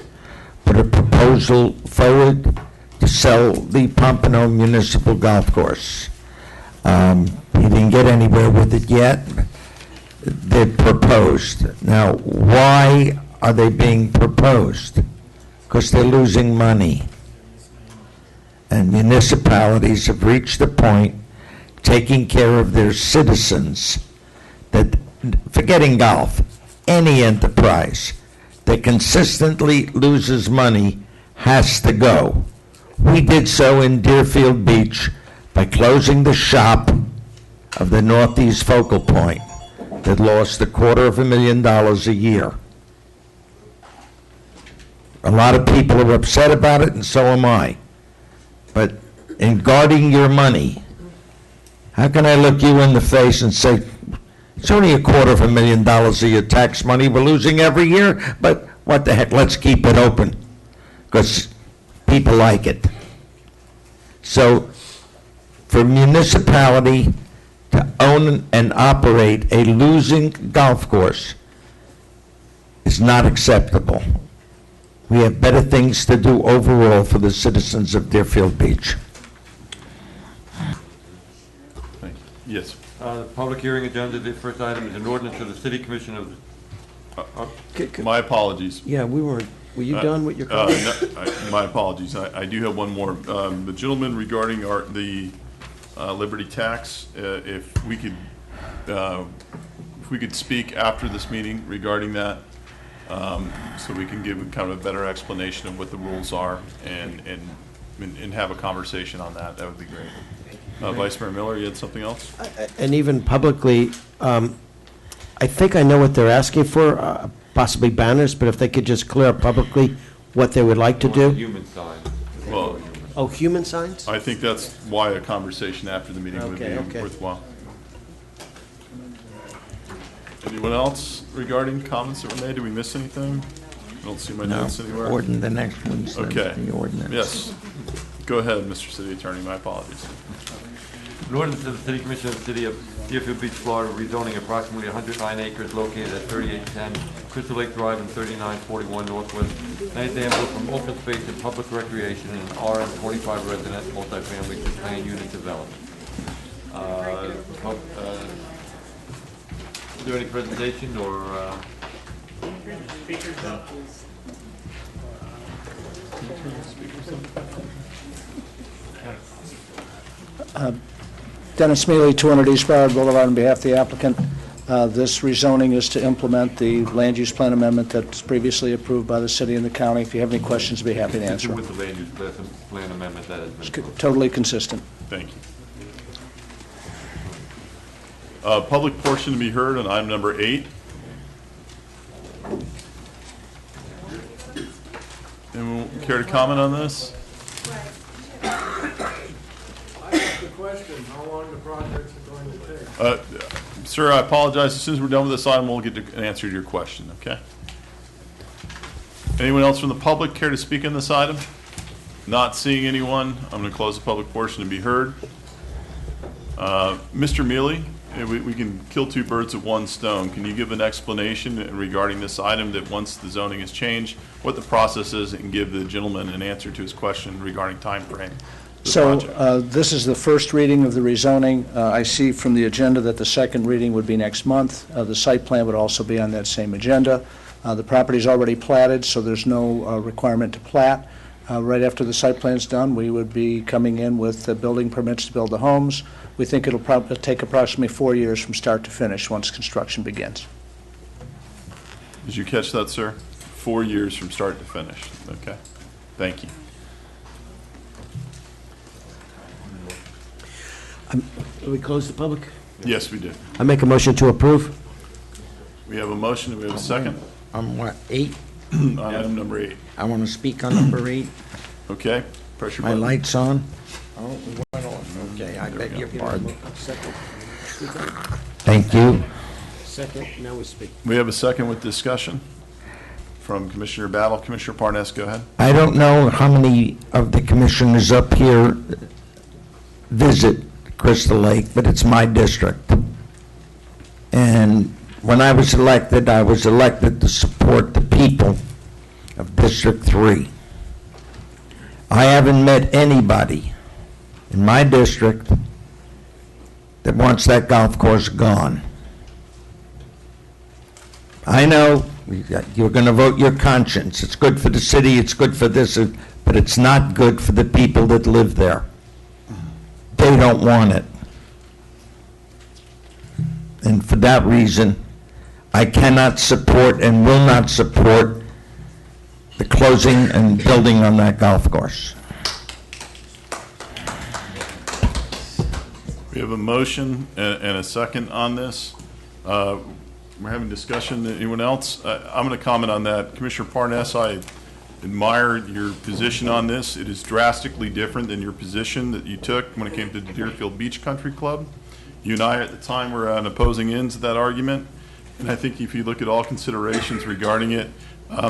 put a proposal forward to sell the Pompano Municipal Golf Course. He didn't get anywhere with it yet. They proposed. Now, why are they being proposed? Because they're losing money. And municipalities have reached the point, taking care of their citizens, that, forgetting golf, any enterprise that consistently loses money has to go. We did so in Deerfield Beach by closing the shop of the Northeast Focal Point that lost $250,000 a year. A lot of people are upset about it, and so am I. But in guarding your money, how can I look you in the face and say, It's only $250,000 of your tax money we're losing every year, but what the heck, let's keep it open, because people like it. So, for a municipality to own and operate a losing golf course is not acceptable. We have better things to do overall for the citizens of Deerfield Beach. Thank you. Yes. The public hearing agenda, the first item is an ordinance of the City Commission of, My apologies. Yeah, were you done with your comments? My apologies. I do have one more. The gentleman regarding the Liberty tax, if we could speak after this meeting regarding that, so we can give kind of a better explanation of what the rules are and have a conversation on that. That would be great. Vice Mayor Miller, you had something else? And even publicly, I think I know what they're asking for, possibly banners, but if they could just clear up publicly what they would like to do. human signs. Well, Oh, human signs? I think that's why a conversation after the meeting would be Okay. worthwhile. Anyone else regarding comments that were made? Did we miss anything? I don't see my notes anywhere. The next one says Okay. the ordinance. Yes. Go ahead, Mr. City Attorney. My apologies. An ordinance of the City Commission of the City of Deerfield Beach, Florida, rezoning approximately 109 acres located at 3810 Crystal Lake Drive and 3941 Northwest 9th Avenue from open space to public recreation in an RM 25 resident multifamily to plan unit development. Is there any presentation or? Dennis Mealy, 200 East Broward Boulevard, on behalf of the applicant. This rezoning is to implement the land use plan amendment that's previously approved by the city and the county. If you have any questions, I'd be happy to answer them. With the land use plan amendment that has been approved. Totally consistent. Thank you. Public portion to be heard on item number 8. Anyone care to comment on this? I asked the question, how long the projects are going to take? Sir, I apologize. As soon as we're done with this item, we'll get to an answer to your question, okay? Anyone else from the public care to speak on this item? Not seeing anyone, I'm going to close the public portion to be heard. Mr. Mealy, we can kill two birds with one stone. Can you give an explanation regarding this item, that once the zoning is changed, what the process is, and give the gentleman an answer to his question regarding time frame? So this is the first reading of the rezoning. I see from the agenda that the second reading would be next month. The site plan would also be on that same agenda. The property's already platted, so there's no requirement to plat. Right after the site plan's done, we would be coming in with the building permits to build the homes. We think it'll probably take approximately 4 years from start to finish once construction begins. Did you catch that, sir? 4 years from start to finish. Okay. Thank you. Do we close the public? Yes, we did. I make a motion to approve. We have a motion. Do we have a second? On what, 8? On item number 8. I want to speak on number 8. Okay. Pressure My button. light's on? Oh, it went on. Okay, I beg your pardon. Thank you. Second, now we speak. We have a second with discussion from Commissioner Battle. Commissioner Parnas, go ahead. I don't know how many of the commissioners up here visit Crystal Lake, but it's my district. And when I was elected to support the people of District 3. I haven't met anybody in my district that wants that golf course gone. I know you're going to vote your conscience. It's good for the city, it's good for this, but it's not good for the people that live there. They don't want it. And for that reason, I cannot support and will not support the closing and building on that golf course. We have a motion and a second on this. We're having discussion. Anyone else? I'm going to comment on that. Commissioner Parnas, I admire your position on this. It is drastically different than your position that you took when it came to the Deerfield Beach Country Club. You and I at the time were on opposing ends of that argument, and I think if you look at all considerations regarding it,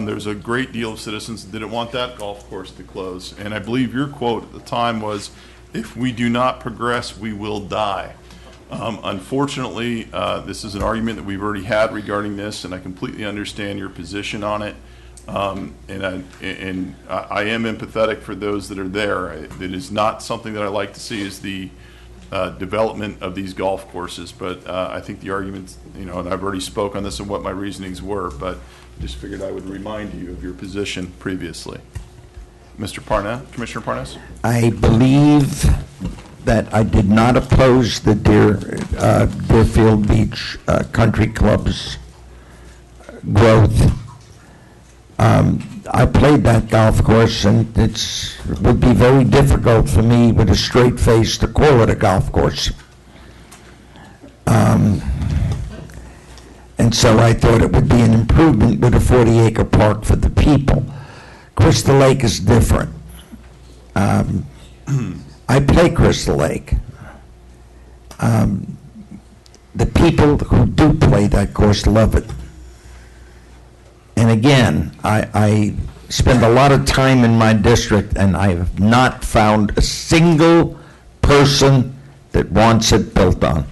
there's a great deal of citizens that didn't want that golf course to close. And I believe your quote at the time was, "If we do not progress, we will die." Unfortunately, this is an argument that we've already had regarding this, and I completely understand your position on it. And I am empathetic for those that are there. It is not something that I like to see is the development of these golf courses, but I think the arguments, and I've already spoke on this and what my reasonings were, but just figured I would remind you of your position previously. Mr. Parnas, Commissioner Parnas? I believe that I did not oppose the Deerfield Beach Country Club's growth. I played that golf course, and it would be very difficult for me with a straight face to call it a golf course. And so I thought it would be an improvement with a 40-acre park for the people. Crystal Lake is different. I play Crystal Lake. The people who do play that course love it. And again, I spend a lot of time in my district, and I have not found a single person that wants it built on.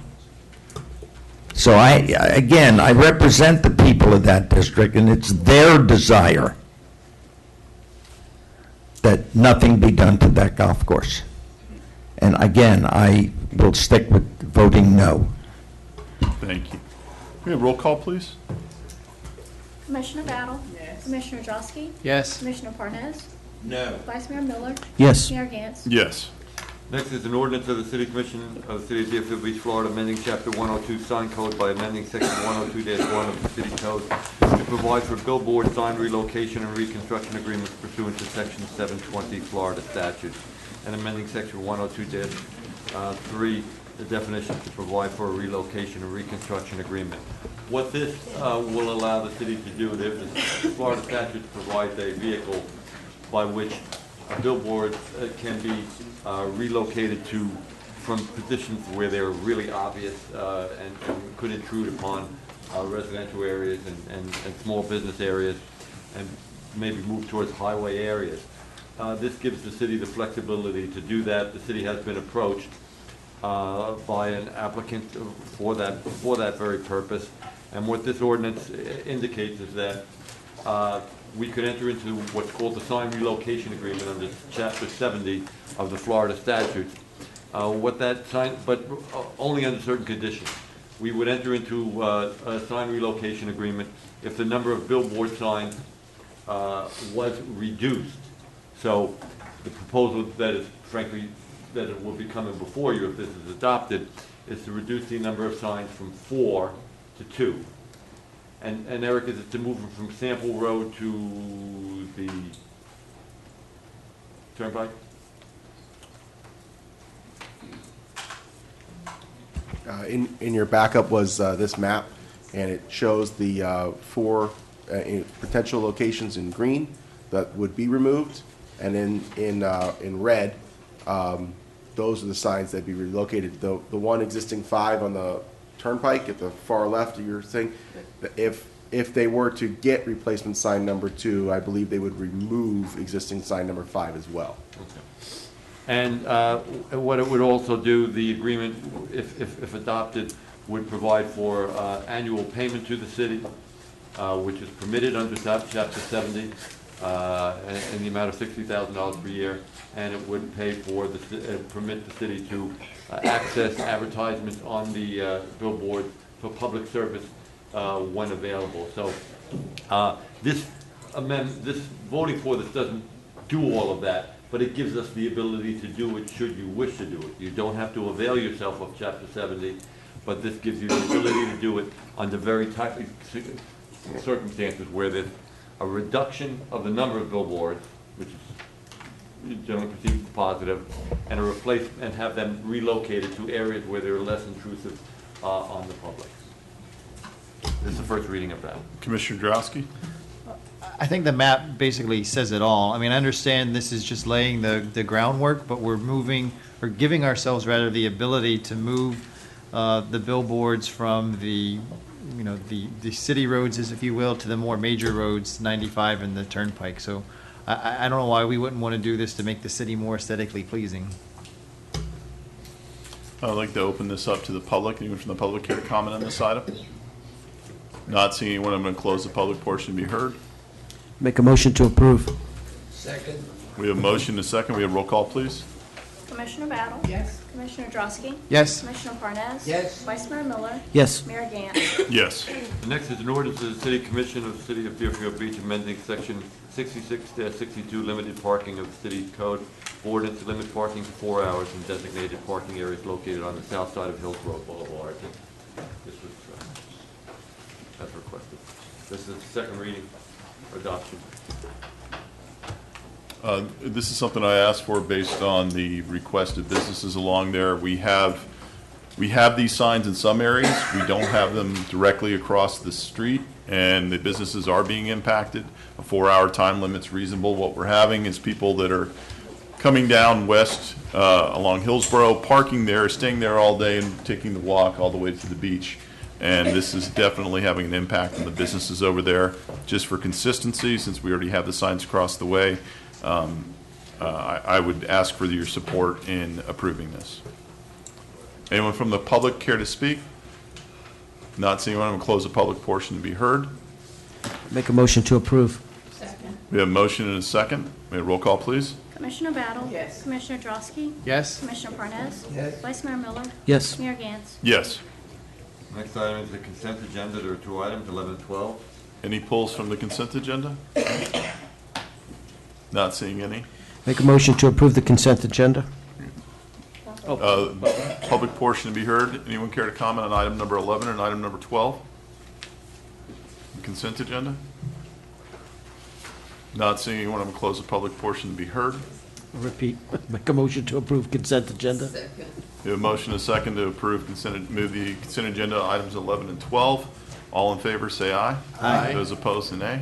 So I represent the people of that district, and it's their desire that nothing be done to that golf course. And again, I will stick with voting no. Thank you. We have roll call, please. Commissioner Battle? Yes. Commissioner Drosky? Yes. Commissioner Parnas? No. Vice Mayor Miller? Yes. Mayor Gantz? Yes. Next is an ordinance of the City Commission of the City of Deerfield Beach, Florida, amending Chapter 102 Sign Code by amending Section 102-1 of the City Code to provide for billboard sign relocation and reconstruction agreements pursuant to Section 720 Florida statutes, and amending Section 102-3, the definition to provide for a relocation and reconstruction agreement. What this will allow the city to do, the Florida statute provides a vehicle by which billboards can be relocated from positions where they're really obvious and could intrude upon residential areas and small business areas, and maybe move towards highway areas. This gives the city the flexibility to do that. The city has been approached by an applicant for that very purpose. And what this ordinance indicates is that we could enter into what's called the sign relocation agreement under Chapter 70 of the Florida statutes. But only under certain conditions. We would enter into a sign relocation agreement if the number of billboard signs was reduced. So the proposal that is, frankly, that it will be coming before you if this is adopted, is to reduce the number of signs from 4 to 2. And Eric, is it to move them from Sample Road to the Turnpike? In your backup was this map, and it shows the 4 potential locations in green that would be removed, and in red, those are the signs that'd be relocated. The one existing 5 on the Turnpike at the far left, you're saying, if they were to get replacement sign number 2, I believe they would remove existing sign number 5 as well. Okay. And what it would also do, the agreement, if adopted, would provide for annual payment to the city, which is permitted under Chapter 70, in the amount of $60,000 per year, and it would pay for permit the city to access advertisements on the billboard for public service when available. So this voting for this doesn't do all of that, but it gives us the ability to do it should you wish to do it. You don't have to avail yourself of Chapter 70, but this gives you the ability to do it under very tightly circumstances where there's a reduction of the number of billboards, which is generally perceived as positive, and and have them relocated to areas where they're less intrusive on the public. This is the first reading of that. Commissioner Drosky? I think the map basically says it all. I mean, I understand this is just laying the groundwork, but we're giving ourselves rather the ability to move the billboards from the city roads, as if you will, to the more major roads, 95 and the Turnpike. So I don't know why we wouldn't want to do this to make the city more aesthetically pleasing. I'd like to open this up to the public. Anyone from the public care to comment on this item? Not seeing anyone, I'm going to close the public portion to be heard. Make a motion to approve. Second. We have a motion and a second. We have roll call, please. Commissioner Battle? Yes. Commissioner Drosky? Yes. Commissioner Parnas? Yes. Vice Mayor Miller? Yes. Mayor Gantz? Yes. The next is an ordinance of the City Commission of the City of Deerfield Beach amending Section 66-62 limited parking of the city code ordinance to limit parking to 4 hours in designated parking areas located on the south side of Hillsborough Boulevard. This was, as requested. This is the second reading for adoption. This is something I asked for based on the requested businesses along there. We have these signs in some areas. We don't have them directly across the street, and the businesses are being impacted. A 4-hour time limit's reasonable. What we're having is people that are coming down west along Hillsborough, parking there, staying there all day, and taking the walk all the way to the beach. And this is definitely having an impact on the businesses over there. Just for consistency, since we already have the signs across the way, I would ask for your support in approving this. Anyone from the public care to speak? Not seeing anyone, I'm going to close the public portion to be heard. Make a motion to approve. Second. We have a motion and a second. May I roll call, please? Commissioner Battle? Yes. Commissioner Drosky? Yes. Commissioner Parnas? Yes. Vice Mayor Miller? Yes. Mayor Gantz? Yes. Next item is the consent agenda. There are 2 items, 11 and 12. Any pulls from the consent agenda? Not seeing any. Make a motion to approve the consent agenda. Public portion to be heard. Anyone care to comment on item number 11 and item number 12? The consent agenda? Not seeing anyone, I'm going to close the public portion to be heard. Repeat. Make a motion to approve consent agenda. We have a motion and a second to approve move the consent agenda items 11 and 12. All in favor, say aye. Aye. Those opposed, say nay.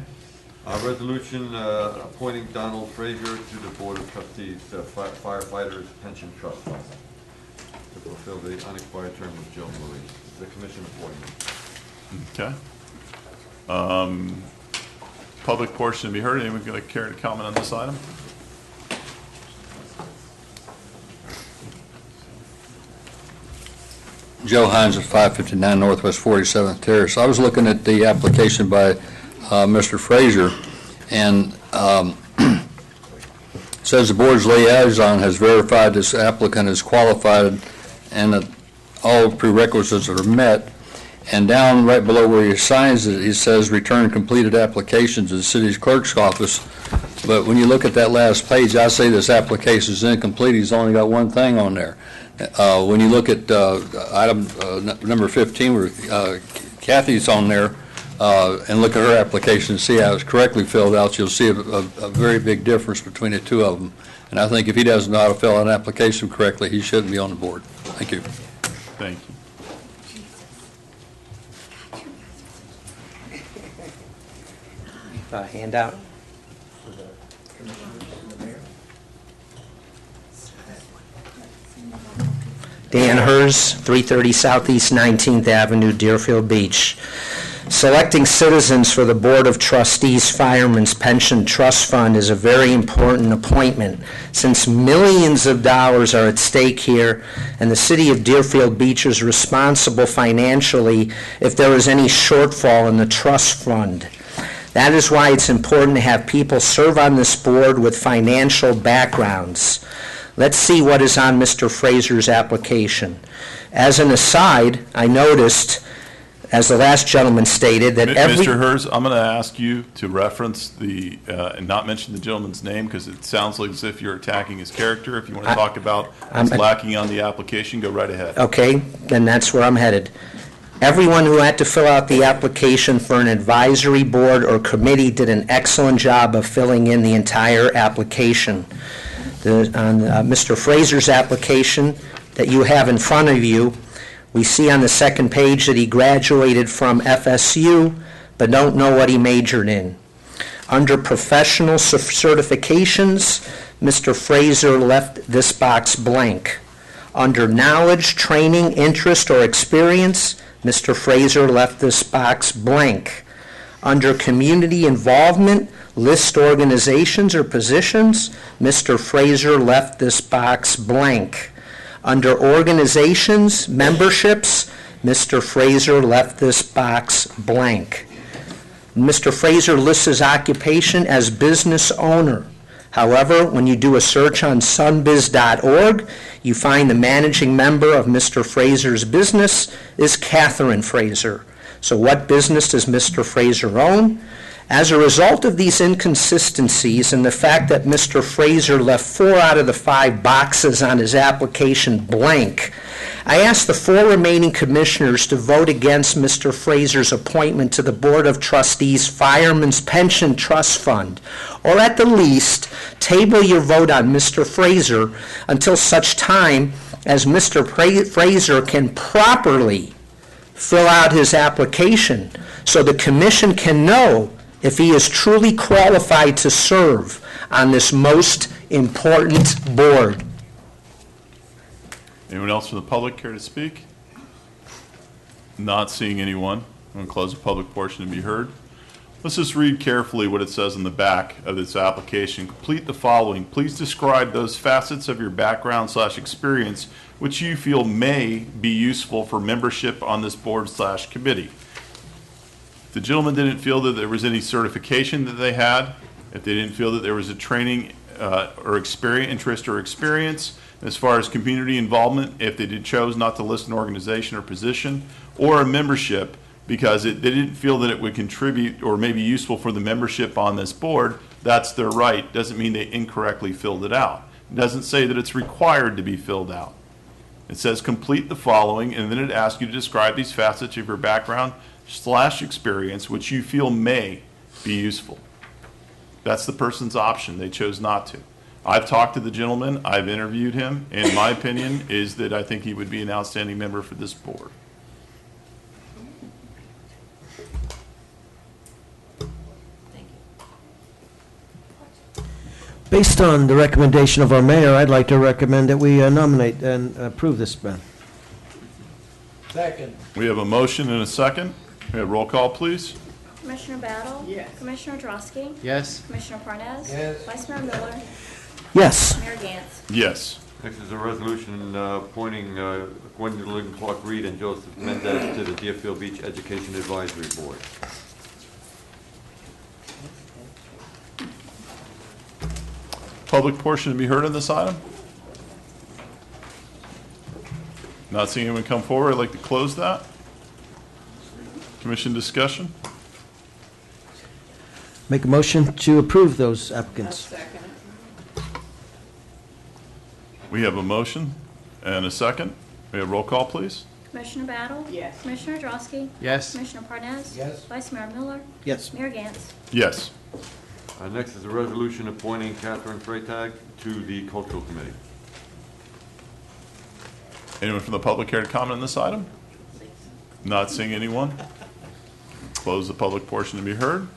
Resolution appointing Donald Frazier to the Board of Trustees, Firefighters Pension Trust Fund, to fulfill the unexpired term of Joe Marie. The commission appointment. Okay. Public portion to be heard. Anyone going to care to comment on this item? Joe Hines at 559 Northwest 47th Terrace. I was looking at the application by Mr. Frazier, and it says the board's liaison has verified this applicant is qualified and that all prerequisites are met. And down right below where he signs it, he says return completed applications to the city's clerk's office. But when you look at that last page, I say this application is incomplete. He's only got one thing on there. When you look at item number 15, where Kathy's on there, and look at her application and see how it's correctly filled out, you'll see a very big difference between the two of them. And I think if he doesn't know how to fill out an application correctly, he shouldn't be on the board. Thank you. Thank you. Handout. Dan Hers, 330 Southeast 19th Avenue, Deerfield Beach. Selecting citizens for the Board of Trustees Firemen's Pension Trust Fund is a very important appointment since millions of dollars are at stake here and the city of Deerfield Beach is responsible financially if there is any shortfall in the trust fund. That is why it's important to have people serve on this board with financial backgrounds. Let's see what is on Mr. Frazier's application. As an aside, I noticed, as the last gentleman stated, that Mr. Hers, I'm going to ask you to reference and not mention the gentleman's name because it sounds like as if you're attacking his character. If you want to talk about what's lacking on the application, go right ahead. Okay, then that's where I'm headed. Everyone who had to fill out the application for an advisory board or committee did an excellent job of filling in the entire application. On Mr. Frazier's application that you have in front of you, we see on the second page that he graduated from FSU, but don't know what he majored in. Under professional certifications, Mr. Frazier left this box blank. Under knowledge, training, interest, or experience, Mr. Fraser left this box blank. Under community involvement, list organizations or positions, Mr. Fraser left this box blank. Under organizations, memberships, Mr. Fraser left this box blank. Mr. Fraser lists his occupation as business owner. However, when you do a search on sunbiz.org, you find the managing member of Mr. Fraser's business is Catherine Fraser. So what business does Mr. Fraser own? As a result of these inconsistencies and the fact that Mr. Fraser left 4 out of the 5 boxes on his application blank, I asked the 4 remaining commissioners to vote against Mr. Fraser's appointment to the Board of Trustees Fireman's Pension Trust Fund, or at the least, table your vote on Mr. Fraser until such time as Mr. Fraser can properly fill out his application so the commission can know if he is truly qualified to serve on this most important board. Anyone else from the public care to speak? Not seeing anyone. I'm going to close the public portion to be heard. Let's just read carefully what it says in the back of this application. Complete the following. Please describe those facets of your background/experience which you feel may be useful for membership on this board/committee. If the gentleman didn't feel that there was any certification that they had, if they didn't feel that there was a training or interest or experience as far as community involvement, if they chose not to list an organization or position or a membership because they didn't feel that it would contribute or may be useful for the membership on this board, that's their right. Doesn't mean they incorrectly filled it out. It doesn't say that it's required to be filled out. It says complete the following, and then it asks you to describe these facets of your background/experience which you feel may be useful. That's the person's option. They chose not to. I've talked to the gentleman. I've interviewed him, and my opinion is that I think he would be an outstanding member for this board. Based on the recommendation of our mayor, I'd like to recommend that we nominate and approve this man. Second. We have a motion and a second. We have roll call, please. Commissioner Battle? Yes. Commissioner Drosky? Yes. Commissioner Parnas? Yes. Vice Mayor Miller? Yes. Mayor Gantz? Yes. Next is a resolution appointing Gwendolyn Clark Reed and Joseph Mendez to the Deerfield Beach Education Advisory Board. Public portion to be heard on this item? Not seeing anyone come forward, I'd like to close that. Commission discussion? Make a motion to approve those applicants. We have a motion and a second. We have roll call, please. Commissioner Battle? Yes. Commissioner Drosky? Yes. Commissioner Parnas? Yes. Vice Mayor Miller? Yes. Mayor Gantz? Yes. Next is a resolution appointing Catherine Freitag to the Cultural Committee. Anyone from the public care to comment on this item? Not seeing anyone. Close the public portion to be heard.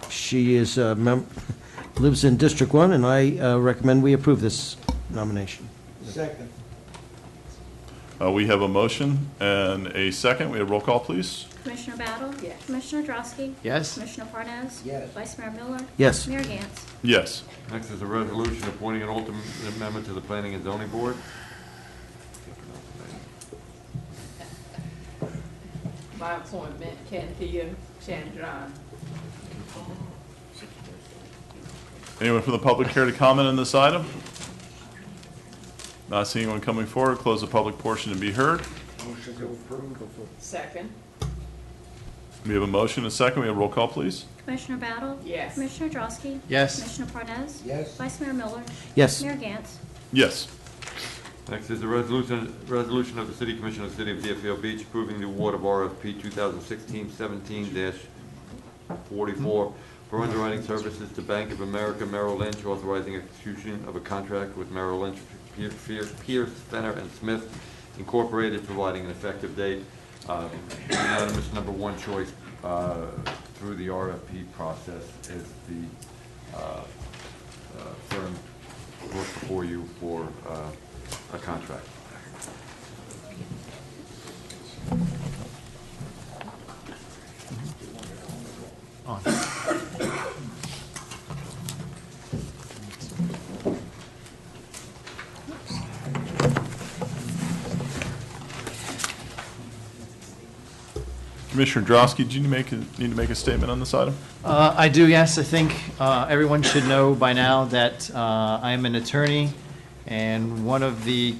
She is lives in District 1, and I recommend we approve this nomination. Second. We have a motion and a second. We have roll call, please. Commissioner Battle? Yes. Commissioner Drosky? Yes. Commissioner Parnas? Yes. Vice Mayor Miller? Yes. Mayor Gantz? Yes. Next is a resolution appointing an alternate member to the Planning and Zoning Board. By appointment, Cynthia Chandron. Anyone from the public care to comment on this item? Not seeing anyone coming forward. Close the public portion to be heard. Motion to approve. Second. We have a motion and a second. We have roll call, please. Commissioner Battle? Yes. Commissioner Drosky? Yes. Commissioner Parnas? Yes. Vice Mayor Miller? Yes. Mayor Gantz? Yes. Next is a resolution of the City Commission of the City of Deerfield Beach approving the award of RFP 2016-17-44 for underwriting services to Bank of America Merrill Lynch, authorizing execution of a contract with Merrill Lynch, Pierce, Fenner, and Smith Incorporated, providing an effective date. Unanimous number one choice through the RFP process is the firm brought before you for a contract. Commissioner Drosky, do you need to make a statement on this item? I do, yes. I think everyone should know by now that I am an attorney, and one of the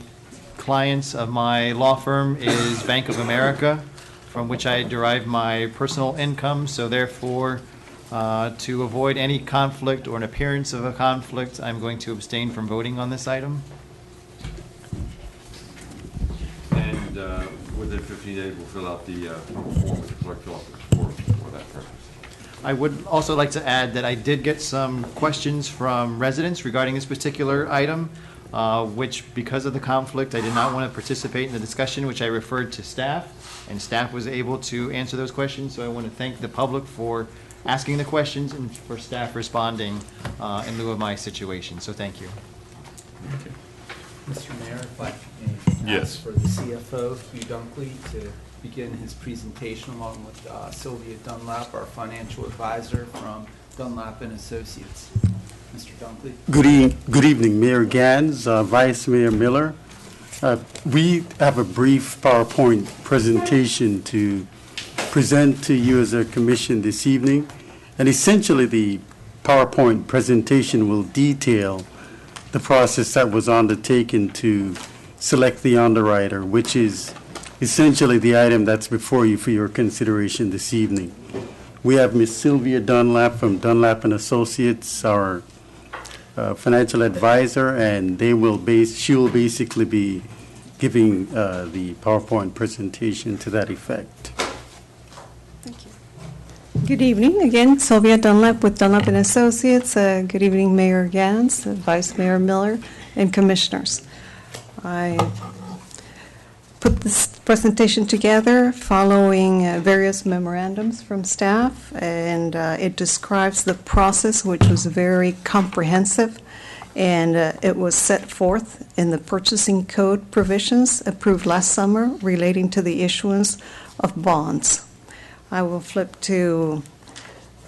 clients of my law firm is Bank of America, from which I derive my personal income. So therefore, to avoid any conflict or an appearance of a conflict, I'm going to abstain from voting on this item. And within 15 days, we'll fill out the form with the clerk's office for that purpose. I would also like to add that I did get some questions from residents regarding this particular item, which, because of the conflict, I did not want to participate in the discussion, which I referred to staff, and staff was able to answer those questions. So I want to thank the public for asking the questions and for staff responding in lieu of my situation. So thank you. Mr. Mayor, if I may Yes. ask for the CFO, Hugh Dunkley, to begin his presentation along with Sylvia Dunlap, our financial advisor from Dunlap and Associates. Mr. Dunkley. Good evening, Mayor Gans, Vice Mayor Miller. We have a brief PowerPoint presentation to present to you as a commission this evening. And essentially, the PowerPoint presentation will detail the process that was undertaken to select the underwriter, which is essentially the item that's before you for your consideration this evening. We have Ms. Sylvia Dunlap from Dunlap and Associates, our financial advisor, and she will basically be giving the PowerPoint presentation to that effect. Good evening. Again, Sylvia Dunlap with Dunlap and Associates. Good evening, Mayor Gans, Vice Mayor Miller, and Commissioners. I put this presentation together following various memorandums from staff, and it describes the process, which was very comprehensive, and it was set forth in the purchasing code provisions approved last summer relating to the issuance of bonds. I will flip to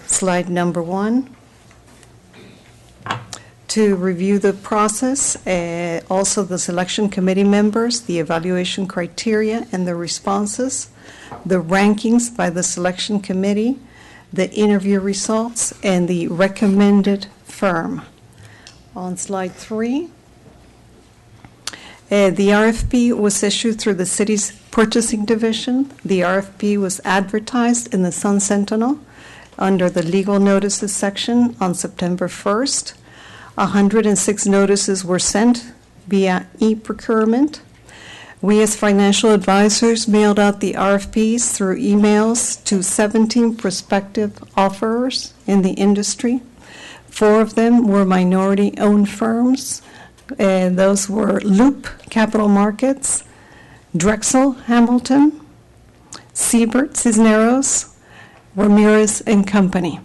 slide number 1 to review the process, also the selection committee members, the evaluation criteria and the responses, the rankings by the selection committee, the interview results, and the recommended firm. On slide 3, the RFP was issued through the city's purchasing division. The RFP was advertised in the Sun Sentinel under the legal notices section on September 1st. 106 notices were sent via e-procurement. We as financial advisors mailed out the RFPs through emails to 17 prospective offerers in the industry. 4 of them were minority-owned firms. Those were Loop Capital Markets, Drexel Hamilton, Siebert Cisneros, Ramirez and Company.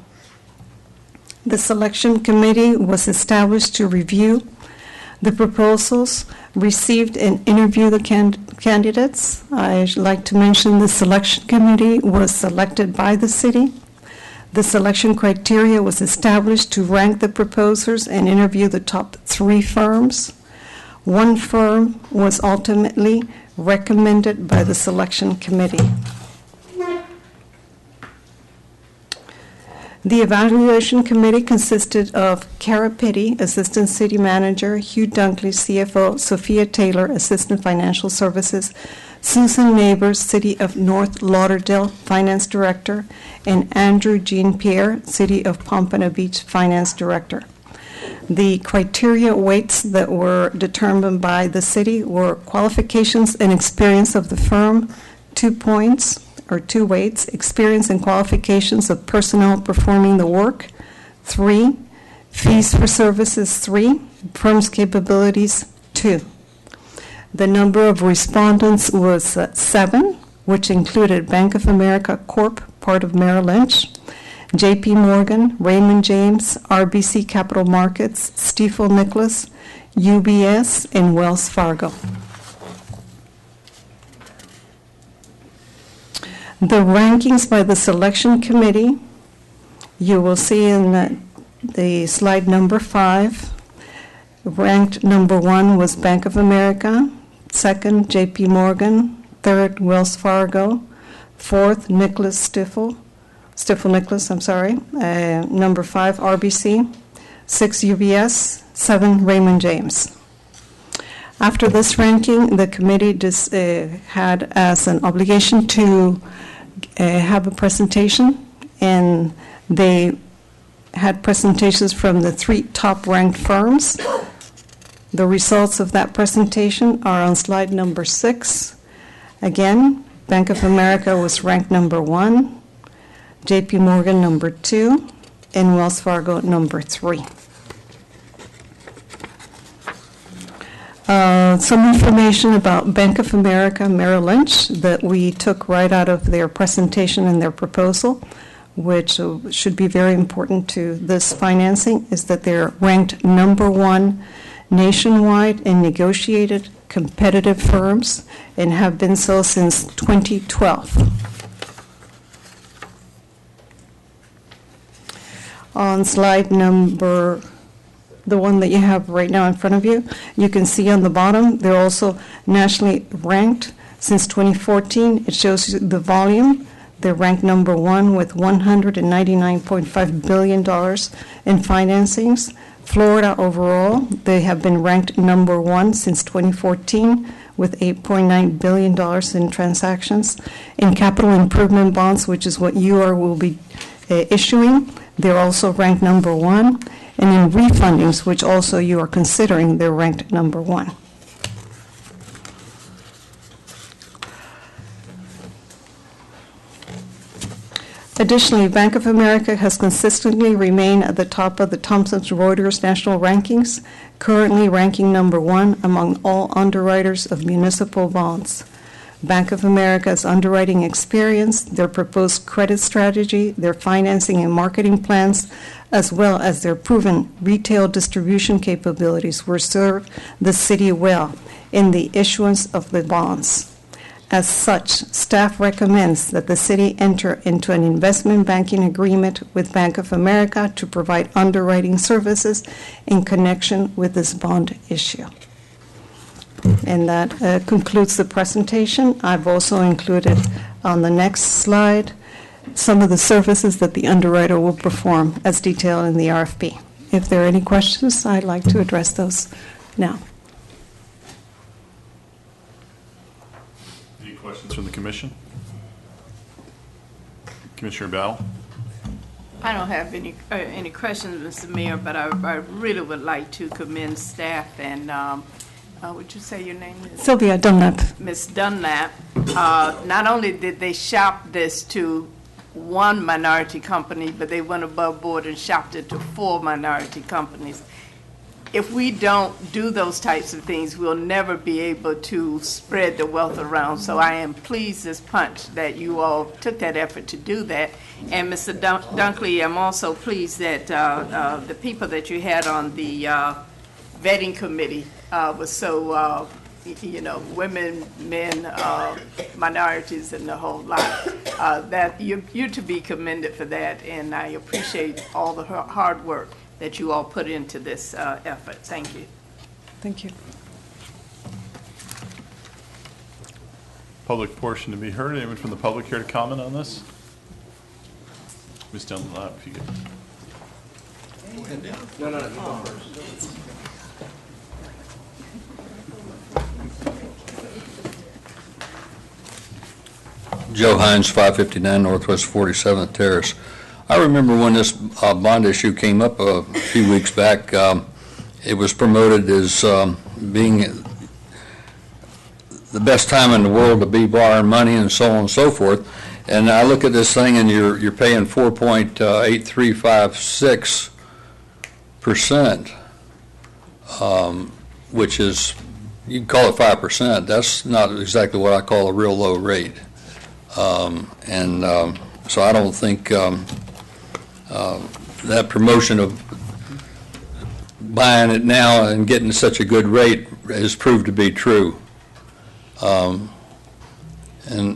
The selection committee was established to review the proposals, received and interview the candidates. I'd like to mention the selection committee was selected by the city. The selection criteria was established to rank the proposers and interview the top 3 firms. 1 firm was ultimately recommended by the selection committee. The evaluation committee consisted of Kara Pitti, Assistant City Manager, Hugh Dunkley, CFO, Sophia Taylor, Assistant Financial Services, Susan Neighbors, City of North Lauderdale Finance Director, and Andrew Jean-Pierre, City of Pompano Beach Finance Director. The criteria weights that were determined by the city were qualifications and experience of the firm, 2 points, or 2 weights, experience and qualifications of personnel performing the work, 3, fees for services, 3, firm's capabilities, 2. The number of respondents was 7, which included Bank of America Corp., part of Merrill Lynch, J.P. Morgan, Raymond James, RBC Capital Markets, Stifel Nicholas, UBS, and Wells Fargo. The rankings by the selection committee, you will see in the slide number 5. Ranked number 1 was Bank of America, second JP Morgan, third Wells Fargo, fourth Stifel Nicholas, number 5 RBC, 6 UBS, 7 Raymond James. After this ranking, the committee had as an obligation to have a presentation, and they had presentations from the 3 top-ranked firms. The results of that presentation are on slide number 6. Again, Bank of America was ranked number 1, JP Morgan number 2, and Wells Fargo number 3. Some information about Bank of America Merrill Lynch that we took right out of their presentation and their proposal, which should be very important to this financing, is that they're ranked number 1 nationwide in negotiated competitive firms and have been so since 2012. On slide number, the one that you have right now in front of you, you can see on the bottom, they're also nationally ranked since 2014. It shows you the volume. They're ranked number 1 with $199.5 billion in financings. Florida overall, they have been ranked number 1 since 2014 with $8.9 billion in transactions. In capital improvement bonds, which is what you will be issuing, they're also ranked number 1. And in refundings, which also you are considering, they're ranked number 1. Additionally, Bank of America has consistently remained at the top of the Thomson Reuters national rankings, currently ranking number 1 among all underwriters of municipal bonds. Bank of America's underwriting experience, their proposed credit strategy, their financing and marketing plans, as well as their proven retail distribution capabilities will serve the city well in the issuance of the bonds. As such, staff recommends that the city enter into an investment banking agreement with Bank of America to provide underwriting services in connection with this bond issue. And that concludes the presentation. I've also included on the next slide some of the services that the underwriter will perform as detailed in the RFP. If there are any questions, I'd like to address those now. Any questions from the commission? Commissioner Battle? I don't have any questions, Mr. Mayor, but I really would like to commend staff and would you say your name is? Sylvia Dunlap. Ms. Dunlap. Not only did they shop this to one minority company, but they went above board and shopped it to 4 minority companies. If we don't do those types of things, we'll never be able to spread the wealth around. So I am pleased as punch that you all took that effort to do that. And Mr. Dunkley, I'm also pleased that the people that you had on the vetting committee was so, women, men, minorities, and the whole lot. That you're to be commended for that, and I appreciate all the hard work that you all put into this effort. Thank you. Thank you. Public portion to be heard. Anyone from the public here to comment on this? Ms. Dunlap, if you could. No, you go first. Joe Hines, 559 Northwest 47th Terrace. I remember when this bond issue came up a few weeks back, it was promoted as being the best time in the world to be borrowing money and so on and so forth. And I look at this thing and you're paying 4.8356%, which is, you can call it 5%. That's not exactly what I call a real low rate. So I don't think that promotion of buying it now and getting such a good rate has proved to be true. And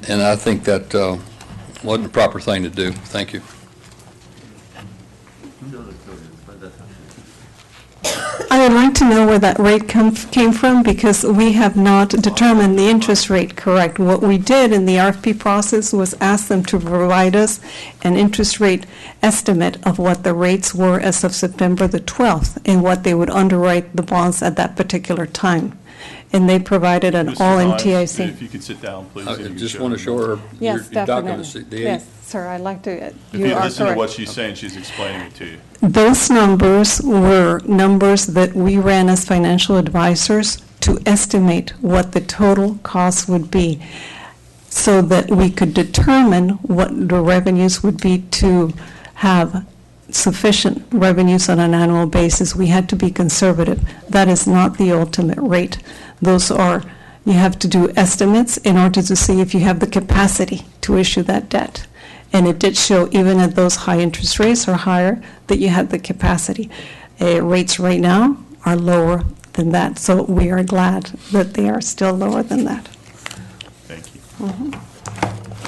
I think that wasn't the proper thing to do. Thank you. I would like to know where that rate came from, because we have not determined the interest rate correct. What we did in the RFP process was ask them to provide us an interest rate estimate of what the rates were as of September the 12th and what they would underwrite the bonds at that particular time. And they provided an Mr. all-in Hines, TIC. If you could sit down, please. I and you can just show want to them. show her Yes, your document. definitely. The Yes, sir, I'd like to, If you you are listen to correct. what she's saying, she's explaining it to you. Those numbers were numbers that we ran as financial advisors to estimate what the total cost would be, so that we could determine what the revenues would be to have sufficient revenues on an annual basis. We had to be conservative. That is not the ultimate rate. Those are, you have to do estimates in order to see if you have the capacity to issue that debt. And it did show, even at those high interest rates or higher, that you had the capacity. Rates right now are lower than that, so we are glad that they are still lower than that. Thank you. Mhm.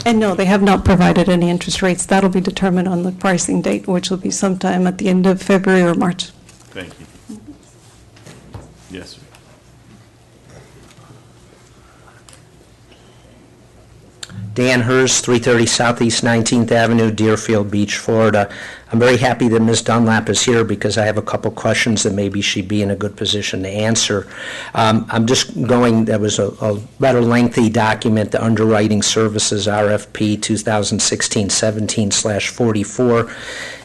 And no, they have not provided any interest rates. That'll be determined on the pricing date, which will be sometime at the end of February or March. Thank you. Yes, sir. Dan Hers, 330 Southeast 19th Avenue, Deerfield Beach, Florida. I'm very happy that Ms. Dunlap is here because I have a couple questions that maybe she'd be in a good position to answer. I'm just going, there was a rather lengthy document, the Underwriting Services RFP 2016-17/44,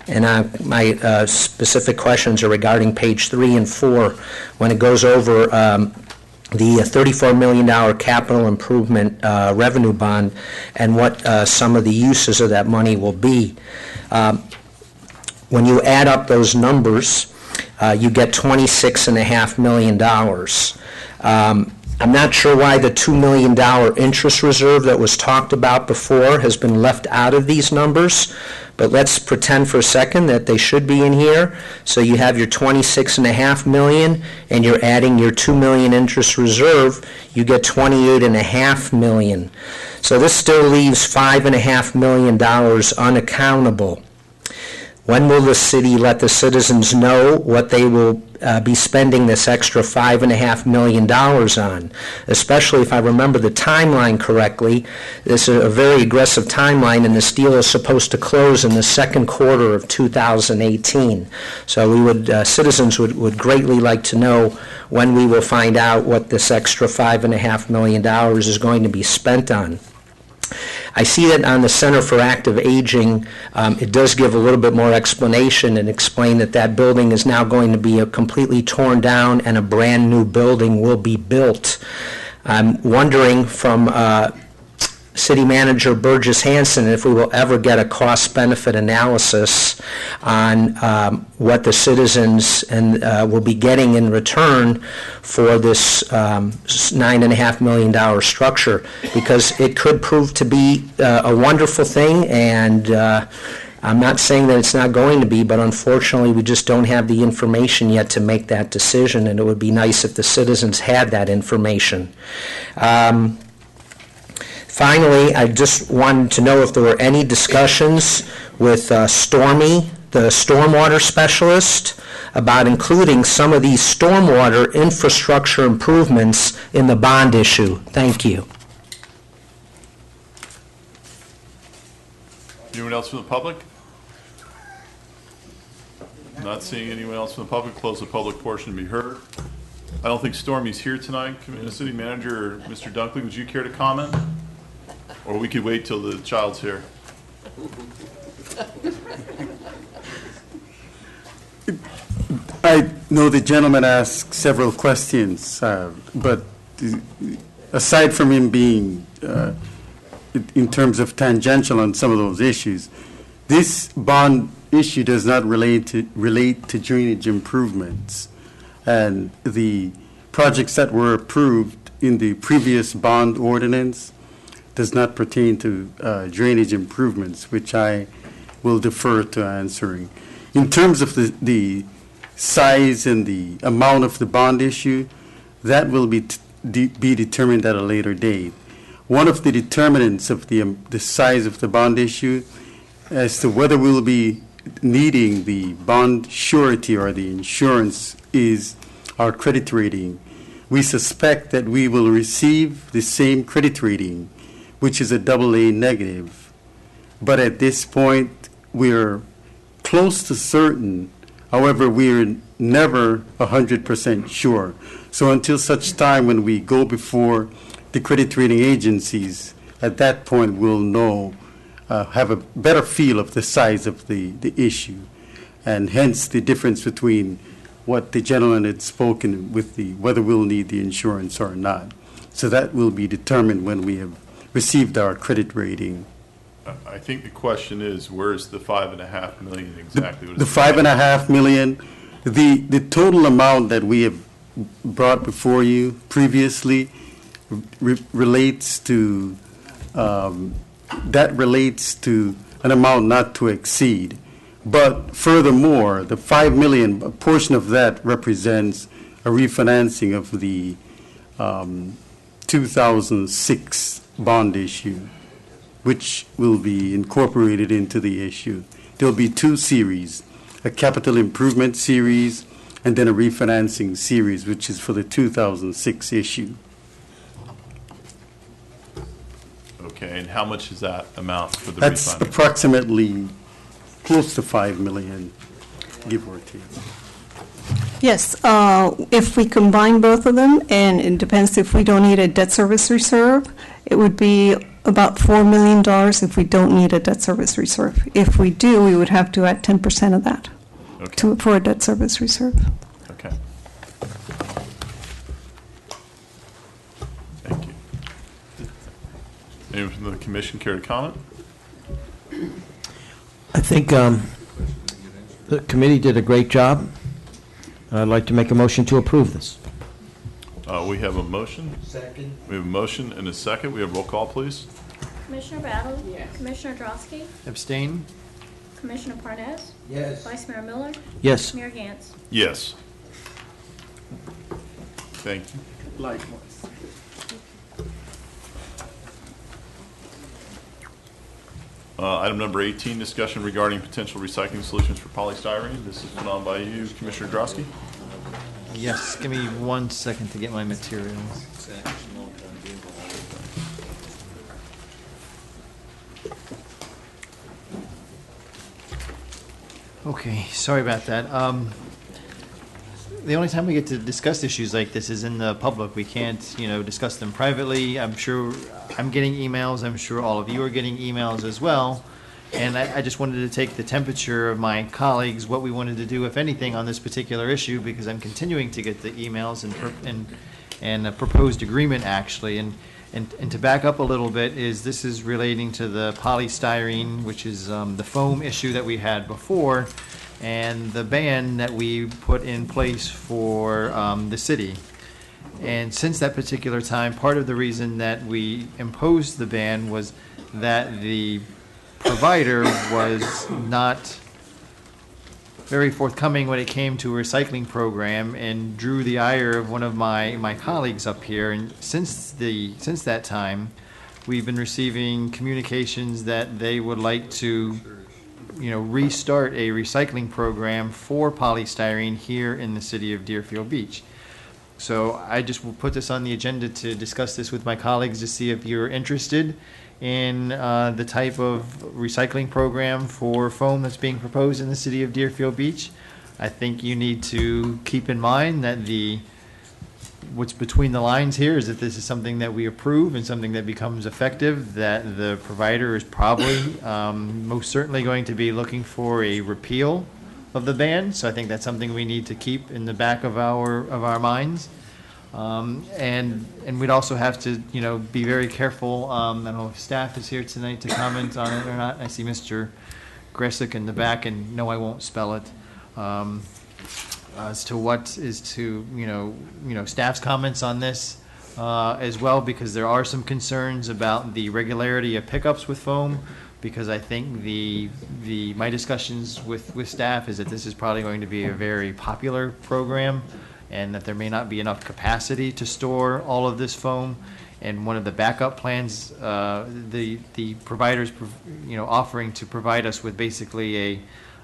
and my specific questions are regarding page 3 and 4. When it goes over the $34 million capital improvement revenue bond and what some of the uses of that money will be. When you add up those numbers, you get $26.5 million. I'm not sure why the $2 million interest reserve that was talked about before has been left out of these numbers, but let's pretend for a second that they should be in here. So you have your $26.5 million, and you're adding your $2 million interest reserve, you get $28.5 million. So this still leaves $5.5 million unaccountable. When will the city let the citizens know what they will be spending this extra $5.5 million on? Especially if I remember the timeline correctly, this is a very aggressive timeline, and this deal is supposed to close in the second quarter of 2018. So we would, citizens would greatly like to know when we will find out what this extra $5.5 million is going to be spent on. I see that on the Center for Active Aging, it does give a little bit more explanation and explain that that building is now going to be completely torn down and a brand new building will be built. I'm wondering from City Manager Burgess Hanson if we will ever get a cost-benefit analysis on what the citizens will be getting in return for this $9.5 million structure, because it could prove to be a wonderful thing, and I'm not saying that it's not going to be, but unfortunately we just don't have the information yet to make that decision, and it would be nice if the citizens had that information. Finally, I just wanted to know if there were any discussions with Stormy, the stormwater specialist, about including some of these stormwater infrastructure improvements in the bond issue. Thank you. Anyone else from the public? Not seeing anyone else from the public. Close the public portion to be heard. I don't think Stormy's here tonight. City Manager, Mr. Dunkley, would you care to comment? Or we could wait till the child's here. I know the gentleman asked several questions, but aside from him being, in terms of tangential on some of those issues, this bond issue does not relate to drainage improvements. And the projects that were approved in the previous bond ordinance does not pertain to drainage improvements, which I will defer to answering. In terms of the size and the amount of the bond issue, that will be determined at a later date. One of the determinants of the size of the bond issue as to whether we'll be needing the bond surety or the insurance is our credit rating. We suspect that we will receive the same credit rating, which is a AA negative. But at this point, we're close to certain. However, we're never 100% sure. So until such time when we go before the credit rating agencies, at that point we'll know, have a better feel of the size of the issue, and hence the difference between what the gentleman had spoken with whether we'll need the insurance or not. So that will be determined when we have received our credit rating. I think the question is, where's the $5.5 million exactly? The $5.5 million, the total amount that we have brought before you previously relates to an amount not to exceed. But furthermore, the $5 million, a portion of that represents a refinancing of the 2006 bond issue, which will be incorporated into the issue. There'll be two series, a capital improvement series and then a refinancing series, which is for the 2006 issue. Okay, and how much is that amount for the That's refund? approximately close to $5 million, give or take. Yes, if we combine both of them, and it depends if we don't need a debt service reserve, it would be about $4 million if we don't need a debt service reserve. If we do, we would have to add 10% of that for a debt service reserve. Okay. Thank you. Anyone from the commission care to comment? I think the committee did a great job. I'd like to make a motion to approve this. We have a motion. Second. We have a motion and a second. We have roll call, please. Commissioner Battle? Yes. Commissioner Drosky? Abstain? Commissioner Parnas? Yes. Vice Mayor Miller? Yes. Mayor Gantz? Yes. Thank you. Likewise. Item number 18, discussion regarding potential recycling solutions for polystyrene. This is put on by you, Commissioner Drosky. Yes, give me 1 second to get my materials. Okay, sorry about that. The only time we get to discuss issues like this is in the public. We can't, discuss them privately. I'm sure I'm getting emails. I'm sure all of you are getting emails as well. And I just wanted to take the temperature of my colleagues, what we wanted to do, if anything, on this particular issue, because I'm continuing to get the emails and a proposed agreement, actually. And to back up a little bit, this is relating to the polystyrene, which is the foam issue that we had before, and the ban that we put in place for the city. And since that particular time, part of the reason that we imposed the ban was that the provider was not very forthcoming when it came to a recycling program and drew the ire of one of my colleagues up here. And since that time, we've been receiving communications that they would like to restart a recycling program for polystyrene here in the city of Deerfield Beach. So I just will put this on the agenda to discuss this with my colleagues to see if you're interested in the type of recycling program for foam that's being proposed in the city of Deerfield Beach. I think you need to keep in mind that what's between the lines here is that this is something that we approve and something that becomes effective, that the provider is probably most certainly going to be looking for a repeal of the ban. So I think that's something we need to keep in the back of our minds. And we'd also have to, be very careful. I don't know if staff is here tonight to comment on it or not. I see Mr. Gressick in the back, and no, I won't spell it. As to what is to, staff's comments on this. as well, because there are some concerns about the regularity of pickups with foam, because I think my discussions with staff is that this is probably going to be a very popular program, and that there may not be enough capacity to store all of this foam. And one of the backup plans, the providers, offering to provide us with basically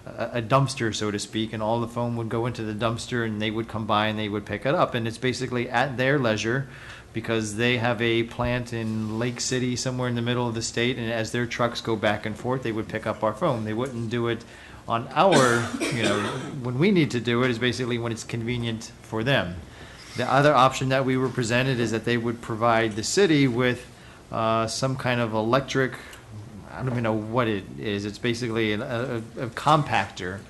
a dumpster, so to speak, and all the foam would go into the dumpster, and they would come by and they would pick it up. And it's basically at their leisure, because they have a plant in Lake City, somewhere in the middle of the state, and as their trucks go back and forth, they would pick up our foam. They wouldn't do it on our, when we need to do it is basically when it's convenient for them. The other option that we were presented is that they would provide the city with some kind of electric, I don't even know what it is. It's basically a compactor,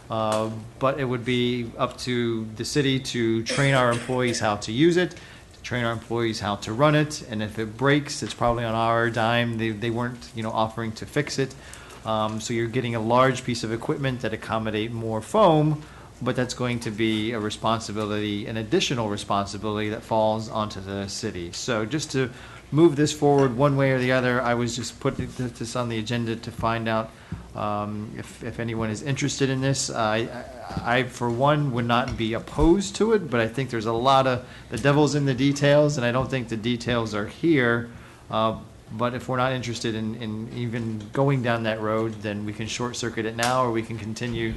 but it would be up to the city to train our employees how to use it, to train our employees how to run it, and if it breaks, it's probably on our dime. They weren't, offering to fix it. So you're getting a large piece of equipment that accommodate more foam, but that's going to be a responsibility, an additional responsibility that falls onto the city. So just to move this forward one way or the other, I was just putting this on the agenda to find out if anyone is interested in this. I, for one, would not be opposed to it, but I think there's a lot of, the devil's in the details, and I don't think the details are here. But if we're not interested in even going down that road, then we can short circuit it now, or we can continue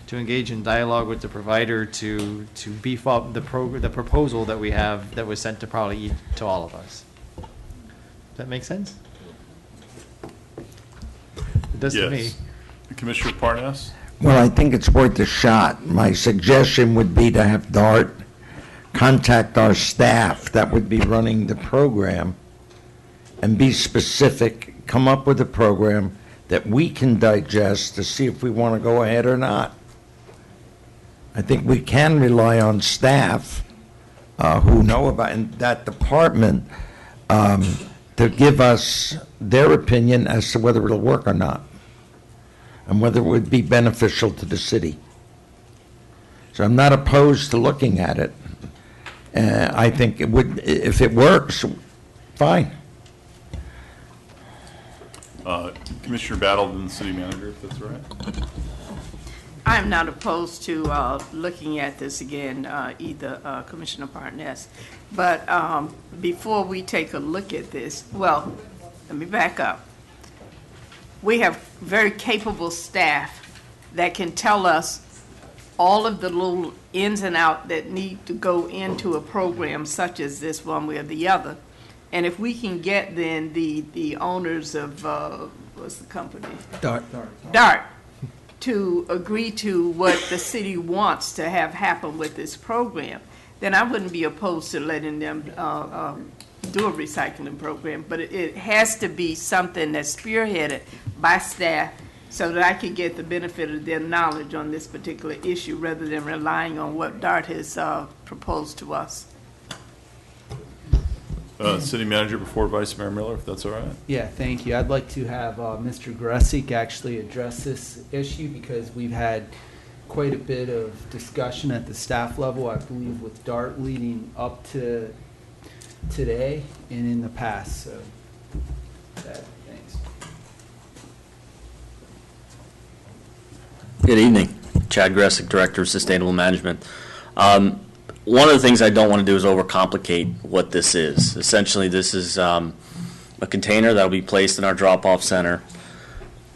to engage in dialogue with the provider to beef up the proposal that we have that was sent to probably to all of us. Does that make sense? It does to me. Yes. Commissioner Parnas? Well, I think it's worth a shot. My suggestion would be to have DART contact our staff that would be running the program and be specific, come up with a program that we can digest to see if we want to go ahead or not. I think we can rely on staff who know about in that department to give us their opinion as to whether it'll work or not, and whether it would be beneficial to the city. So I'm not opposed to looking at it. I think it would, if it works, fine. Commissioner Battle, then the city manager, if that's all right. I'm not opposed to looking at this again, either, Commissioner Parnas. But before we take a look at this, well, let me back up. We have very capable staff that can tell us all of the little ins and outs that need to go into a program such as this one way or the other. And if we can get then the owners of, what's the company? DART. To agree to what the city wants to have happen with this program, then I wouldn't be opposed to letting them do a recycling program. But it has to be something that's spearheaded by staff so that I can get the benefit of their knowledge on this particular issue rather than relying on what DART has proposed to us. City manager before Vice Mayor Miller, if that's all right. Yeah, thank you. I'd like to have Mr. Gressick actually address this issue because we've had quite a bit of discussion at the staff level, I believe, with DART leading up to today and in the past. So, thanks. Good evening. Chad Gressick, Director of Sustainable Management. One of the things I don't want to do is overcomplicate what this is. Essentially, this is a container that will be placed in our drop-off center.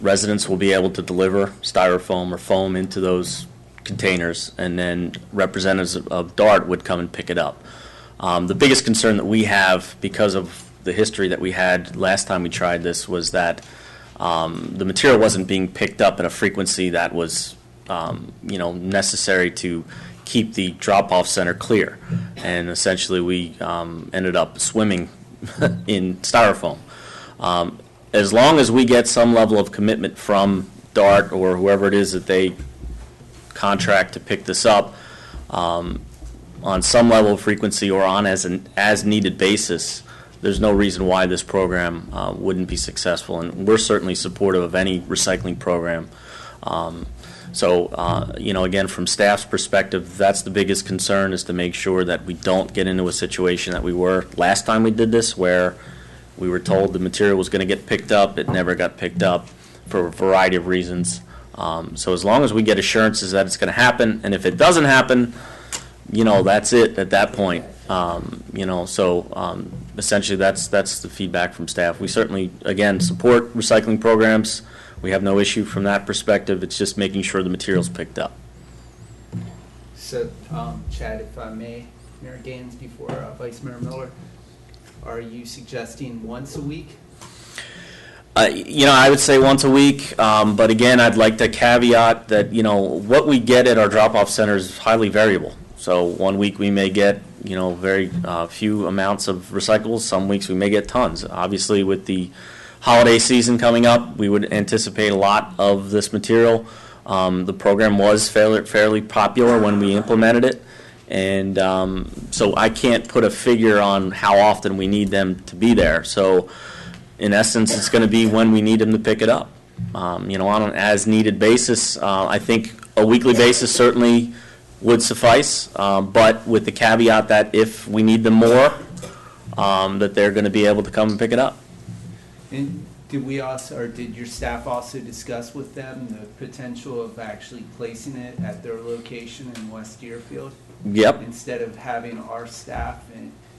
Residents will be able to deliver styrofoam or foam into those containers, and then representatives of DART would come and pick it up. The biggest concern that we have, because of the history that we had last time we tried this, was that the material wasn't being picked up at a frequency that was necessary to keep the drop-off center clear, and essentially we ended up swimming in styrofoam. As long as we get some level of commitment from DART or whoever it is that they contract to pick this up on some level of frequency or on as needed basis, there's no reason why this program wouldn't be successful, and we're certainly supportive of any recycling program. So, again, from staff's perspective, that's the biggest concern, is to make sure that we don't get into a situation that we were last time we did this, where we were told the material was going to get picked up. It never got picked up for a variety of reasons. So as long as we get assurances that it's going to happen, and if it doesn't happen, that's it at that point. Essentially that's the feedback from staff. We certainly, again, support recycling programs. We have no issue from that perspective. It's just making sure the material's picked up. So, Chad, if I may, Mayor Gaines, before Vice Mayor Miller, are you suggesting once a week? I would say once a week, but again, I'd like to caveat that, what we get at our drop-off center is highly variable. So one week we may get, very few amounts of recyclables. Some weeks we may get tons. Obviously, with the holiday season coming up, we would anticipate a lot of this material. The program was fairly popular when we implemented it, and so I can't put a figure on how often we need them to be there. So in essence, it's going to be when we need them to pick it up. On an as-needed basis, I think a weekly basis certainly would suffice, but with the caveat that if we need them more, that they're going to be able to come and pick it up. And did your staff also discuss with them the potential of actually placing it at their location in West Deerfield? Yep. Instead of having our staff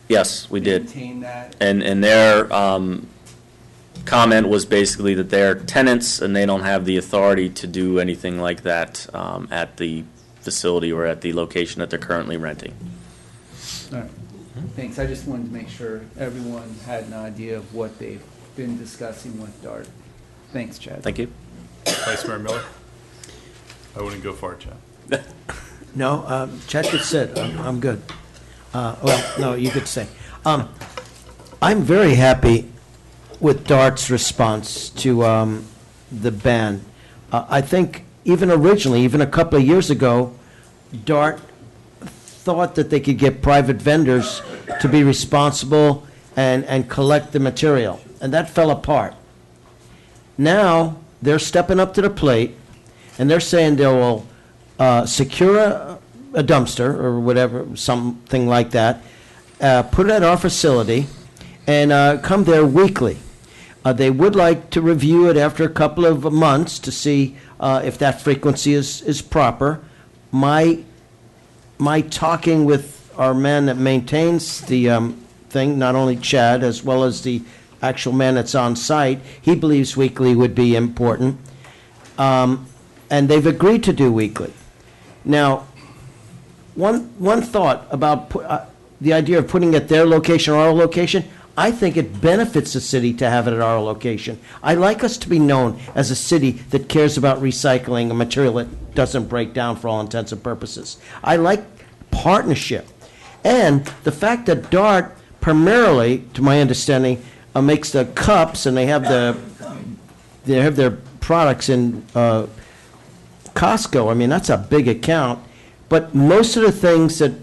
Yes, we did. maintain that? And their comment was basically that they're tenants and they don't have the authority to do anything like that at the facility or at the location that they're currently renting. All right. Thanks. I just wanted to make sure everyone had an idea of what they've been discussing with DART. Thanks, Chad. Thank you. Vice Mayor Miller? I wouldn't go far, Chad. No, Chad could sit. I'm good. No, you could say. I'm very happy with DART's response to the ban. I think even originally, even a couple of years ago, DART thought that they could get private vendors to be responsible and collect the material, and that fell apart. Now, they're stepping up to the plate, and they're saying they will secure a dumpster or whatever, something like that, put it at our facility, and come there weekly. They would like to review it after a couple of months to see if that frequency is proper. My talking with our man that maintains the thing, not only Chad, as well as the actual man that's on site, he believes weekly would be important. And they've agreed to do weekly. Now, one thought about the idea of putting it at their location or our location, I think it benefits the city to have it at our location. I like us to be known as a city that cares about recycling a material that doesn't break down for all intents and purposes. I like partnership. And the fact that DART primarily, to my understanding, makes the cups, and they have their products in Costco. I mean, that's a big account. But most of the things that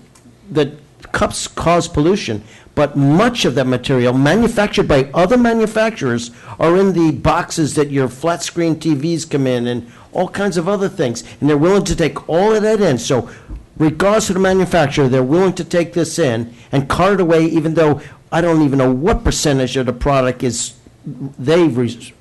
cups cause pollution, but much of that material manufactured by other manufacturers are in the boxes that your flat screen TVs come in and all kinds of other things. And they're willing to take all of that in. So regardless of the manufacturer, they're willing to take this in and cart it away, even though I don't even know what percentage of the product is they've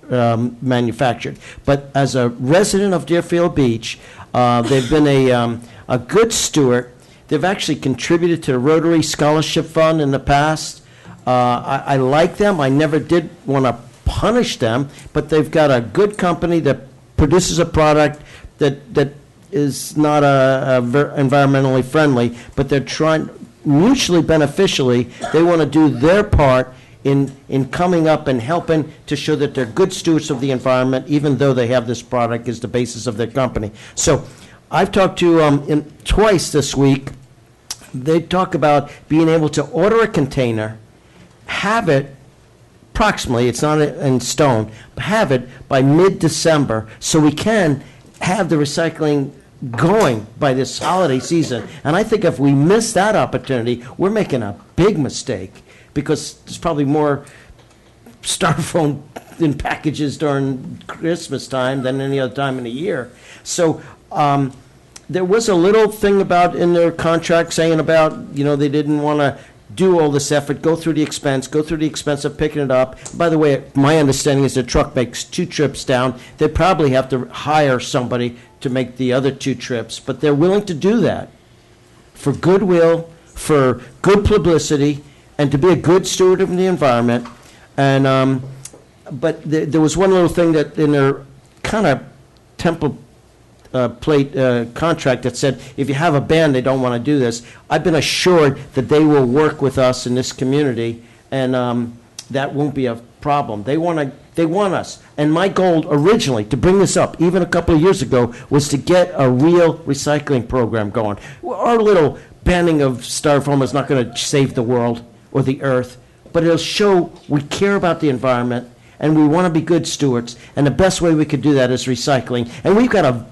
manufactured. But as a resident of Deerfield Beach, they've been a good steward. They've actually contributed to the Rotary Scholarship Fund in the past. I like them. I never did want to punish them, but they've got a good company that produces a product that is not environmentally friendly, but they're trying mutually beneficially. They want to do their part in coming up and helping to show that they're good stewards of the environment, even though they have this product as the basis of their company. So I've talked to twice this week. They talk about being able to order a container, have it approximately, it's not in stone, but have it by mid-December so we can have the recycling going by this holiday season. And I think if we miss that opportunity, we're making a big mistake, because there's probably more styrofoam in packages during Christmas time than any other time in the year. So There was a little thing about in their contract saying about, they didn't want to do all this effort, go through the expense of picking it up. By the way, my understanding is the truck makes 2 trips down. They probably have to hire somebody to make the other 2 trips, but they're willing to do that for goodwill, for good publicity, and to be a good steward of the environment. And but there was one little thing that in their kind of template contract that said, if you have a band, they don't want to do this. I've been assured that they will work with us in this community, and that won't be a problem. They want us. And my goal originally, to bring this up, even a couple of years ago, was to get a real recycling program going. Our little banning of styrofoam is not going to save the world or the earth, but it'll show we care about the environment and we want to be good stewards, and the best way we could do that is recycling. And we've got a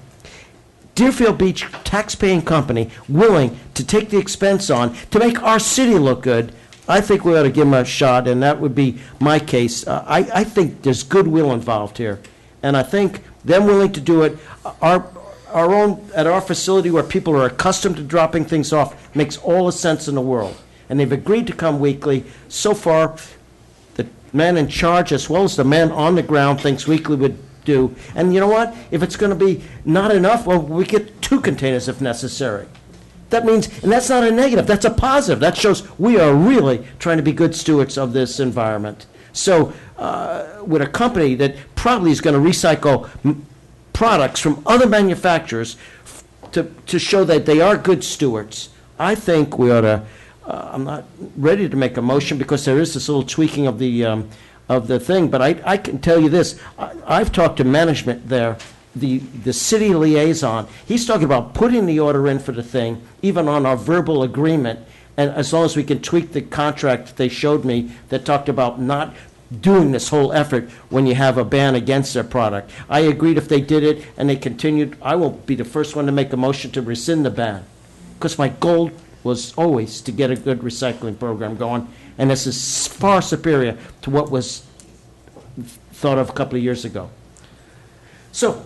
Deerfield Beach taxpaying company willing to take the expense on to make our city look good. I think we ought to give them a shot, and that would be my case. I think there's goodwill involved here, and I think them willing to do it, our own, at our facility where people are accustomed to dropping things off, makes all the sense in the world. And they've agreed to come weekly. So far, the man in charge, as well as the man on the ground, thinks weekly would do. And you know what? If it's going to be not enough, well, we get 2 containers if necessary. That means, and that's not a negative, that's a positive. That shows we are really trying to be good stewards of this environment. So with a company that probably is going to recycle products from other manufacturers to show that they are good stewards, I think we ought to, I'm not ready to make a motion because there is this little tweaking of the thing, but I can tell you this. I've talked to management there, the city liaison. He's talking about putting the order in for the thing, even on our verbal agreement, and as long as we can tweak the contract they showed me that talked about not doing this whole effort when you have a ban against their product. I agreed if they did it and they continued, I will be the first one to make a motion to rescind the ban, because my goal was always to get a good recycling program going, and this is far superior to what was thought of a couple of years ago. So,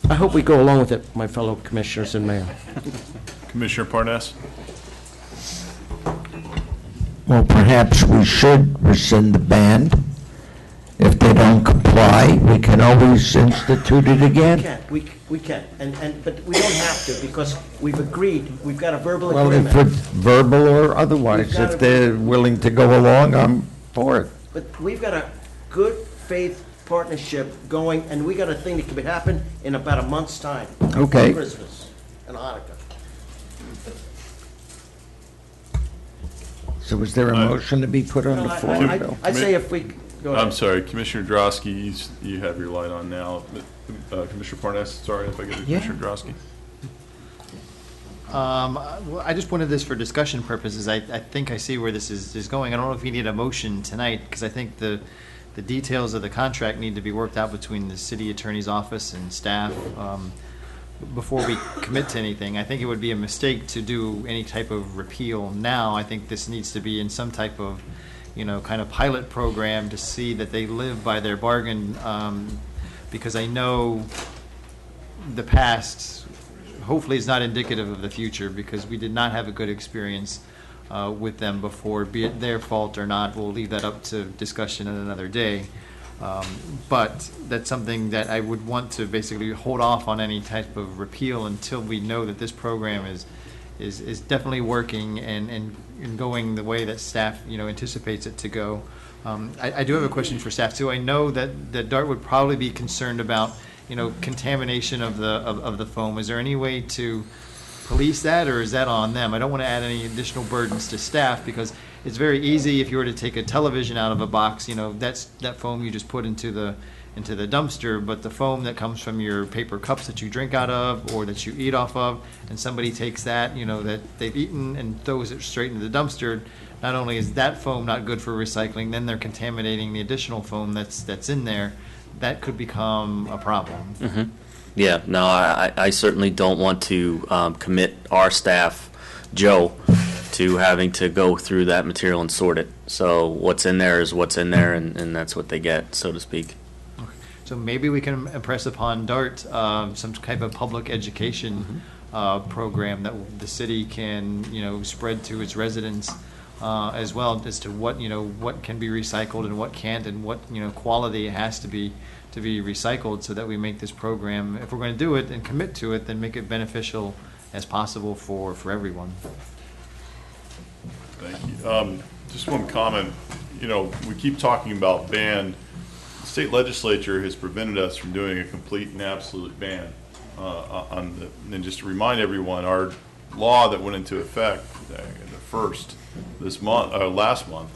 I hope we go along with it, my fellow commissioners and mayor. Commissioner Parnas? Well, perhaps we should rescind the ban. If they don't comply, we can always institute it again. We can, but we don't have to, because we've agreed, we've got a verbal Well, agreement. if it's verbal or otherwise, We've got if they're willing to go along, I'm for it. But we've got a good faith partnership going, and we got a thing that could happen in about a month's time. Okay. Christmas and Hanukkah. So is there a motion to be put on the floor? I say if we, go ahead. I'm sorry, Commissioner Drosky, you have your light on now. Commissioner Parnas, sorry if I get to Commissioner Drosky. Well, I just wanted this for discussion purposes. I think I see where this is going. I don't know if you need a motion tonight, because I think the details of the contract need to be worked out between the city attorney's office and staff before we commit to anything. I think it would be a mistake to do any type of repeal now. I think this needs to be in some type of, kind of pilot program to see that they live by their bargain, because I know the past hopefully is not indicative of the future, because we did not have a good experience with them before, be it their fault or not. We'll leave that up to discussion at another day. But that's something that I would want to basically hold off on any type of repeal until we know that this program is definitely working and going the way that staff anticipates it to go. I do have a question for staff too. I know that DART would probably be concerned about contamination of the foam. Is there any way to police that, or is that on them? I don't want to add any additional burdens to staff, because it's very easy if you were to take a television out of a box, that foam you just put into the dumpster, but the foam that comes from your paper cups that you drink out of or that you eat off of, and somebody takes that, that they've eaten and throws it straight into the dumpster, not only is that foam not good for recycling, then they're contaminating the additional foam that's in there. That could become a problem. Mm-hmm. Yeah, no, I certainly don't want to commit our staff, Joe, to having to go through that material and sort it. So what's in there is what's in there, and that's what they get, so to speak. So maybe we can impress upon DART some type of public education program that the city can, spread to its residents as well, as to what, what can be recycled and what can't, and what, quality it has to be recycled, so that we make this program, if we're going to do it and commit to it, then make it beneficial as possible for everyone. Thank you. Just one comment. We keep talking about ban. The state legislature has prevented us from doing a complete and absolute ban and just to remind everyone, our law that went into effect the first last month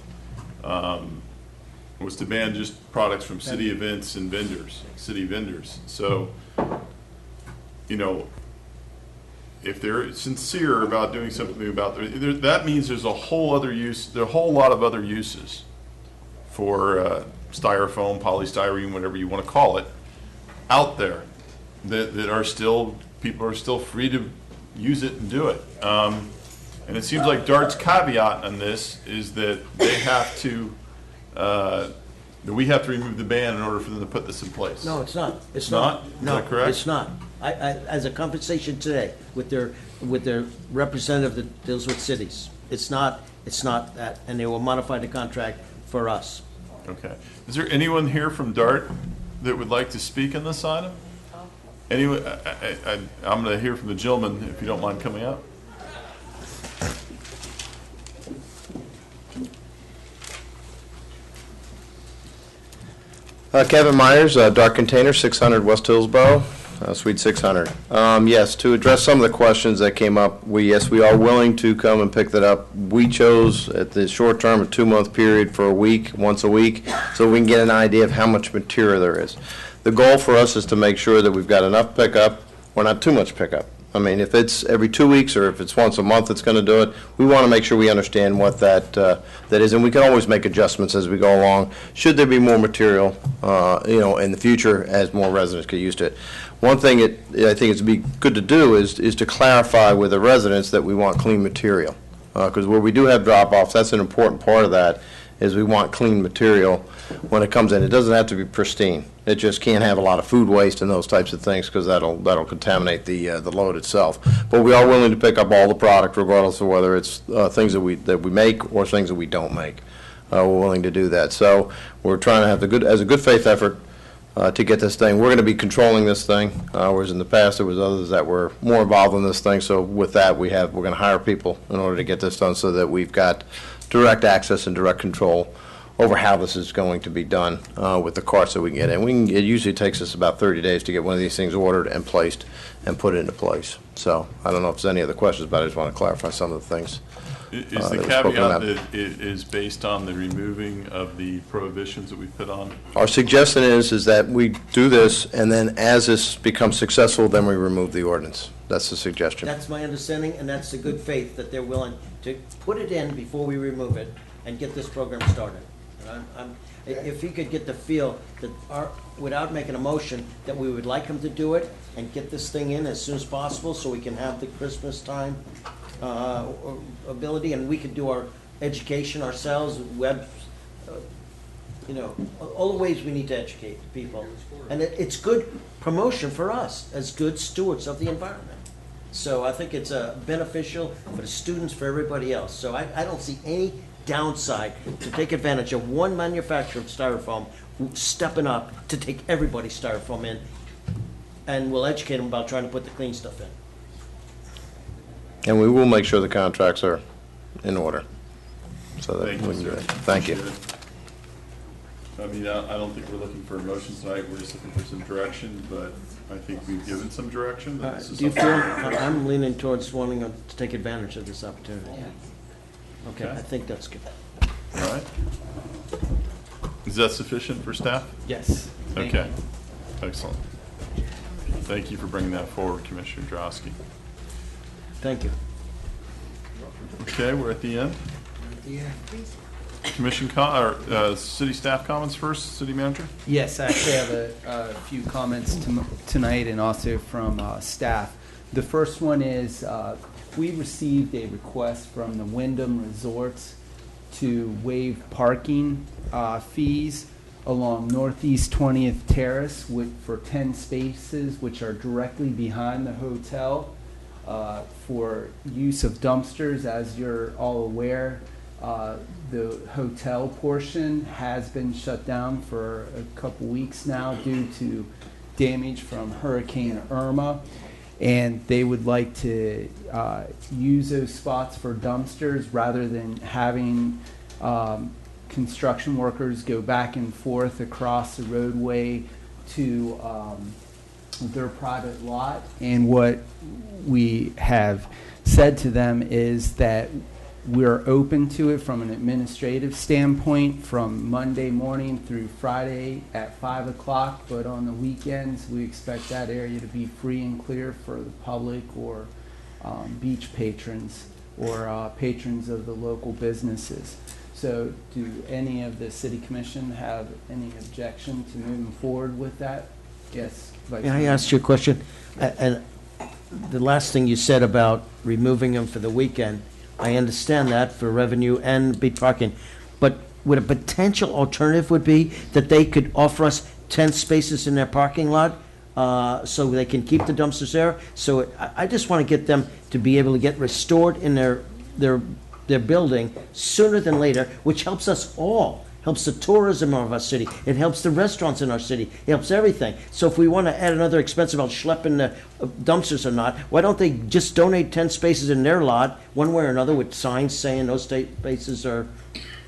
was to ban just products from city events and city vendors. So, if they're sincere about doing something about that means there's a whole lot of other uses for styrofoam, polystyrene, whatever you want to call it, out there that are still, people are still free to use it and do it. And it seems like DART's caveat on this is that they have to, that we have to remove the ban in order for them to put this in place. No, it's not. It's not? Is that correct? It's not. I, as a conversation today with their representative that deals with cities, it's not that, and they will modify the contract for us. Okay. Is there anyone here from DART that would like to speak on this item? Anyone? I'm going to hear from the gentleman, if you don't mind coming up. Kevin Myers, Dark Container, 600 West Hillsborough, Suite 600. Yes, to address some of the questions that came up, we are willing to come and pick that up. We chose at the short term a 2-month period for a week, once a week, so we can get an idea of how much material there is. The goal for us is to make sure that we've got enough pickup or not too much pickup. I mean, if it's every 2 weeks or if it's once a month that's going to do it, we want to make sure we understand what that is, and we can always make adjustments as we go along. Should there be more material, in the future as more residents get used to it. One thing I think it'd be good to do is to clarify with the residents that we want clean material, because where we do have drop-offs, that's an important part of that, is we want clean material when it comes in. It doesn't have to be pristine. It just can't have a lot of food waste and those types of things, because that'll contaminate the load itself. But we are willing to pick up all the product, regardless of whether it's things that we make or things that we don't make. We're willing to do that. So we're trying to have as a good faith effort to get this thing. We're going to be controlling this thing, whereas in the past there was others that were more involved in this thing. So with that, we're going to hire people in order to get this done, so that we've got direct access and direct control over how this is going to be done with the carts that we can get in. It usually takes us about 30 days to get one of these things ordered and placed and put into place. So I don't know if there's any other questions, but I just want to clarify some of the things. Is the caveat that it is based on the removing of the prohibitions that we put on? Our suggestion is that we do this, and then as this becomes successful, then we remove the ordinance. That's the suggestion. That's my understanding, and that's the good faith that they're willing to put it in before we remove it and get this program started. If you could get the feel that without making a motion, that we would like them to do it and get this thing in as soon as possible, so we can have the Christmas time ability, and we could do our education ourselves, all the ways we need to educate people. And it's good promotion for us as good stewards of the environment. So I think it's beneficial for the students, for everybody else. So I don't see any downside to take advantage of one manufacturer of styrofoam stepping up to take everybody's styrofoam in, and we'll educate them about trying to put the clean stuff in. And we will make sure the contracts are in order, so that we can do it. Thank you. I mean, I don't think we're looking for a motion tonight. We're just looking for some direction, but I think we've given some direction. Do you feel, I'm leaning towards wanting to take advantage of this opportunity. Okay, I think that's good. All right. Is that sufficient for staff? Yes. Okay. Excellent. Thank you for bringing that forward, Commissioner Drosky. Thank you. Okay, we're at the end. City staff comments first, City Manager? Yes, I actually have a few comments tonight, and also from staff. The first one is we received a request from the Wyndham Resorts to waive parking fees along Northeast 20th Terrace for 10 spaces, which are directly behind the hotel for use of dumpsters. As you're all aware, the hotel portion has been shut down for a couple weeks now due to damage from Hurricane Irma, and they would like to use those spots for dumpsters rather than having construction workers go back and forth across the roadway to their private lot. And what we have said to them is that we're open to it from an administrative standpoint from Monday morning through Friday at 5 o'clock, but on the weekends, we expect that area to be free and clear for the public or beach patrons or patrons of the local businesses. So do any of the city commission have any objection to moving forward with that? Yes. Vice May I Mayor. ask you a question? And the last thing you said about removing them for the weekend, I understand that for revenue and beach parking, but would a potential alternative would be that they could offer us 10 spaces in their parking lot so they can keep the dumpsters there? So I just want to get them to be able to get restored in their building sooner than later, which helps us all. Helps the tourism of our city. It helps the restaurants in our city. It helps everything. So if we want to add another expense about schlepping the dumpsters or not, why don't they just donate 10 spaces in their lot, one way or another, with signs saying those spaces are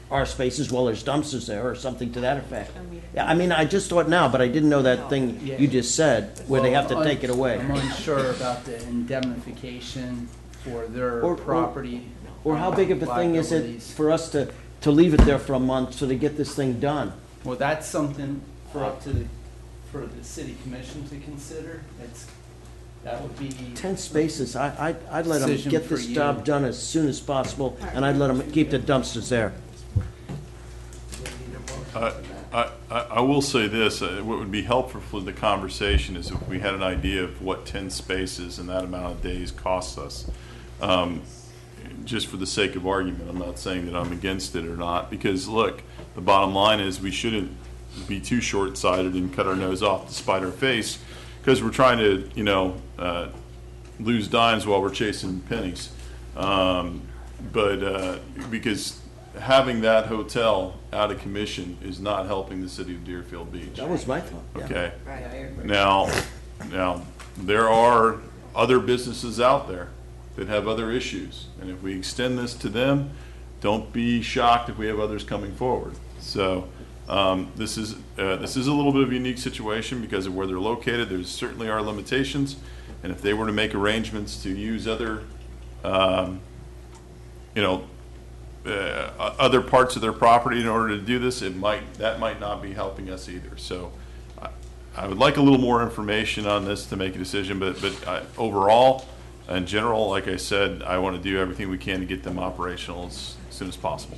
our spaces while there's dumpsters there, or something to that effect? Yeah, I mean, I just thought now, but I didn't know that thing you just said, where they have to take it away. I'm unsure about the indemnification for their property. Or how big of a thing is it liabilities. for us to leave it there for a month so they get this thing done? Well, that's something for the city commission to consider. That would be 10 spaces, I'd let them decision get for this you. job done as soon as possible, and I'd let them keep the dumpsters there. I will say this, what would be helpful for the conversation is if we had an idea of what 10 spaces and that amount of days costs us. Just for the sake of argument, I'm not saying that I'm against it or not, because look, the bottom line is we shouldn't be too short-sighted and cut our nose off to spite our face, because we're trying to, lose dimes while we're chasing pennies. Because having that hotel out of commission is not helping the city of Deerfield Beach. That was my thought, yeah. Okay. Right, I agree. Now, there are other businesses out there that have other issues, and if we extend this to them, don't be shocked if we have others coming forward. So this is a little bit of a unique situation because of where they're located. There certainly are limitations, and if they were to make arrangements to use other other parts of their property in order to do this, that might not be helping us either. So I would like a little more information on this to make a decision, but overall, in general, like I said, I want to do everything we can to get them operational as soon as possible.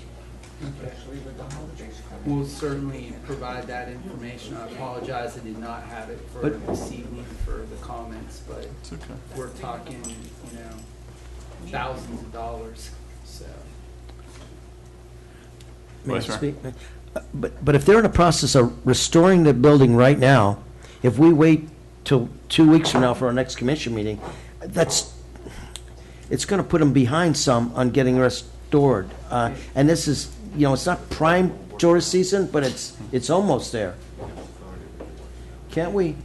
We'll certainly provide that information. I apologize, I did not have it for this evening for the comments, but we're talking, thousands of dollars, so. May I speak? But if they're in the process of restoring the building right now, if we wait till 2 weeks from now for our next commission meeting, it's going to put them behind some on getting restored. And this is, it's not prime tourist season, but it's almost there. Can't we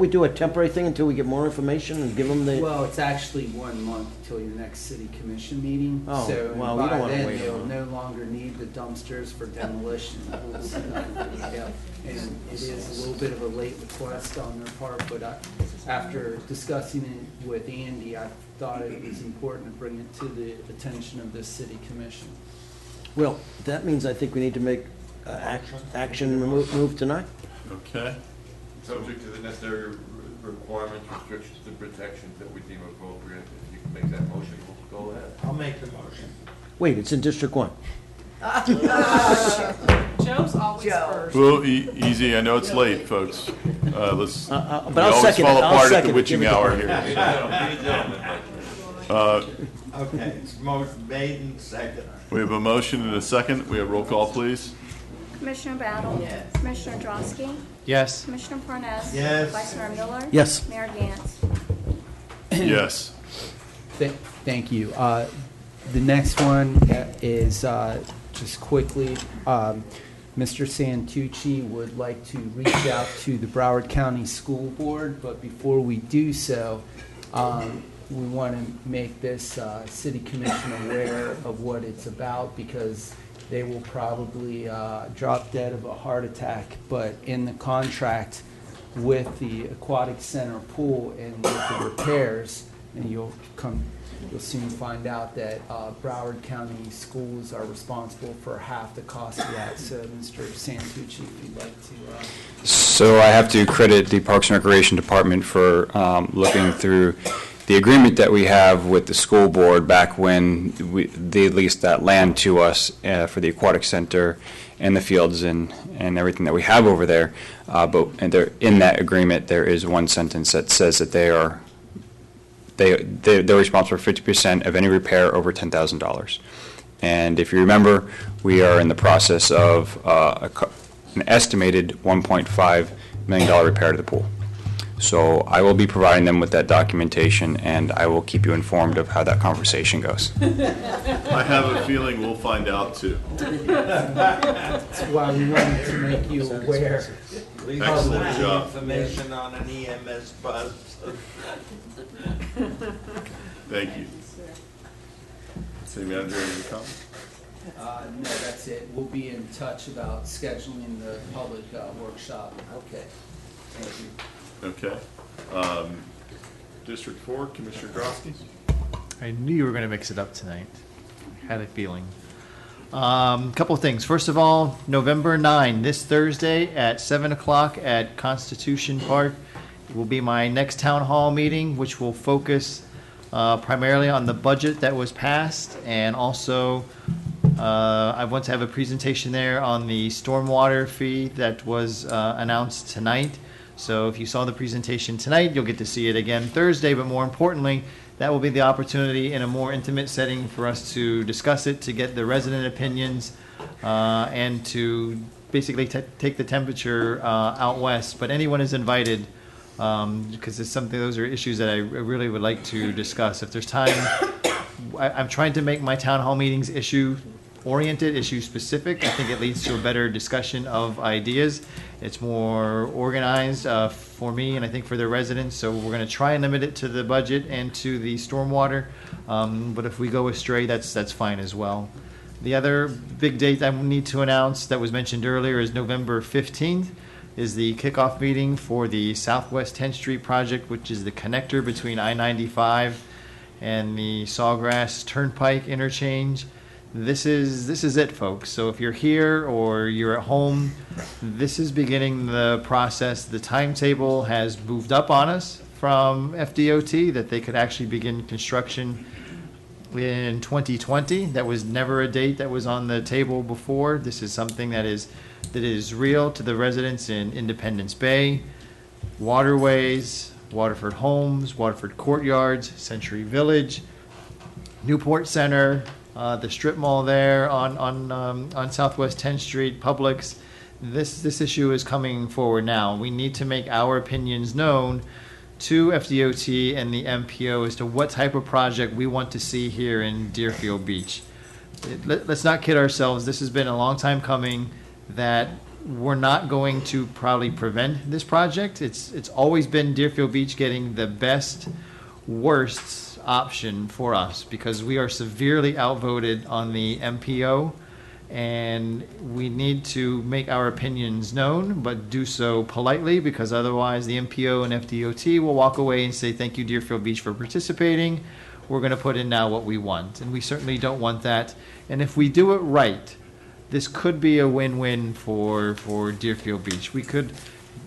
do a temporary thing until we get more information and give them the? Well, it's actually 1 month till your next city commission meeting. Oh, So well, we by don't wanna then, wait they'll on no longer need the dumpsters for demolition. Yeah, and it is a little bit of a late request on their part, but after discussing it with Andy, I thought it was important to bring it to the attention of the city commission. Well, that means I think we need to make action move tonight. Okay. Subject to the necessary requirements, restrictions, and protections that we deem appropriate. If you can make that motion, we'll go ahead. I'll make the motion. Wait, it's in District 1. Joe's always first. Well, easy. I know it's late, folks. Let's. But we I'll always second fall it. I'll apart at second the it. witching Give it to hour me. here. Okay, it's motion made and seconded. We have a motion and a second. We have roll call, please. Commissioner Battle? Yes. Commissioner Drosky? Yes. Commissioner Parnas? Yes. Vice Mayor Miller? Yes. Mayor Gantz? Yes. Thank you. The next one is, just quickly, Mr. Santucci would like to reach out to the Broward County School Board, but before we do so, we want to make this city commission aware of what it's about, because they will probably drop dead of a heart attack. But in the contract with the aquatic center pool and with the repairs, and you'll soon find out that Broward County schools are responsible for half the cost of that. So, Mr. Santucci, if you'd like to. So I have to credit the Parks and Recreation Department for looking through the agreement that we have with the school board back when they leased that land to us for the aquatic center and the fields and everything that we have over there. In that agreement, there is one sentence that says that they're responsible for 50% of any repair over $10,000. And if you remember, we are in the process of an estimated $1.5 million repair to the pool. So I will be providing them with that documentation, and I will keep you informed of how that conversation goes. I have a feeling we'll find out too. That's why we wanted to make you aware. Excellent job. Information on an EMS bus. Thank you. City Manager, any comments? No, that's it. We'll be in touch about scheduling the public workshop. Okay. Thank you. Okay. District 4, Commissioner Drosky. I knew you were going to mix it up tonight. Had a feeling. Couple of things. First of all, November 9, this Thursday at 7 o'clock at Constitution Park, will be my next town hall meeting, which will focus primarily on the budget that was passed, and also I want to have a presentation there on the stormwater fee that was announced tonight. So if you saw the presentation tonight, you'll get to see it again Thursday, but more importantly, that will be the opportunity in a more intimate setting for us to discuss it, to get the resident opinions, and to basically take the temperature out west. But anyone is invited, because it's something, those are issues that I really would like to discuss. If there's time, I'm trying to make my town hall meetings issue-oriented, issue-specific. I think it leads to a better discussion of ideas. It's more organized for me and I think for the residents, so we're going to try and limit it to the budget and to the stormwater. But if we go astray, that's fine as well. The other big date I need to announce that was mentioned earlier is November 15th is the kickoff meeting for the Southwest 10th Street project, which is the connector between I-95 and the Sawgrass Turnpike interchange. This is it, folks. So if you're here or you're at home, this is beginning the process. The timetable has moved up on us from FDOT that they could actually begin construction in 2020. That was never a date that was on the table before. This is something that is real to the residents in Independence Bay, Waterways, Waterford Homes, Waterford Courtyards, Century Village, Newport Center, the strip mall there on Southwest 10th Street, Publix. This issue is coming forward now. We need to make our opinions known to FDOT and the MPO as to what type of project we want to see here in Deerfield Beach. Let's not kid ourselves. This has been a long time coming, that we're not going to probably prevent this project. It's always been Deerfield Beach getting the best, worst option for us, because we are severely outvoted on the MPO, and we need to make our opinions known, but do so politely, because otherwise the MPO and FDOT will walk away and say, thank you, Deerfield Beach, for participating. We're going to put in now what we want, and we certainly don't want that. And if we do it right, this could be a win-win for Deerfield Beach. We could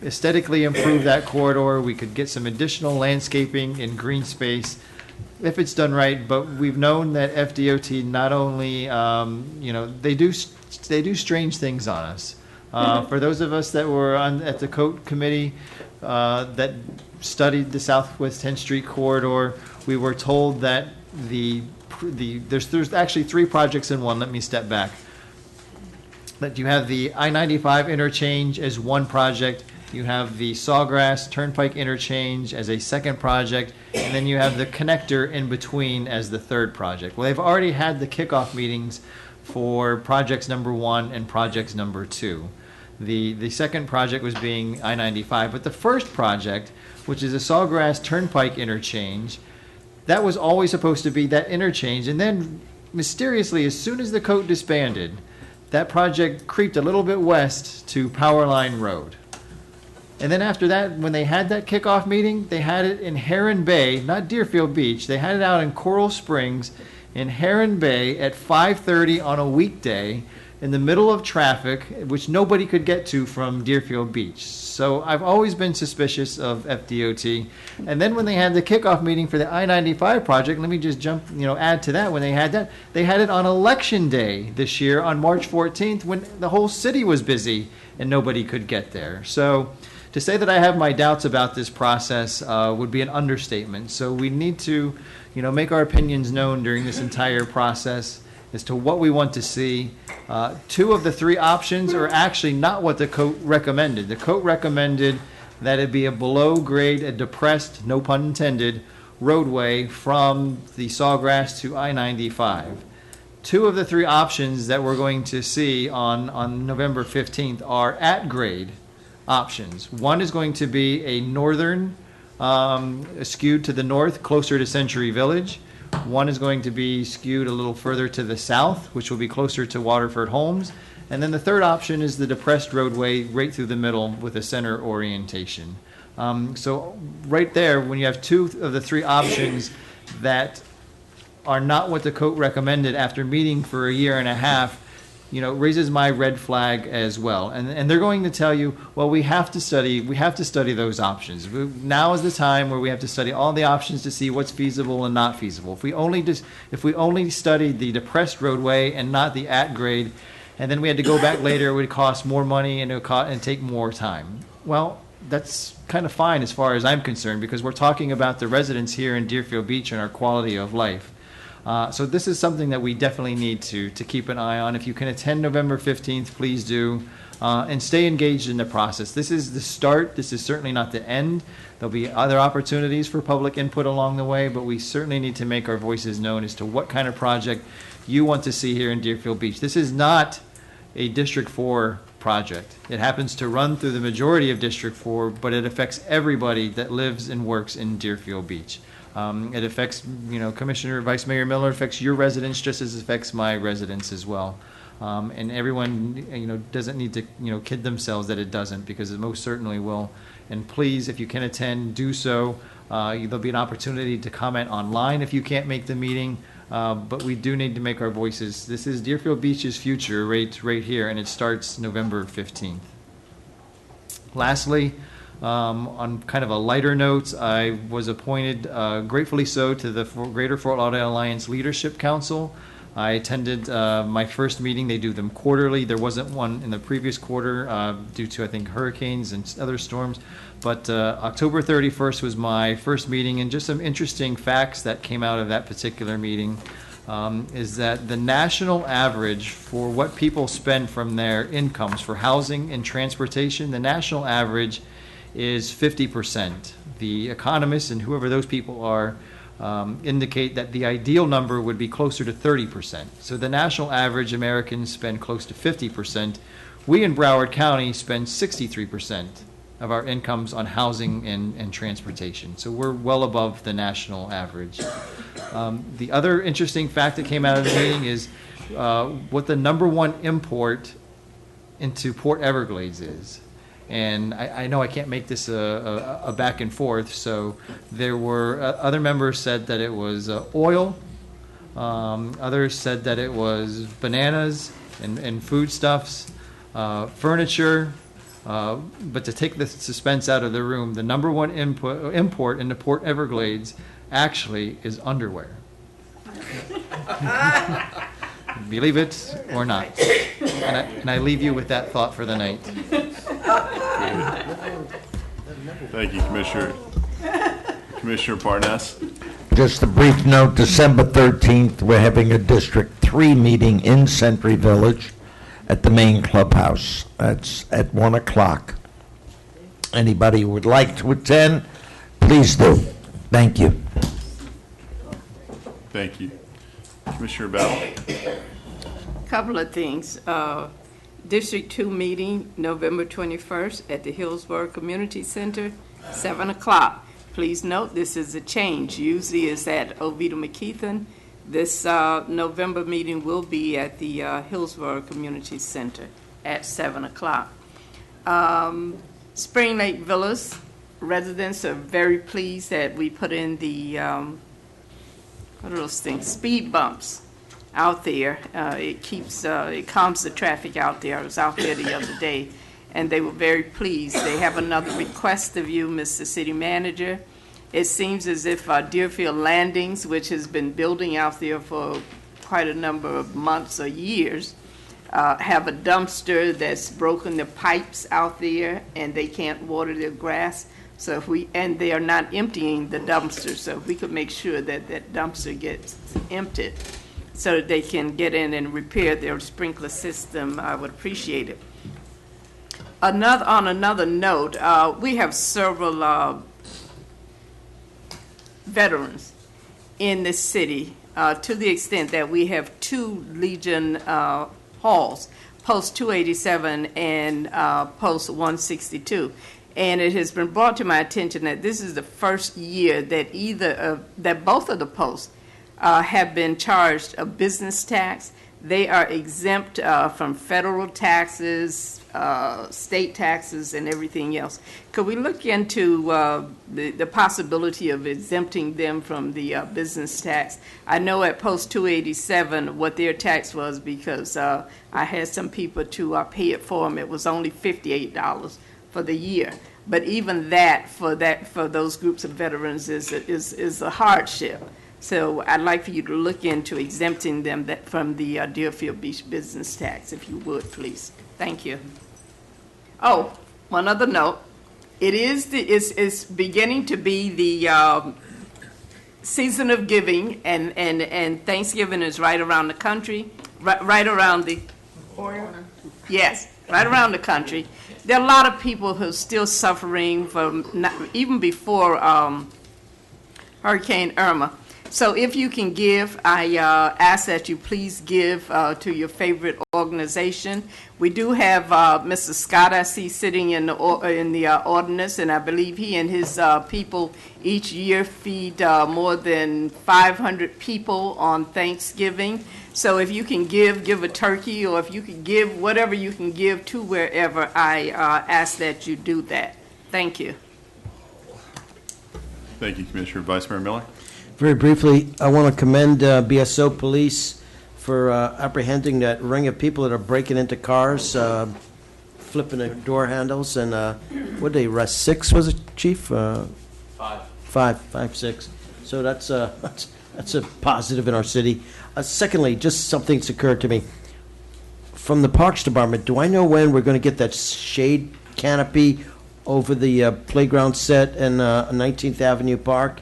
aesthetically improve that corridor. We could get some additional landscaping and green space if it's done right. But we've known that FDOT not only, they do strange things on us. For those of us that were at the COAT committee that studied the Southwest 10th Street corridor, we were told that there's actually three projects in one. Let me step back. that you have the I-95 interchange as one project, you have the Sawgrass Turnpike interchange as a second project, and then you have the connector in between as the third project. Well, they've already had the kickoff meetings for projects number 1 and projects number 2. The second project was being I-95, but the first project, which is a Sawgrass Turnpike interchange, that was always supposed to be that interchange, and then mysteriously, as soon as the COAT disbanded, that project creeped a little bit west to Powerline Road. And then after that, when they had that kickoff meeting, they had it in Heron Bay, not Deerfield Beach. They had it out in Coral Springs in Heron Bay at 5:30 on a weekday in the middle of traffic, which nobody could get to from Deerfield Beach. So I've always been suspicious of FDOT. And then when they had the kickoff meeting for the I-95 project, let me just add to that. When they had it on Election Day this year on March 14th when the whole city was busy and nobody could get there. So to say that I have my doubts about this process would be an understatement. So we need to, make our opinions known during this entire process as to what we want to see. 2 of the 3 options are actually not what the COAT recommended. The COAT recommended that it be a below grade, a depressed, no pun intended, roadway from the Sawgrass to I-95. 2 of the 3 options that we're going to see on November 15th are at grade options. One is going to be a northern, skewed to the north, closer to Century Village. One is going to be skewed a little further to the south, which will be closer to Waterford Homes. And then the third option is the depressed roadway right through the middle with a center orientation. So right there, when you have 2 of the 3 options that are not what the COAT recommended after meeting for a year and a half, raises my red flag as well. And they're going to tell you, well, we have to study those options. Now is the time where we have to study all the options to see what's feasible and not feasible. If we only studied the depressed roadway and not the at grade, and then we had to go back later, it would cost more money and take more time. Well, that's kind of fine as far as I'm concerned, because we're talking about the residents here in Deerfield Beach and our quality of life. So this is something that we definitely need to keep an eye on. If you can attend November 15th, please do, and stay engaged in the process. This is the start. This is certainly not the end. There'll be other opportunities for public input along the way, but we certainly need to make our voices known as to what kind of project you want to see here in Deerfield Beach. This is not a District 4 project. It happens to run through the majority of District 4, but it affects everybody that lives and works in Deerfield Beach. It affects, Commissioner Vice Mayor Miller, affects your residents just as it affects my residents as well. And everyone, doesn't need to, kid themselves that it doesn't, because it most certainly will. And please, if you can attend, do so. There'll be an opportunity to comment online if you can't make the meeting. But we do need to make our voices. This is Deerfield Beach's future right here, and it starts November 15th. Lastly, on kind of a lighter note, I was appointed, gratefully so, to the Greater Fort Lauderdale Alliance Leadership Council. I attended my first meeting. They do them quarterly. There wasn't one in the previous quarter due to, I think, hurricanes and other storms. But October 31st was my first meeting, and just some interesting facts that came out of that particular meeting is that the national average for what people spend from their incomes for housing and transportation, the national average is 50%. The economists and whoever those people are indicate that the ideal number would be closer to 30%. So the national average Americans spend close to 50%. We in Broward County spend 63% of our incomes on housing and transportation. So we're well above the national average. The other interesting fact that came out of the meeting is what the #1 import into Port Everglades is. And I know I can't make this a back and forth, so there were other members said that it was oil, others said that it was bananas and foodstuffs, furniture, but to take the suspense out of the room, the #1 import into Port Everglades actually is underwear. Believe it or not. And I leave you with that thought for the night. Thank you, Commissioner. Commissioner Parnas. Just a brief note, December 13th, we're having a District 3 meeting in Century Village. at the main clubhouse. That's at 1 o'clock. Anybody who would like to attend, please do. Thank you. Thank you. Commissioner Battle? Couple of things. District 2 meeting, November 21st at the Hillsborough Community Center, 7 o'clock. Please note, this is a change. Usually it's at Oviedo McKeithen. This November meeting will be at the Hillsborough Community Center at 7 o'clock. Spring Lake Villas residents are very pleased that we put in the, what are those things, speed bumps out there. It calms the traffic out there. I was out there the other day, and they were very pleased. They have another request of you, Mr. City Manager. It seems as if Deerfield Landings, which has been building out there for quite a number of months or years, have a dumpster that's broken the pipes out there, and they can't water their grass. So and they are not emptying the dumpster. So if we could make sure that that dumpster gets emptied, so that they can get in and repair their sprinkler system, I would appreciate it. On another note, we have several veterans in this city, to the extent that we have 2 Legion halls, Post 287 and Post 162. And it has been brought to my attention that this is the first year that that both of the posts have been charged a business tax. They are exempt from federal taxes, state taxes, and everything else. Could we look into the possibility of exempting them from the business tax? I know at Post 287 what their tax was, because I had some people to pay it for them. It was only $58 for the year. But even that for those groups of veterans is a hardship. So I'd like for you to look into exempting them from the Deerfield Beach business tax, if you would, please. Thank you. Oh, one other note. It's beginning to be the season of giving, and Thanksgiving is right around the country, right around the corner. Yes, right around the country. There are a lot of people who are still suffering from, even before Hurricane Irma. So if you can give, I ask that you please give to your favorite organization. We do have Mr. Scott, I see, sitting in the ordinance, and I believe he and his people each year feed more than 500 people on Thanksgiving. So if you can give a turkey, or if you can give whatever you can give to wherever, I ask that you do that. Thank you. Thank you, Commissioner. Vice Mayor Miller? Very briefly, I want to commend BSO Police for apprehending that ring of people that are breaking into cars, flipping the door handles, and what did they arrest? 6, was it, Chief? 5, 6. So that's a positive in our city. Secondly, just something's occurred to me. From the Parks Department, do I know when we're going to get that shade canopy over the playground set in 19th Avenue Park?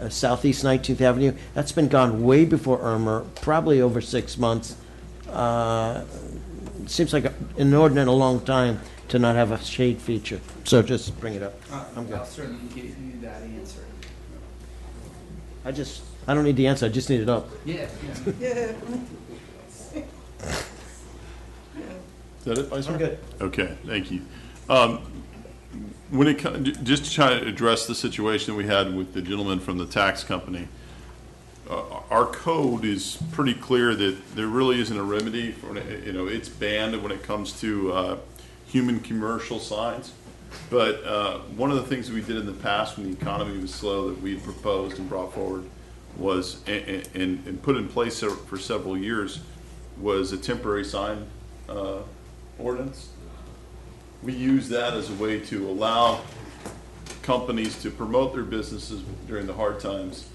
Southeast 19th Avenue. That's been gone way before Irma, probably over 6 months. It seems like an inordinate long time to not have a shade feature. So just bring it up. I'm good. I'll certainly give you that answer. I don't need the answer, I just need it up. Yeah. Is that it, Vice Mayor? I'm good. Okay, thank you. Just to try to address the situation we had with the gentleman from the tax company, our code is pretty clear that there really isn't a remedy for, it's banned when it comes to human commercial signs. But one of the things we did in the past when the economy was slow that we proposed and brought forward was, and put in place for several years, was a temporary sign ordinance. We use that as a way to allow companies to promote their businesses during the hard times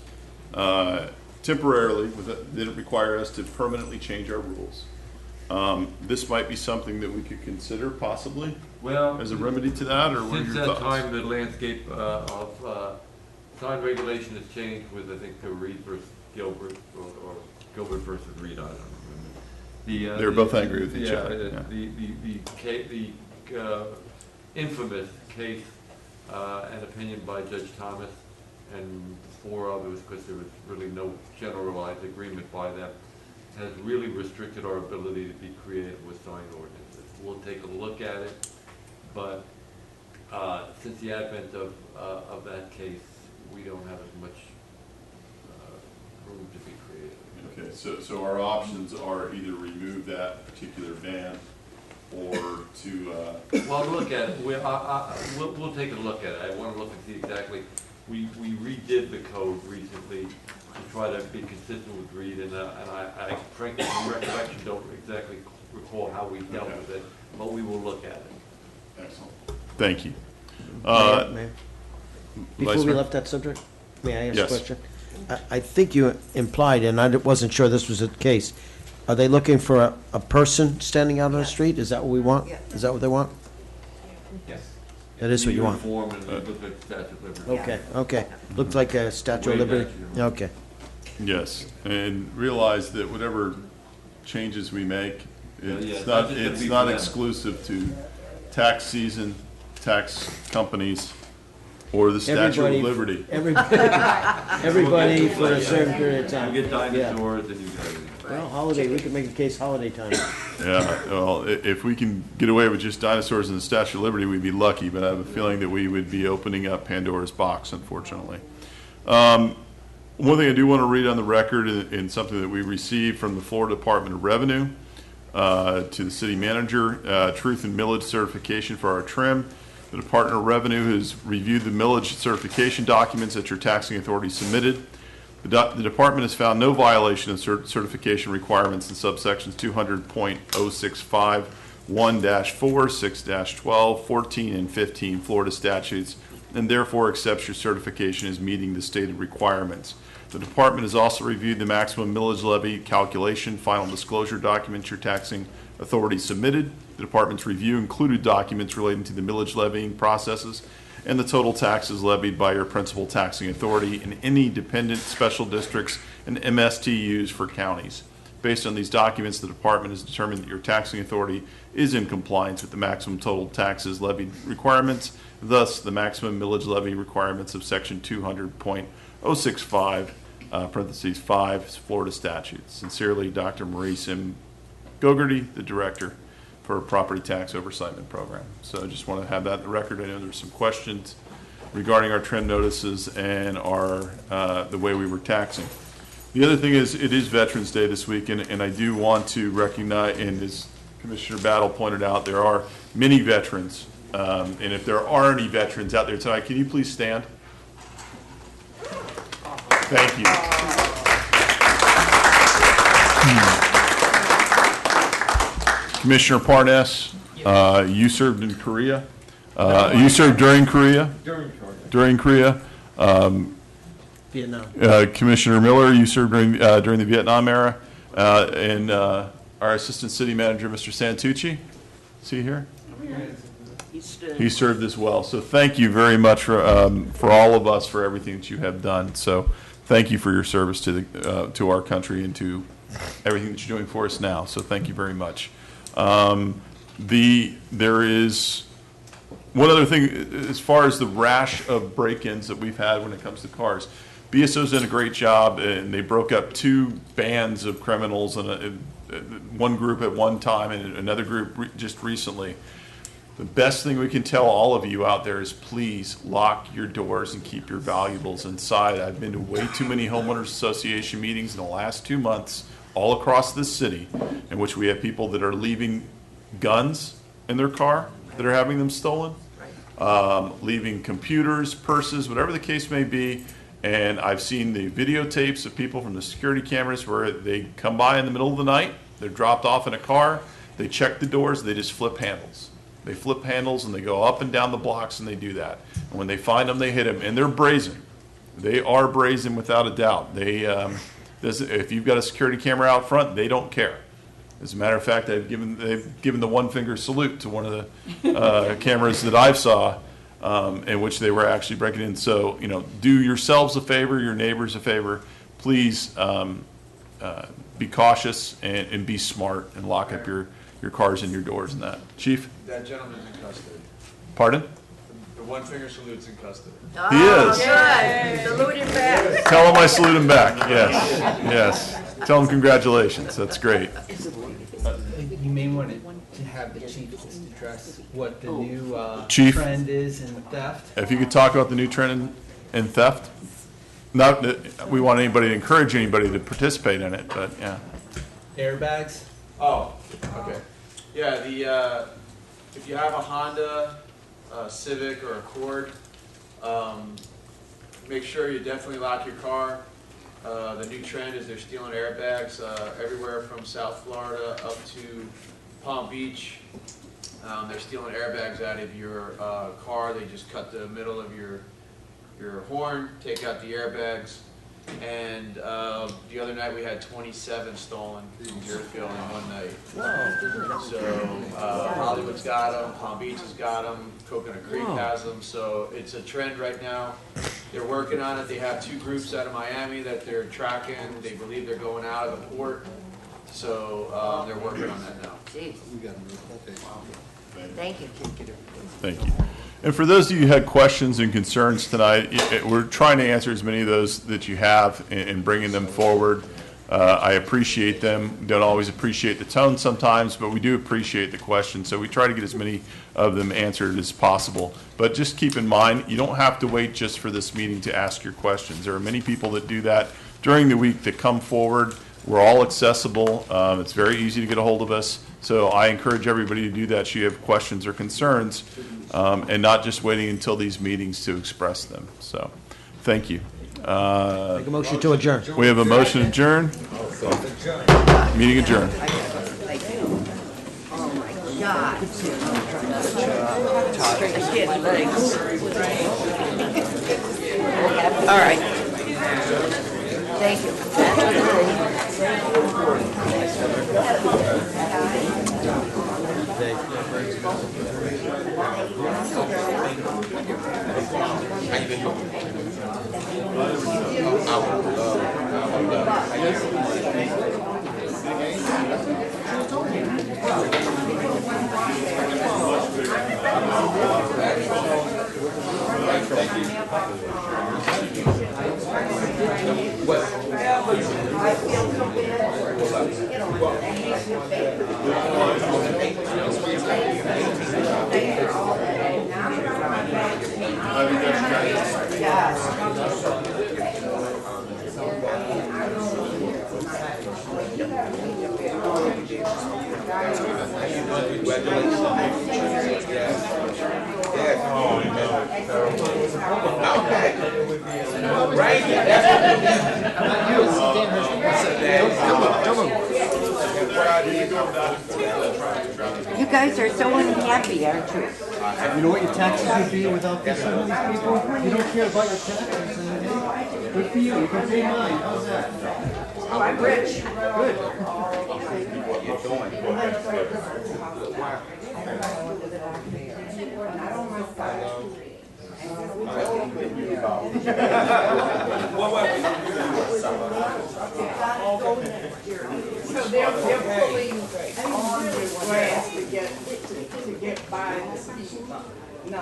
temporarily. They didn't require us to permanently change our rules. This might be something that we could consider possibly as a remedy to that, or what are your thoughts? Since that time, the landscape of sign regulation has changed with, I think, Reed versus Gilbert, or Gilbert versus Reed, I don't remember. They were both angry with each yeah, other, yeah. The infamous case and opinion by Judge Thomas and 4 others, because there was really no generalized agreement by them, has really restricted our ability to be creative with sign ordinances. We'll take a look at it, but since the advent of that case, we don't have as much room to be creative. Okay, so our options are either remove that particular ban or to, Well, look at it. We'll take a look at it. I want to look and see exactly. We redid the code recently to try to be consistent with Reed, and I frankly, from recollection, don't exactly recall how we dealt with it, but we will look at it. Excellent. Thank you. Mayor? Before Vice we Mayor? left that subject, may I ask Yes. a question? I think you implied, and I wasn't sure this was the case, are they looking for a person standing out on the street? Is that what we want? Is that what they want? Yes. That is what you want? Uniform and look like Statue of Liberty. Okay, okay. Looked like a Statue of Way Liberty? back here. Okay. Yes, and realize that whatever changes we make, Yeah, it's it's not, not just gonna it's be not for them. exclusive to tax season, tax companies, or the Statue of Liberty. Everybody for a certain period of time. You get Yeah. dinosaurs and you get everything. Well, holiday, we can make a case holiday time. Yeah, well, if we can get away with just dinosaurs and the Statue of Liberty, we'd be lucky, but I have a feeling that we would be opening up Pandora's box, unfortunately. One thing I do want to read on the record in something that we received from the Florida Department of Revenue to the city manager, truth and millage certification for our trim. The Department of Revenue has reviewed the millage certification documents that your taxing authority submitted. The department has found no violation of certification requirements in subsections 200.065, 1-4, 6-12, 14, and 15 Florida statutes, and therefore accepts your certification as meeting the stated requirements. The department has also reviewed the maximum millage levy calculation final disclosure documents your taxing authority submitted. The department's review included documents relating to the millage levying processes and the total taxes levied by your principal taxing authority in any dependent special districts and MSTUs for counties. Based on these documents, the department has determined that your taxing authority is in compliance with the maximum total taxes levied requirements, thus the maximum millage levy requirements of section 200.065, parentheses 5, Florida statutes. Sincerely, Dr. Maurice M. Gogarty, the Director for Property Tax Oversight and Program. So I just want to have that in the record. I know there's some questions regarding our trend notices and our the way we were taxing. The other thing is, it is Veterans Day this week, and I do want to recognize, and as Commissioner Battle pointed out, there are many veterans. And if there are any veterans out there tonight, can you please stand? Thank you. Commissioner Parnas, you served in Korea. You served during Korea? During Korea. Vietnam. Commissioner Miller, you served during the Vietnam era. And our Assistant City Manager, Mr. Santucci, is he here? He served as well. So thank you very much for all of us for everything that you have done. So thank you for your service to our country and to everything that you're doing for us now. So thank you very much. There is one other thing as far as the rash of break-ins that we've had when it comes to cars. BSO's done a great job, and they broke up 2 bands of criminals, and one group at one time and another group just recently. The best thing we can tell all of you out there is please lock your doors and keep your valuables inside. I've been to way too many homeowners association meetings in the last 2 months all across this city in which we have people that are leaving guns in their car that are having them stolen, leaving computers, purses, whatever the case may be. And I've seen the videotapes of people from the security cameras where they come by in the middle of the night, they're dropped off in a car, they check the doors, they just flip handles. They flip handles and they go up and down the blocks and they do that. And when they find them, they hit them. And they're brazen. They are brazen without a doubt. If you've got a security camera out front, they don't care. As a matter of fact, they've given the one-finger salute to one of the cameras that I saw in which they were actually breaking in. So, do yourselves a favor, your neighbors a favor. Please be cautious and be smart and lock up your cars and your doors and that. Chief? That gentleman's in custody. Pardon? The one finger salute's in custody. He is. Good. Salute him back. Tell him I salute him back, yes, yes. Tell him congratulations, that's great. You may want to have the chief just address what the new Chief? trend is in theft. If you could talk about the new trend in theft, not that we want anybody to encourage anybody to participate in it, but yeah. Airbags? Oh, okay. Yeah, if you have a Honda, Civic, or Accord, make sure you definitely lock your car. The new trend is they're stealing airbags everywhere from South Florida up to Palm Beach. They're stealing airbags out of your car. They just cut the middle of your horn, take out the airbags. And the other night we had 27 stolen from Deerfield in one night. So Hollywood's got them, Palm Beach has got them, Coconut Creek has them. So it's a trend right now. They're working on it. They have 2 groups out of Miami that they're tracking. They believe they're going out of the port. So they're working on that now. Jeez. Thank you. Thank you. And for those of you who had questions and concerns tonight, we're trying to answer as many of those that you have and bringing them forward. I appreciate them. We don't always appreciate the tone sometimes, but we do appreciate the questions. So we try to get as many of them answered as possible. But just keep in mind, you don't have to wait just for this meeting to ask your questions. There are many people that do that during the week that come forward. We're all accessible. It's very easy to get a hold of us. So I encourage everybody to do that if you have questions or concerns, and not just waiting until these meetings to express them. So, thank you. Make a motion to adjourn. We have a motion to adjourn. Meeting adjourned. Oh, my God. All right. Thank you. You guys are so unhappy, aren't you? You know what your taxes would be without this, some of these people? You don't care about your taxes. Good for you. You can pay mine. How's that? Oh, I'm rich. Good. So they're pulling on the grass to get by the no.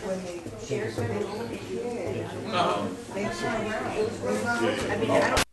When they share something, they turn around. I mean, I don't